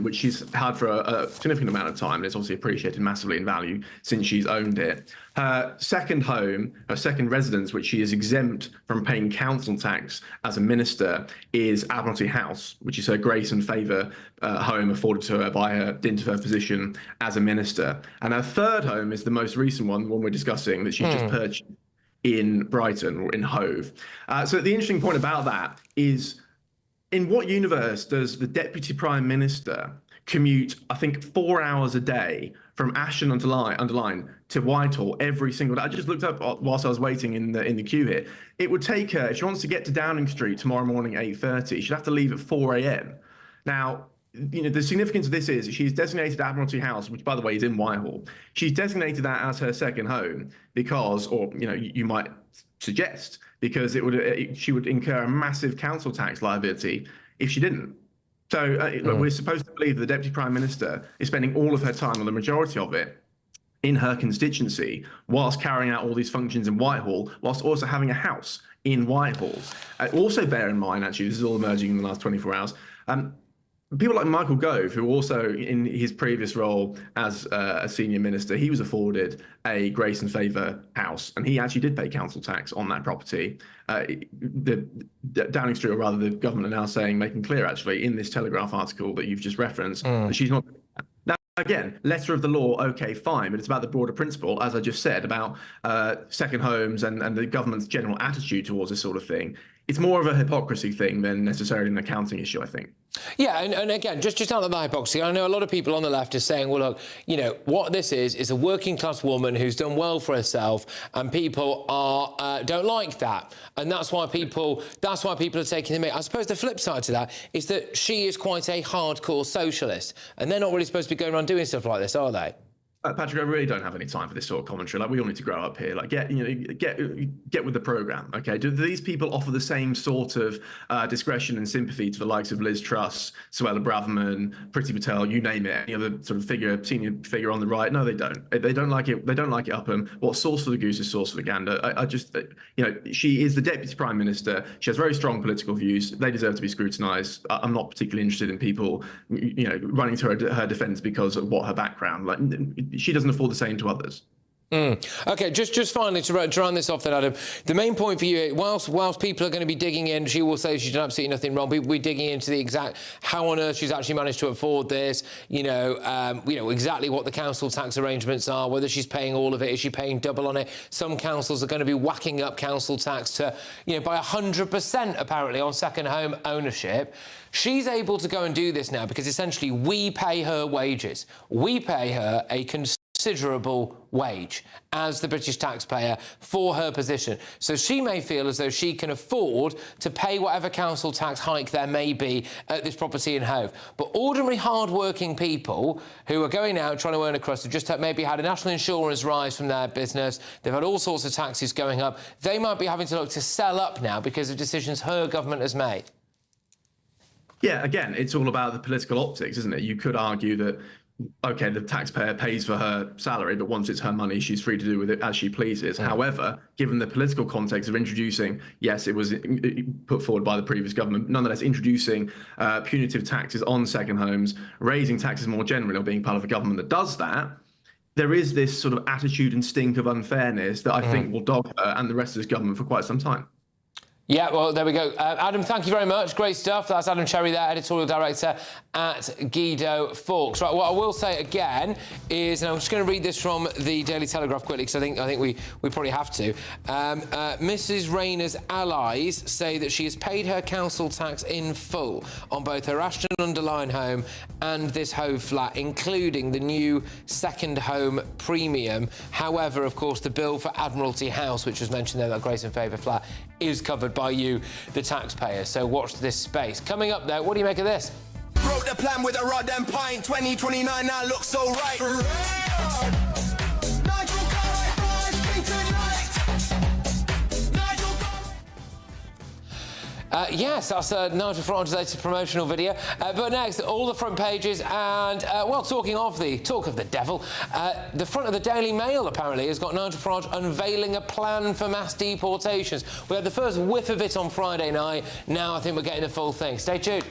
Speaker 1: which she's had for a significant amount of time, and it's obviously appreciated massively in value since she's owned it. Her second home, her second residence, which she is exempt from paying council tax as a minister, is Admiralty House, which is her grace and favour home afforded to her by her dint of her position as a minister. And her third home is the most recent one, the one we're discussing, that she just purchased in Brighton, or in Hove. So the interesting point about that is, in what universe does the Deputy Prime Minister commute, I think, 4 hours a day from Ashton under Lyne to Whitehall every single day? I just looked up whilst I was waiting in the queue here. It would take her, if she wants to get to Downing Street tomorrow morning at 8:30, she'd have to leave at 4 a.m. Now, the significance of this is she's designated Admiralty House, which, by the way, is in Whitehall. She's designated that as her second home because, or you might suggest, because she would incur a massive council tax liability if she didn't. So look, we're supposed to believe the Deputy Prime Minister is spending all of her time, or the majority of it, in her constituency, whilst carrying out all these functions in Whitehall, whilst also having a house in Whitehall. Also bear in mind, actually, this is all emerging in the last 24 hours, people like Michael Gove, who also, in his previous role as a senior minister, he was afforded a grace and favour house, and he actually did pay council tax on that property. Downing Street, or rather the government, are now saying, making clear, actually, in this Telegraph article that you've just referenced, that she's not. Now, again, letter of the law, okay, fine, but it's about the broader principle, as I just said, about second homes and the government's general attitude towards this sort of thing. It's more of a hypocrisy thing than necessarily an accounting issue, I think.
Speaker 15: Yeah, and again, just out of the hypocrisy, I know a lot of people on the left are saying, well, look, you know, what this is a working class woman who's done well for herself, and people don't like that, and that's why people are taking the mick. I suppose the flip side to that is that she is quite a hardcore socialist, and they're not really supposed to be going around doing stuff like this, are they?
Speaker 1: Patrick, I really don't have any time for this sort of commentary. Like, we all need to grow up here. Like, get with the program, okay? Do these people offer the same sort of discretion and sympathy to the likes of Liz Truss, Suella Braverman, Priti Patel, you name it, any other sort of senior figure on the right? No, they don't. They don't like it. They don't like it Upham. What's sauce for the goose is sauce for the gander. I just, you know, she is the Deputy Prime Minister. She has very strong political views. They deserve to be scrutinised. I'm not particularly interested in people, you know, running to her defence because of what her background. Like, she doesn't afford the same to others.
Speaker 15: OK, just finally, to round this off then, Adam, the main point for you, whilst people are going to be digging in, she will say she's done absolutely nothing wrong. We're digging into the exact how on earth she's actually managed to afford this, you know, exactly what the council tax arrangements are, whether she's paying all of it, is she paying double on it? Some councils are going to be whacking up council tax to, you know, by 100% apparently on second home ownership. She's able to go and do this now because essentially we pay her wages. We pay her a considerable wage as the British taxpayer for her position. So she may feel as though she can afford to pay whatever council tax hike there may be at this property in Hove. But ordinary hard-working people who are going out trying to earn a crust, have just maybe had a national insurance rise from their business, they've had all sorts of taxes going up, they might be having to look to sell up now because of decisions her government has made.
Speaker 1: Yeah, again, it's all about the political optics, isn't it? You could argue that, OK, the taxpayer pays for her salary, but once it's her money, she's free to do with it as she pleases. However, given the political context of introducing, yes, it was put forward by the previous government, nonetheless introducing punitive taxes on second homes, raising taxes more generally, or being part of a government that does that, there is this sort of attitude and stink of unfairness that I think will dog her and the rest of this government for quite some time.
Speaker 15: Yeah, well, there we go. Adam, thank you very much. Great stuff. That's Adam Cherry there, editorial director at Guido Fawkes. Right, what I will say again is, and I'm just going to read this from the Daily Telegraph quickly, because I think we probably have to. Mrs Rayner's allies say that she has paid her council tax in full on both her Ashton-under-Lyne home and this Hove flat, including the new second home premium. However, of course, the bill for Admiralty House, which was mentioned there, that grace and favour flat, is covered by you, the taxpayer. So watch this space. Coming up, though, what do you make of this?
Speaker 23: Wrote the plan with a rod and pint. 2029 now looks so right.
Speaker 15: Yes, that's Nigel Farage's latest promotional video. But next, all the front pages and, well, talk of the devil, the front of the Daily Mail, apparently, has got Nigel Farage unveiling a plan for mass deportations. We had the first whiff of it on Friday night. Now I think we're getting the full thing. Stay tuned.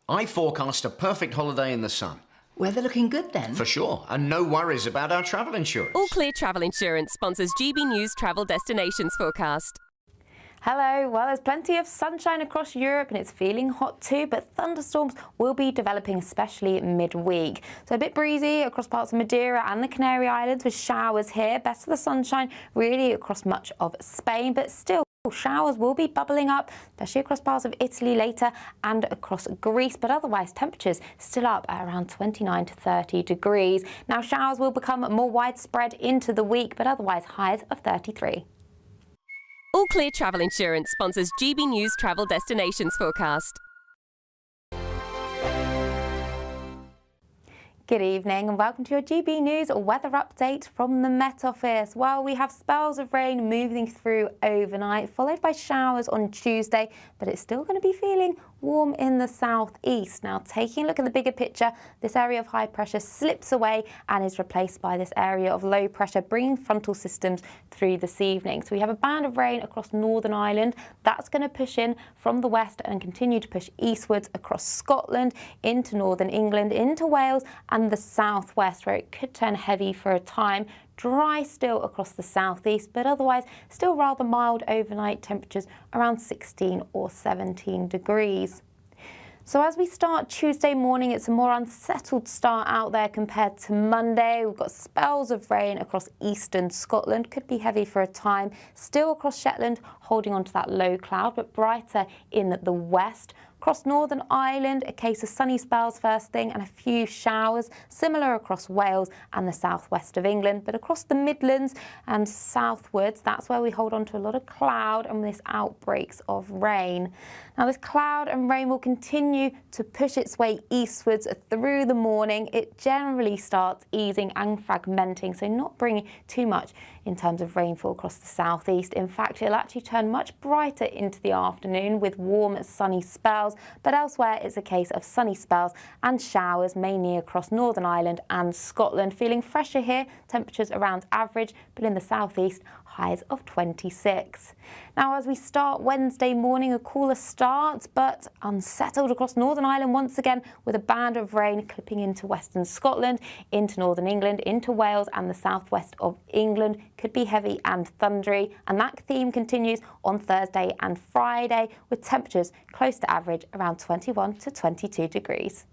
Speaker 4: I forecast a perfect holiday in the sun.
Speaker 6: Weather looking good then?
Speaker 4: For sure, and no worries about our travel insurance.
Speaker 11: All Clear Travel Insurance sponsors GBNews Travel Destinations Forecast.
Speaker 14: Hello. Well, there's plenty of sunshine across Europe and it's feeling hot too, but thunderstorms will be developing, especially midweek. So a bit breezy across parts of Madeira and the Canary Islands with showers here. Best of the sunshine really across much of Spain, but still showers will be bubbling up, especially across parts of Italy later and across Greece, but otherwise temperatures still up at around 29 to 30 degrees. Now showers will become more widespread into the week, but otherwise highs of 33.
Speaker 11: All Clear Travel Insurance sponsors GBNews Travel Destinations Forecast.
Speaker 14: Good evening and welcome to your GB News weather update from the Met Office. Well, we have spells of rain moving through overnight, followed by showers on Tuesday, but it's still going to be feeling warm in the southeast. Now, taking a look at the bigger picture, this area of high pressure slips away and is replaced by this area of low pressure, bringing frontal systems through this evening. So we have a band of rain across Northern Ireland. That's going to push in from the west and continue to push eastwards across Scotland, into northern England, into Wales and the southwest, where it could turn heavy for a time. Dry still across the southeast, but otherwise still rather mild overnight temperatures around 16 or 17 degrees. So as we start Tuesday morning, it's a more unsettled start out there compared to Monday. We've got spells of rain across eastern Scotland, could be heavy for a time. Still across Shetland, holding on to that low cloud, but brighter in the west. Across Northern Ireland, a case of sunny spells first thing and a few showers, similar across Wales and the southwest of England. But across the Midlands and southwards, that's where we hold on to a lot of cloud and this outbreaks of rain. Now, this cloud and rain will continue to push its way eastwards through the morning. It generally starts easing and fragmenting, so not bringing too much in terms of rainfall across the southeast. In fact, it'll actually turn much brighter into the afternoon with warm, sunny spells, but elsewhere it's a case of sunny spells and showers, mainly across Northern Ireland and Scotland. Feeling fresher here, temperatures around average, but in the southeast, highs of 26. Now, as we start Wednesday morning, a cooler start, but unsettled across Northern Ireland once again, with a band of rain clipping into western Scotland, into northern England, into Wales and the southwest of England. Could be heavy and thundery, and that theme continues on Thursday and Friday, with temperatures close to average around 21 to 22 degrees.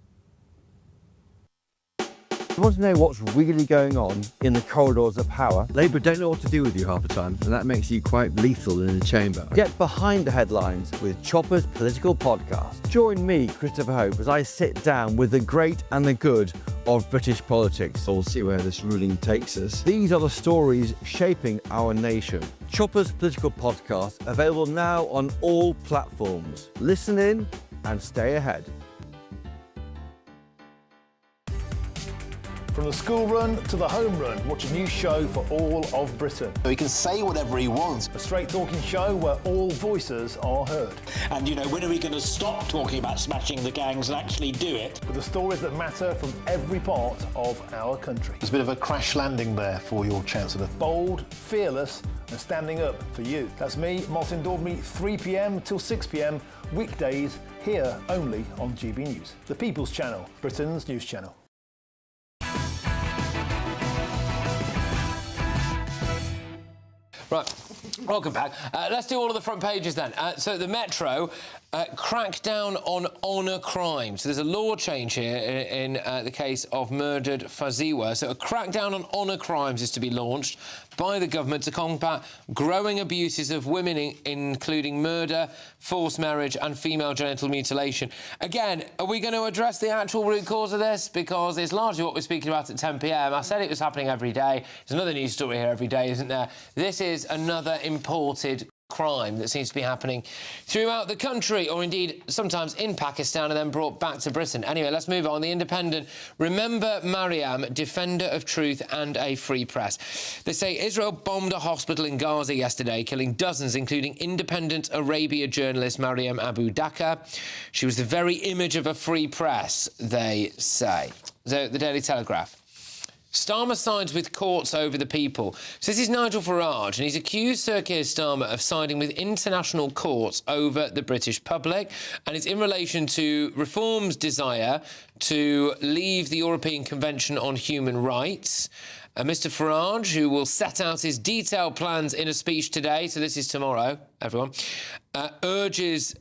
Speaker 3: You want to know what's really going on in the corridors of power? Labour don't know what to do with you half the time, and that makes you quite lethal in the chamber. Get behind the headlines with Chopper's Political Podcast. Join me, Christopher Hope, as I sit down with the great and the good of British politics. We'll see where this ruling takes us. These are the stories shaping our nation. Chopper's Political Podcast, available now on all platforms. Listen in and stay ahead.
Speaker 2: From the school run to the home run, watch a new show for all of Britain.
Speaker 25: So he can say whatever he wants.
Speaker 2: A straight talking show where all voices are heard.
Speaker 12: And, you know, when are we going to stop talking about smashing the gangs and actually do it?
Speaker 2: With the stories that matter from every part of our country.
Speaker 25: There's a bit of a crash landing there for your Chancellor.
Speaker 2: Bold, fearless and standing up for you. That's me, Martin Daubney, 3 p.m. till 6 p.m. weekdays, here only on GB News. The People's Channel, Britain's news channel.
Speaker 15: Right, welcome back. Let's do all of the front pages then. So the Metro crack down on honour crimes. So there's a law change here in the case of murdered Faziwa. So a crackdown on honour crimes is to be launched by the government to combat growing abuses of women, including murder, forced marriage and female genital mutilation. Again, are we going to address the actual root cause of this? Because it's largely what we're speaking about at 10 p.m. I said it was happening every day. There's another news story here every day, isn't there? This is another imported crime that seems to be happening throughout the country, or indeed sometimes in Pakistan and then brought back to Britain. Anyway, let's move on. The Independent. Remember Mariam, defender of truth and a free press. They say Israel bombed a hospital in Gaza yesterday, killing dozens, including independent Arabia journalist Mariam Abu Dhaka. She was the very image of a free press, they say. So, the Daily Telegraph. Starmer sides with courts over the people. So this is Nigel Farage, and he's accused Sir Keir Starmer of siding with international courts over the British public, and it's in relation to Reform's desire to leave the European Convention on Human Rights. Mr Farage, who will set out his detailed plans in a speech today, so this is tomorrow, everyone, argues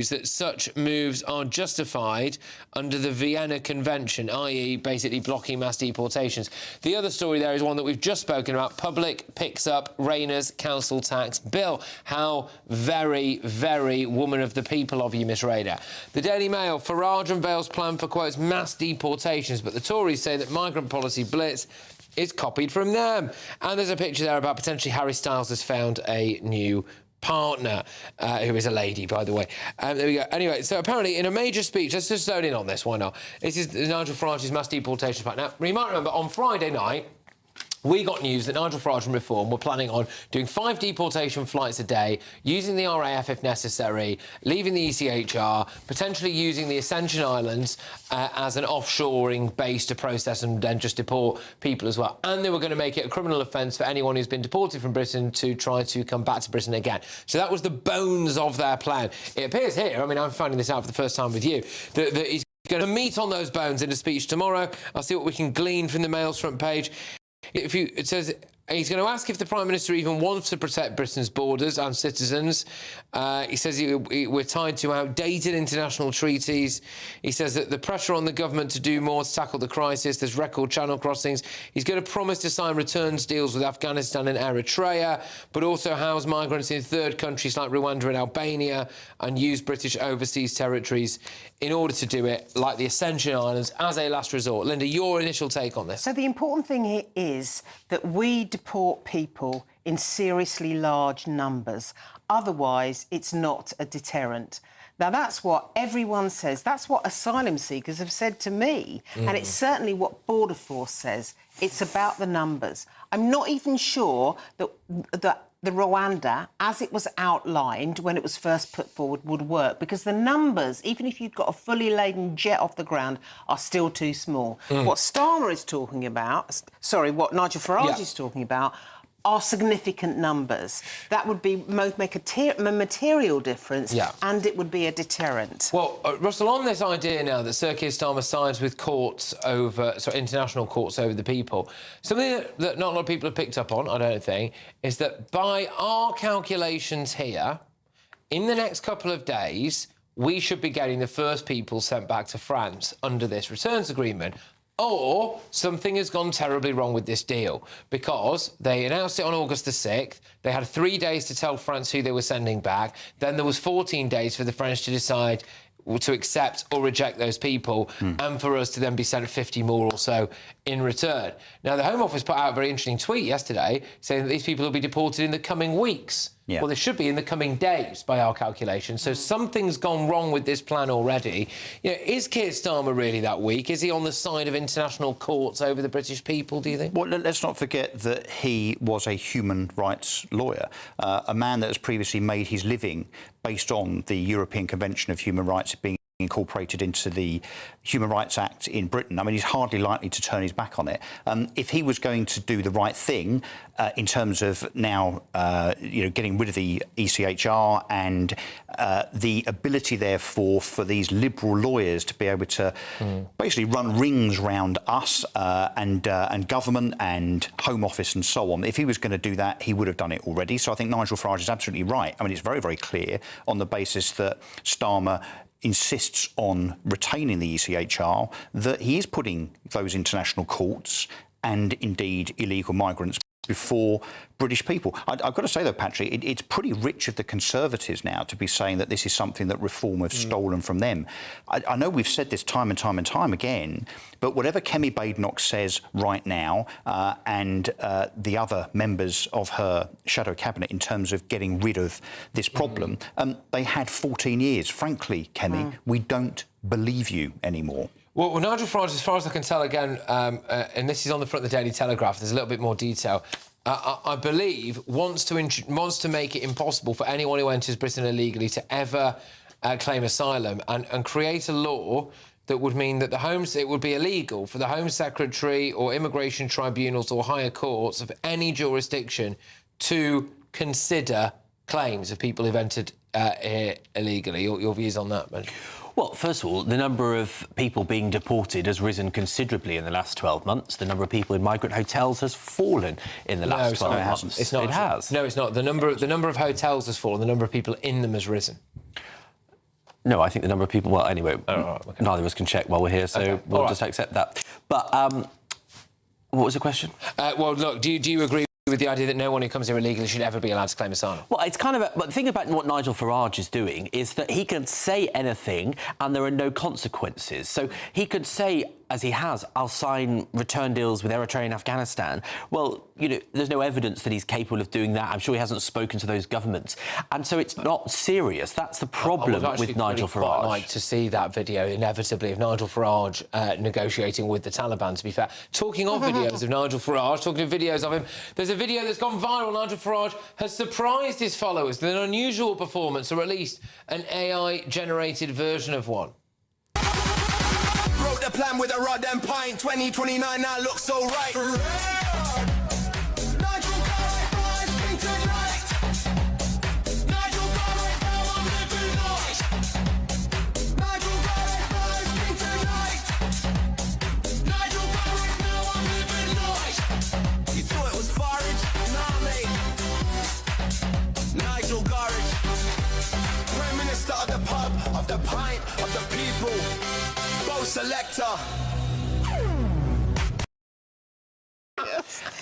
Speaker 15: that such moves are justified under the Vienna Convention, i.e. basically blocking mass deportations. The other story there is one that we've just spoken about. Public picks up Rayner's council tax bill. How very, very woman of the people of you, Miss Rayner. The Daily Mail. Farage unveils plan for, quotes, mass deportations, but the Tories say that migrant policy blitz is copied from them. And there's a picture there about potentially Harry Styles has found a new partner, who is a lady, by the way. There we go. Anyway, so apparently in a major speech, let's just zone in on this, why not? This is Nigel Farage's mass deportation plan. Now, you might remember on Friday night, we got news that Nigel Farage and Reform were planning on doing 5 deportation flights a day, using the RAF if necessary, leaving the ECHR, potentially using the Ascension Islands as an offshoring base to process and then just deport people as well. And they were going to make it a criminal offence for anyone who's been deported from Britain to try to come back to Britain again. So that was the bones of their plan. It appears here, I mean, I'm finding this out for the first time with you, that he's going to meet on those bones in a speech tomorrow. I'll see what we can glean from the Mail's front page. It says he's going to ask if the Prime Minister even wants to protect Britain's borders and citizens. He says we're tied to outdated international treaties. He says that the pressure on the government to do more to tackle the crisis, there's record channel crossings. He's going to promise to sign returns deals with Afghanistan and Eritrea, but also house migrants in third countries like Rwanda and Albania and use British overseas territories in order to do it, like the Ascension Islands, as a last resort. Linda, your initial take on this?
Speaker 6: So the important thing here is that we deport people in seriously large numbers. Otherwise, it's not a deterrent. Now, that's what everyone says. That's what asylum seekers have said to me. And it's certainly what Border Force says. It's about the numbers. I'm not even sure that the Rwanda, as it was outlined when it was first put forward, would work, because the numbers, even if you've got a fully laden jet off the ground, are still too small. What Starmer is talking about, what Nigel Farage is talking about, are significant numbers. That would be make a material difference, and it would be a deterrent.
Speaker 15: Well, Russell, on this idea now that Sir Keir Starmer sides with international courts over the people, something that not a lot of people have picked up on, I don't think, is that by our calculations here, in the next couple of days, we should be getting the first people sent back to France under this returns agreement. Or something has gone terribly wrong with this deal, because they announced it on August the 6th. They had 3 days to tell France who they were sending back. Then there was 14 days for the French to decide to accept or reject those people, and for us to then be sent 50 more or so in return. Now, the Home Office put out a very interesting tweet yesterday saying that these people will be deported in the coming weeks. Well, they should be in the coming days, by our calculations. So something's gone wrong with this plan already. You know, is Keir Starmer really that weak? Is he on the side of international courts over the British people, do you think?
Speaker 5: Well, let's not forget that he was a human rights lawyer, a man that has previously made his living based on the European Convention of Human Rights being incorporated into the Human Rights Act in Britain. I mean, he's hardly likely to turn his back on it. If he was going to do the right thing in terms of now, getting rid of the ECHR and the ability, therefore, for these liberal lawyers to be able to basically run rings round us and government and Home Office and so on. If he was going to do that, he would have done it already. So I think Nigel Farage is absolutely right. I mean, it's very, very clear on the basis that Starmer insists on retaining the ECHR, that he is putting those international courts and indeed illegal migrants before British people. I've got to say, though, Patrick, it's pretty rich of the Conservatives now to be saying that this is something that Reform have stolen from them. I know we've said this time and time again, but whatever Kemi Badenoch says right now and the other members of her shadow cabinet in terms of getting rid of this problem, they had 14 years. Frankly, Kemi, we don't believe you anymore.
Speaker 15: Well, Nigel Farage, as far as I can tell, again, and this is on the front of the Daily Telegraph, there's a little bit more detail, I believe wants to make it impossible for anyone who enters Britain illegally to ever claim asylum and create a law that would mean that it would be illegal for the Home Secretary or immigration tribunals or higher courts of any jurisdiction to consider claims of people who've entered here illegally. Your views on that, Ben?
Speaker 10: Well, first of all, the number of people being deported has risen considerably in the last 12 months. The number of people in migrant hotels has fallen in the last 12 months.
Speaker 15: It's not.
Speaker 10: It has.
Speaker 15: No, it's not. The number of hotels has fallen. The number of people in them has risen.
Speaker 10: No, I think the number of people... Well, anyway, neither of us can check while we're here, so we'll just accept that. But what was the question?
Speaker 15: Well, look, do you agree with the idea that no one who comes here illegally should ever be allowed to claim asylum?
Speaker 10: Well, it's kind of... But the thing about what Nigel Farage is doing is that he can say anything and there are no consequences. So he could say, as he has, I'll sign return deals with Eritrea and Afghanistan. Well, you know, there's no evidence that he's capable of doing that. I'm sure he hasn't spoken to those governments. And so it's not serious. That's the problem with Nigel Farage.
Speaker 15: Quite like to see that video, inevitably, of Nigel Farage negotiating with the Taliban, to be fair. Talking of videos of Nigel Farage, talking of videos of him, there's a video that's gone viral. Nigel Farage has surprised his followers with an unusual performance, or at least an AI-generated version of one.
Speaker 23: Wrote the plan with a rod and pint. 2029 now looks so right. Of the pint, of the people, Bo Selector.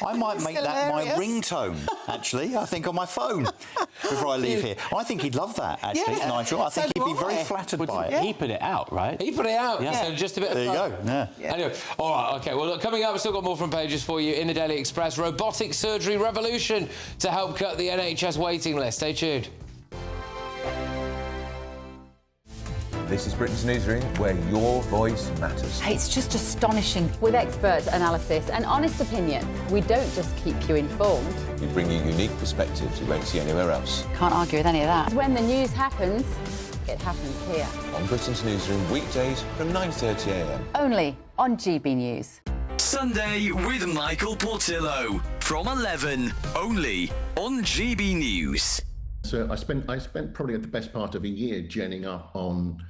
Speaker 5: I might make that my ringtone, actually, I think, on my phone before I leave here. I think he'd love that, actually, Nigel. I think he'd be very flattered by it.
Speaker 10: He put it out, right?
Speaker 15: He put it out,
Speaker 10: yeah.
Speaker 15: So just a bit of
Speaker 5: There you
Speaker 15: fun.
Speaker 5: go, yeah.
Speaker 15: Anyway, all right, OK, well, look, coming up, we've still got more front pages for you in the Daily Express. Robotic surgery revolution to help cut the NHS waiting list. Stay tuned.
Speaker 7: This is Britain's Newsroom, where your voice matters.
Speaker 9: It's just astonishing. With expert analysis and honest opinion, we don't just keep you informed.
Speaker 7: We bring you unique perspectives you won't see anywhere else.
Speaker 9: Can't argue with any of that. When the news happens, it happens here.
Speaker 7: On Britain's Newsroom, weekdays from 9:30 a.m.
Speaker 9: Only on GB News.
Speaker 13: Sunday with Michael Portillo from 11, only on GB News.
Speaker 16: So I spent probably the best part of a year genning up on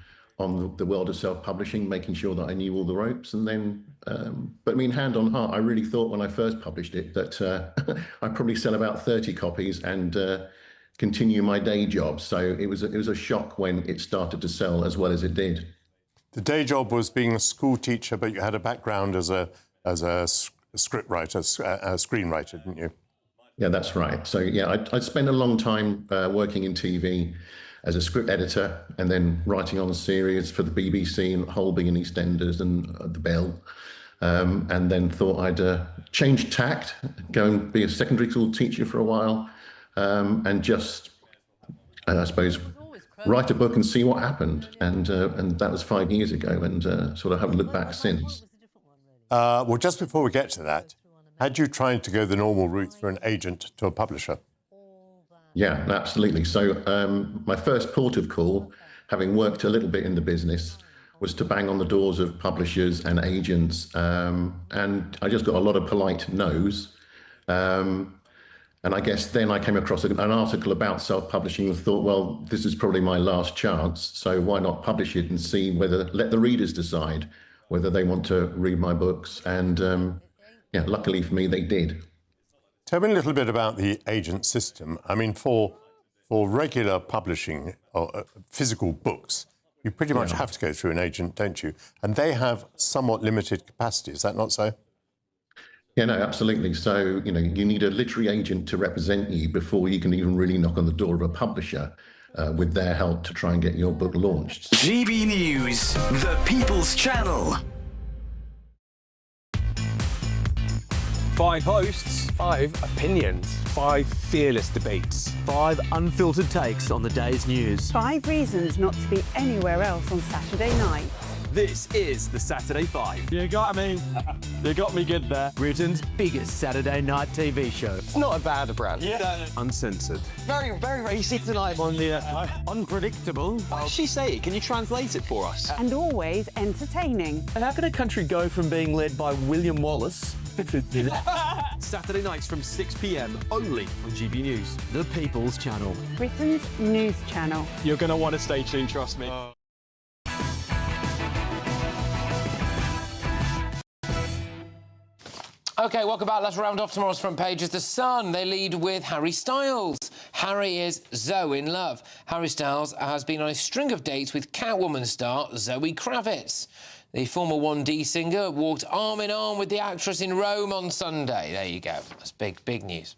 Speaker 16: the world of self-publishing, making sure that I knew all the ropes. And then, but I mean, hand on heart, I really thought when I first published it that I'd probably sell about 30 copies and continue my day job. So it was a shock when it started to sell as well as it did.
Speaker 26: The day job was being a school teacher, but you had a background as a script writer, a screenwriter, didn't you?
Speaker 16: Yeah, that's right. So yeah, I'd spent a long time working in TV as a script editor and then writing on series for the BBC and Holby and EastEnders and The Bell. And then thought I'd change tact, go and be a secondary school teacher for a while, and just, I suppose, write a book and see what happened. And that was 5 years ago, and sort of haven't looked back since.
Speaker 26: Well, just before we get to that, had you tried to go the normal route through an agent to a publisher?
Speaker 16: Yeah, absolutely. So my first port of call, having worked a little bit in the business, was to bang on the doors of publishers and agents. And I just got a lot of polite no's. And I guess then I came across an article about self-publishing and thought, well, this is probably my last chance. So why not publish it and see let the readers decide whether they want to read my books. And yeah, luckily for me, they did.
Speaker 26: Tell me a little bit about the agent system. I mean, for regular publishing or physical books, you pretty much have to go through an agent, don't you? And they have somewhat limited capacity. Is that not so?
Speaker 16: Yeah, no, absolutely. So, you need a literary agent to represent you before you can even really knock on the door of a publisher with their help to try and get your book launched.
Speaker 13: GB News, the People's Channel.
Speaker 17: 5 hosts, 5 opinions, 5 fearless debates, 5 unfiltered takes on the day's news.
Speaker 20: 5 reasons not to be anywhere else on Saturday night.
Speaker 17: This is the Saturday 5. You got me. You got me good there. Britain's biggest Saturday night TV show.
Speaker 21: It's not a bad brand.
Speaker 17: Yeah. Uncensored.
Speaker 21: Very, very racy tonight.
Speaker 17: On the unpredictable.
Speaker 21: What did she say? Can you translate it for us?
Speaker 20: And always entertaining.
Speaker 17: And how can a country go from being led by William Wallace Saturday nights from 6 p.m. only on GB News, the People's Channel.
Speaker 20: Britain's news channel.
Speaker 17: You're going to want to stay tuned, trust me.
Speaker 15: OK, welcome back. Let's round off tomorrow's front pages. The Sun, they lead with Harry Styles. Harry is so in love. Harry Styles has been on a string of dates with Catwoman star Zoe Kravitz. The former 1D singer walked arm in arm with the actress in Rome on Sunday. There you go. That's big news.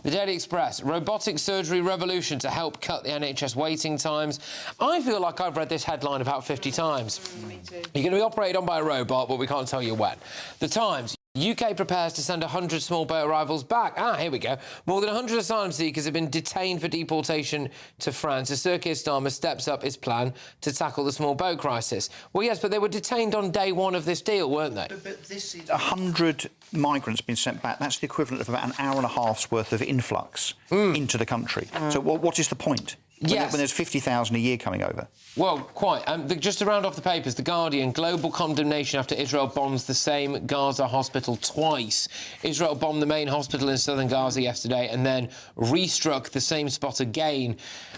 Speaker 15: The Daily Express, robotic surgery revolution to help cut the NHS waiting times. I feel like I've read this headline about 50 times. Me too. You're going to be operated on by a robot, but we can't tell you when. The Times, UK prepares to send 100 small boat arrivals back. Here we go. More than 100 asylum seekers have been detained for deportation to France as Sir Keir Starmer steps up his plan to tackle the small boat crisis. Well, yes, but they were detained on day one of this deal, weren't they?
Speaker 5: But this is 100 migrants been sent back. That's the equivalent of about an hour and a half's worth of influx into the country. So what is the point? When there's 50,000 a year coming over.
Speaker 15: Well, quite. Just to round off the papers, The Guardian, global condemnation after Israel bombs the same Gaza hospital twice. Israel bombed the main hospital in southern Gaza yesterday and then restruck the same spot again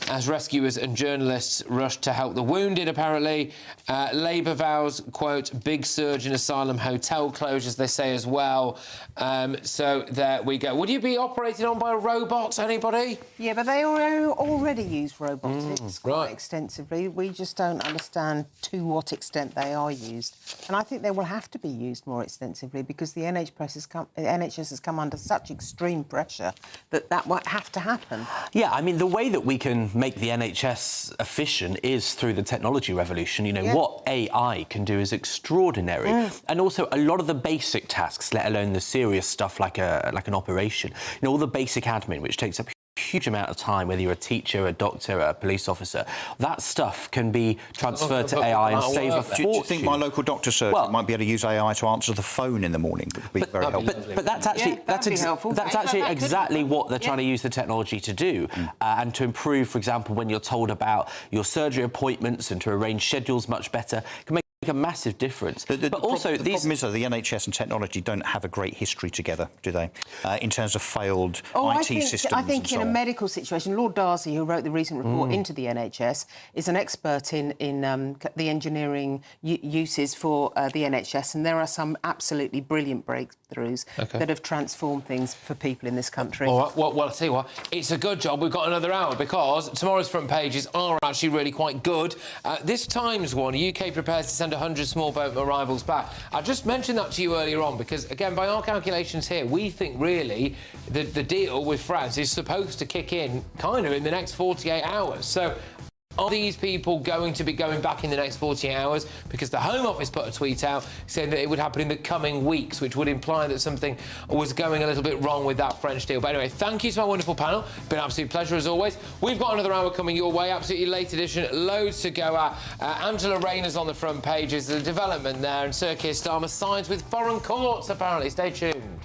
Speaker 15: as rescuers and journalists rushed to help the wounded, apparently. Labour vows, quote, big surge in asylum hotel closures, they say as well. So there we go. Would you be operated on by a robot, anybody?
Speaker 6: Yeah, but they already use robotics quite extensively. We just don't understand to what extent they are used. And I think they will have to be used more extensively because the NHS has come under such extreme pressure that won't have to happen.
Speaker 10: Yeah, I mean, the way that we can make the NHS efficient is through the technology revolution. You know, what AI can do is extraordinary. And also a lot of the basic tasks, let alone the serious stuff like an operation, you know, all the basic admin, which takes up huge amount of time, whether you're a teacher, a doctor, a police officer, that stuff can be transferred to AI and save a fortune.
Speaker 5: Do you think my local doctor surgeon might be able to use AI to answer the phone in the morning? Would be very helpful.
Speaker 10: But that's actually that's actually exactly what they're trying to use the technology to do, and to improve, for example, when you're told about your surgery appointments and to arrange schedules much better, can make a massive difference.
Speaker 5: The problem is, though, the NHS and technology don't have a great history together, do they? In terms of failed IT systems.
Speaker 6: I think in a medical situation, Lord Darcy, who wrote the recent report into the NHS, is an expert in the engineering uses for the NHS, and there are some absolutely brilliant breakthroughs that have transformed things for people in this country.
Speaker 15: Well, I'll tell you what, it's a good job we've got another hour because tomorrow's front pages are actually really quite good. This Times one, UK prepares to send 100 small boat arrivals back. I just mentioned that to you earlier on because, again, by our calculations here, we think really the deal with France is supposed to kick in kind of in the next 48 hours. So are these people going to be going back in the next 48 hours? Because the Home Office put a tweet out saying that it would happen in the coming weeks, which would imply that something was going a little bit wrong with that French deal. But anyway, thank you to my wonderful panel. Been an absolute pleasure as always. We've got another hour coming your way, absolutely late edition, loads to go at. Angela Rayner's on the front pages, the development there, and Sir Keir Starmer signs with foreign courts, apparently. Stay tuned.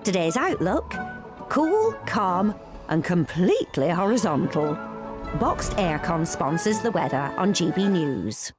Speaker 1: Today's outlook: cool, calm and completely horizontal. Boxed Aircon sponsors the weather on GB News.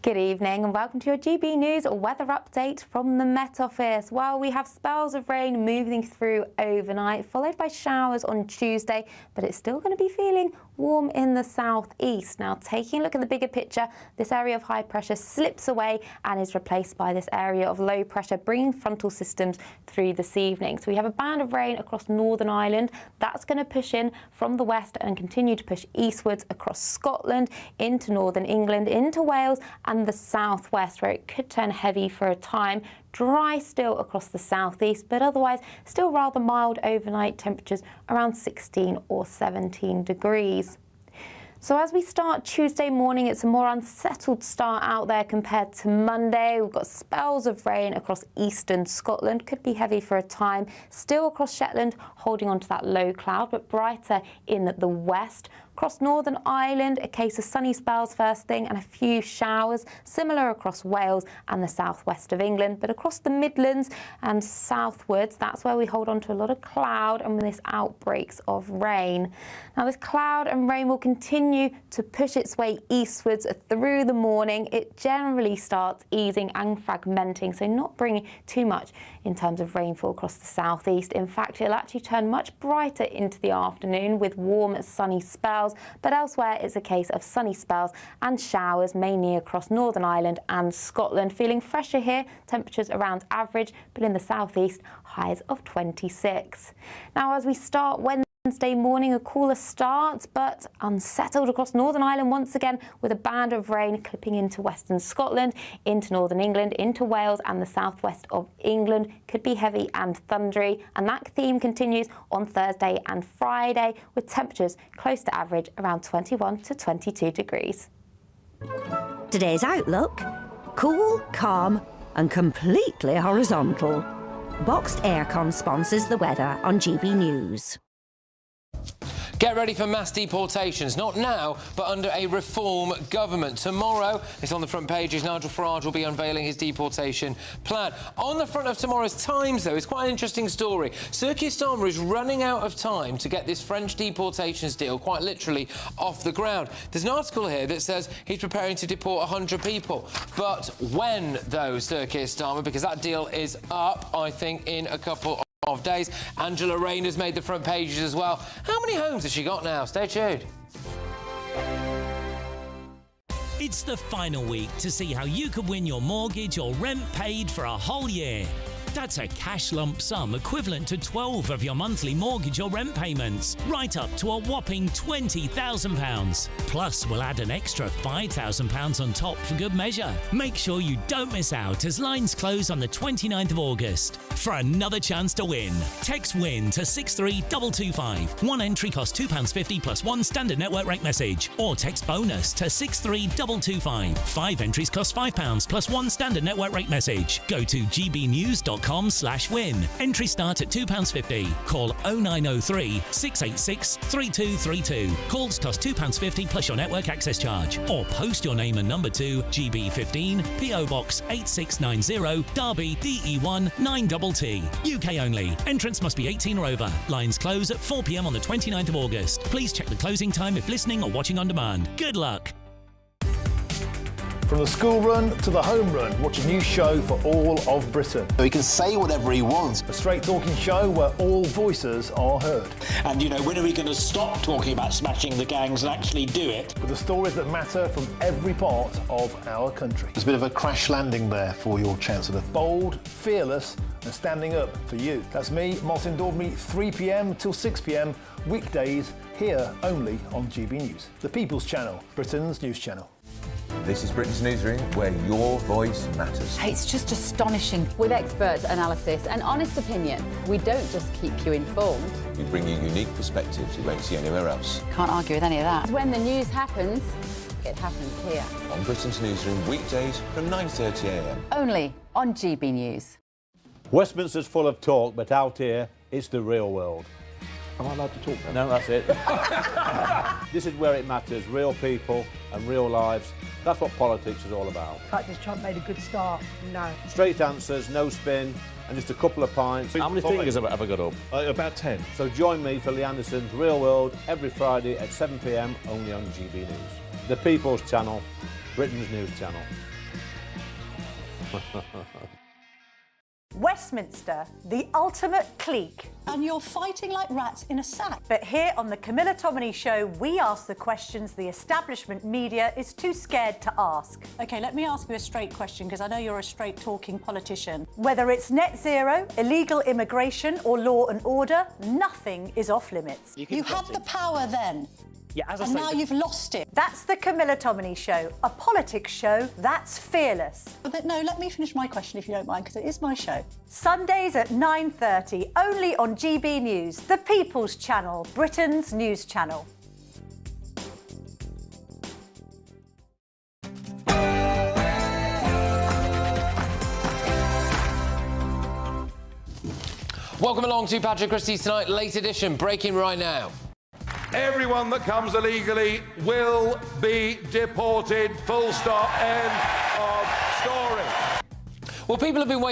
Speaker 14: Good evening and welcome to your GB News weather update from the Met Office. Well, we have spells of rain moving through overnight, followed by showers on Tuesday, but it's still going to be feeling warm in the southeast. Now, taking a look at the bigger picture, this area of high pressure slips away and is replaced by this area of low pressure, bringing frontal systems through this evening. So we have a band of rain across Northern Ireland. That's going to push in from the west and continue to push eastwards across Scotland, into northern England, into Wales and the southwest, where it could turn heavy for a time. Dry still across the southeast, but otherwise still rather mild overnight temperatures around 16 or 17 degrees. So as we start Tuesday morning, it's a more unsettled start out there compared to Monday. We've got spells of rain across eastern Scotland, could be heavy for a time. Still across Shetland, holding on to that low cloud, but brighter in the west. Across Northern Ireland, a case of sunny spells first thing and a few showers, similar across Wales and the southwest of England. But across the Midlands and southwards, that's where we hold on to a lot of cloud and this outbreaks of rain. Now, this cloud and rain will continue to push its way eastwards through the morning. It generally starts easing and fragmenting, so not bringing too much in terms of rainfall across the southeast. In fact, it'll actually turn much brighter into the afternoon with warm, sunny spells. But elsewhere, it's a case of sunny spells and showers, mainly across Northern Ireland and Scotland. Feeling fresher here, temperatures around average, but in the southeast, highs of 26. Now, as we start Wednesday, Wednesday morning, a cooler start, but unsettled across Northern Ireland once again, with a band of rain clipping into western Scotland, into northern England, into Wales and the southwest of England. Could be heavy and thundery, and that theme continues on Thursday and Friday, with temperatures close to average, around 21 to 22 degrees.
Speaker 1: Today's outlook: cool, calm and completely horizontal. Boxed Aircon sponsors the weather on GB News.
Speaker 15: Get ready for mass deportations, not now, but under a reform government. Tomorrow, it's on the front pages, Nigel Farage will be unveiling his deportation plan. On the front of tomorrow's Times, though, it's quite an interesting story. Sir Keir Starmer is running out of time to get this French deportations deal, quite literally, off the ground. There's an article here that says he's preparing to deport 100 people. But when, though, Sir Keir Starmer? Because that deal is up, I think, in a couple of days. Angela Rayner's made the front pages as well. How many homes has she got now? Stay tuned.
Speaker 4: It's the final week to see how you could win your mortgage or rent paid for a whole year. That's a cash lump sum equivalent to 12 of your monthly mortgage or rent payments, right up to a whopping £20,000. Plus, we'll add an extra £5,000 on top for good measure. Make sure you don't miss out as lines close on the 29th of August. For another chance to win, text WIN to 63225. One entry costs £2.50 plus one standard network rate message. Or text BONUS to 63225. 5 entries cost £5 plus one standard network rate message. Go to gbnews.com/win. Entry start at £2.50. Call 0903 686 3232. Calls cost £2.50 plus your network access charge. Or post your name and number to GB15 PO Box 8690 Derby DE1 9TT. UK only. Entrance must be 18 or over. Lines close at 4 p.m. on the 29th of August. Please check the closing time if listening or watching on demand. Good luck.
Speaker 2: From the school run to the home run, watch a new show for all of Britain.
Speaker 25: He can say whatever he wants.
Speaker 2: A straight talking show where all voices are heard.
Speaker 12: And, you know, when are we going to stop talking about smashing the gangs and actually do it?
Speaker 2: With the stories that matter from every part of our country.
Speaker 25: There's a bit of a crash landing there for your Chancellor.
Speaker 2: Bold, fearless and standing up for you. That's me, Martin Daubney, 3 p.m. till 6 p.m. weekdays, here only on GB News. The People's Channel, Britain's news channel.
Speaker 7: This is Britain's Newsroom, where your voice matters.
Speaker 9: It's just astonishing. With expert analysis and honest opinion, we don't just keep you informed.
Speaker 7: We bring you unique perspectives you won't see anywhere else.
Speaker 9: Can't argue with any of that. When the news happens, it happens here.
Speaker 7: On Britain's Newsroom, weekdays from 9:30 a.m.
Speaker 9: Only on GB News.
Speaker 8: Westminster's full of talk, but out here, it's the real world.
Speaker 25: Am I allowed to talk then?
Speaker 8: No, that's it. This is where it matters, real people and real lives. That's what politics is all about.
Speaker 18: The fact is Trump made a good start. No.
Speaker 8: Straight answers, no spin, and just a couple of pints.
Speaker 17: How many fingers have I got up?
Speaker 8: About 10. So join me for Lee Anderson's Real World every Friday at 7 p.m. only on GB News. The People's Channel, Britain's news channel.
Speaker 19: Westminster, the ultimate clique.
Speaker 22: And you're fighting like rats in a sack.
Speaker 19: But here on the Camilla Tominey Show, we ask the questions the establishment media is too scared to ask.
Speaker 22: OK, let me ask you a straight question, because I know you're a straight-talking politician.
Speaker 19: Whether it's net zero, illegal immigration or law and order, nothing is off limits.
Speaker 22: You had the power then.
Speaker 18: Yeah, as I
Speaker 22: and
Speaker 18: say,
Speaker 22: now you've lost it.
Speaker 19: That's the Camilla Tominey Show, a politics show that's fearless.
Speaker 22: But no, let me finish my question if you don't mind, because it is my show.
Speaker 19: Sundays at 9:30, only on GB News, the People's Channel, Britain's news channel.
Speaker 15: Welcome along to Patrick Christys Tonight, late edition, breaking right now.
Speaker 24: Everyone that comes illegally will be deported, full stop, end of story.
Speaker 15: Well, people have been waiting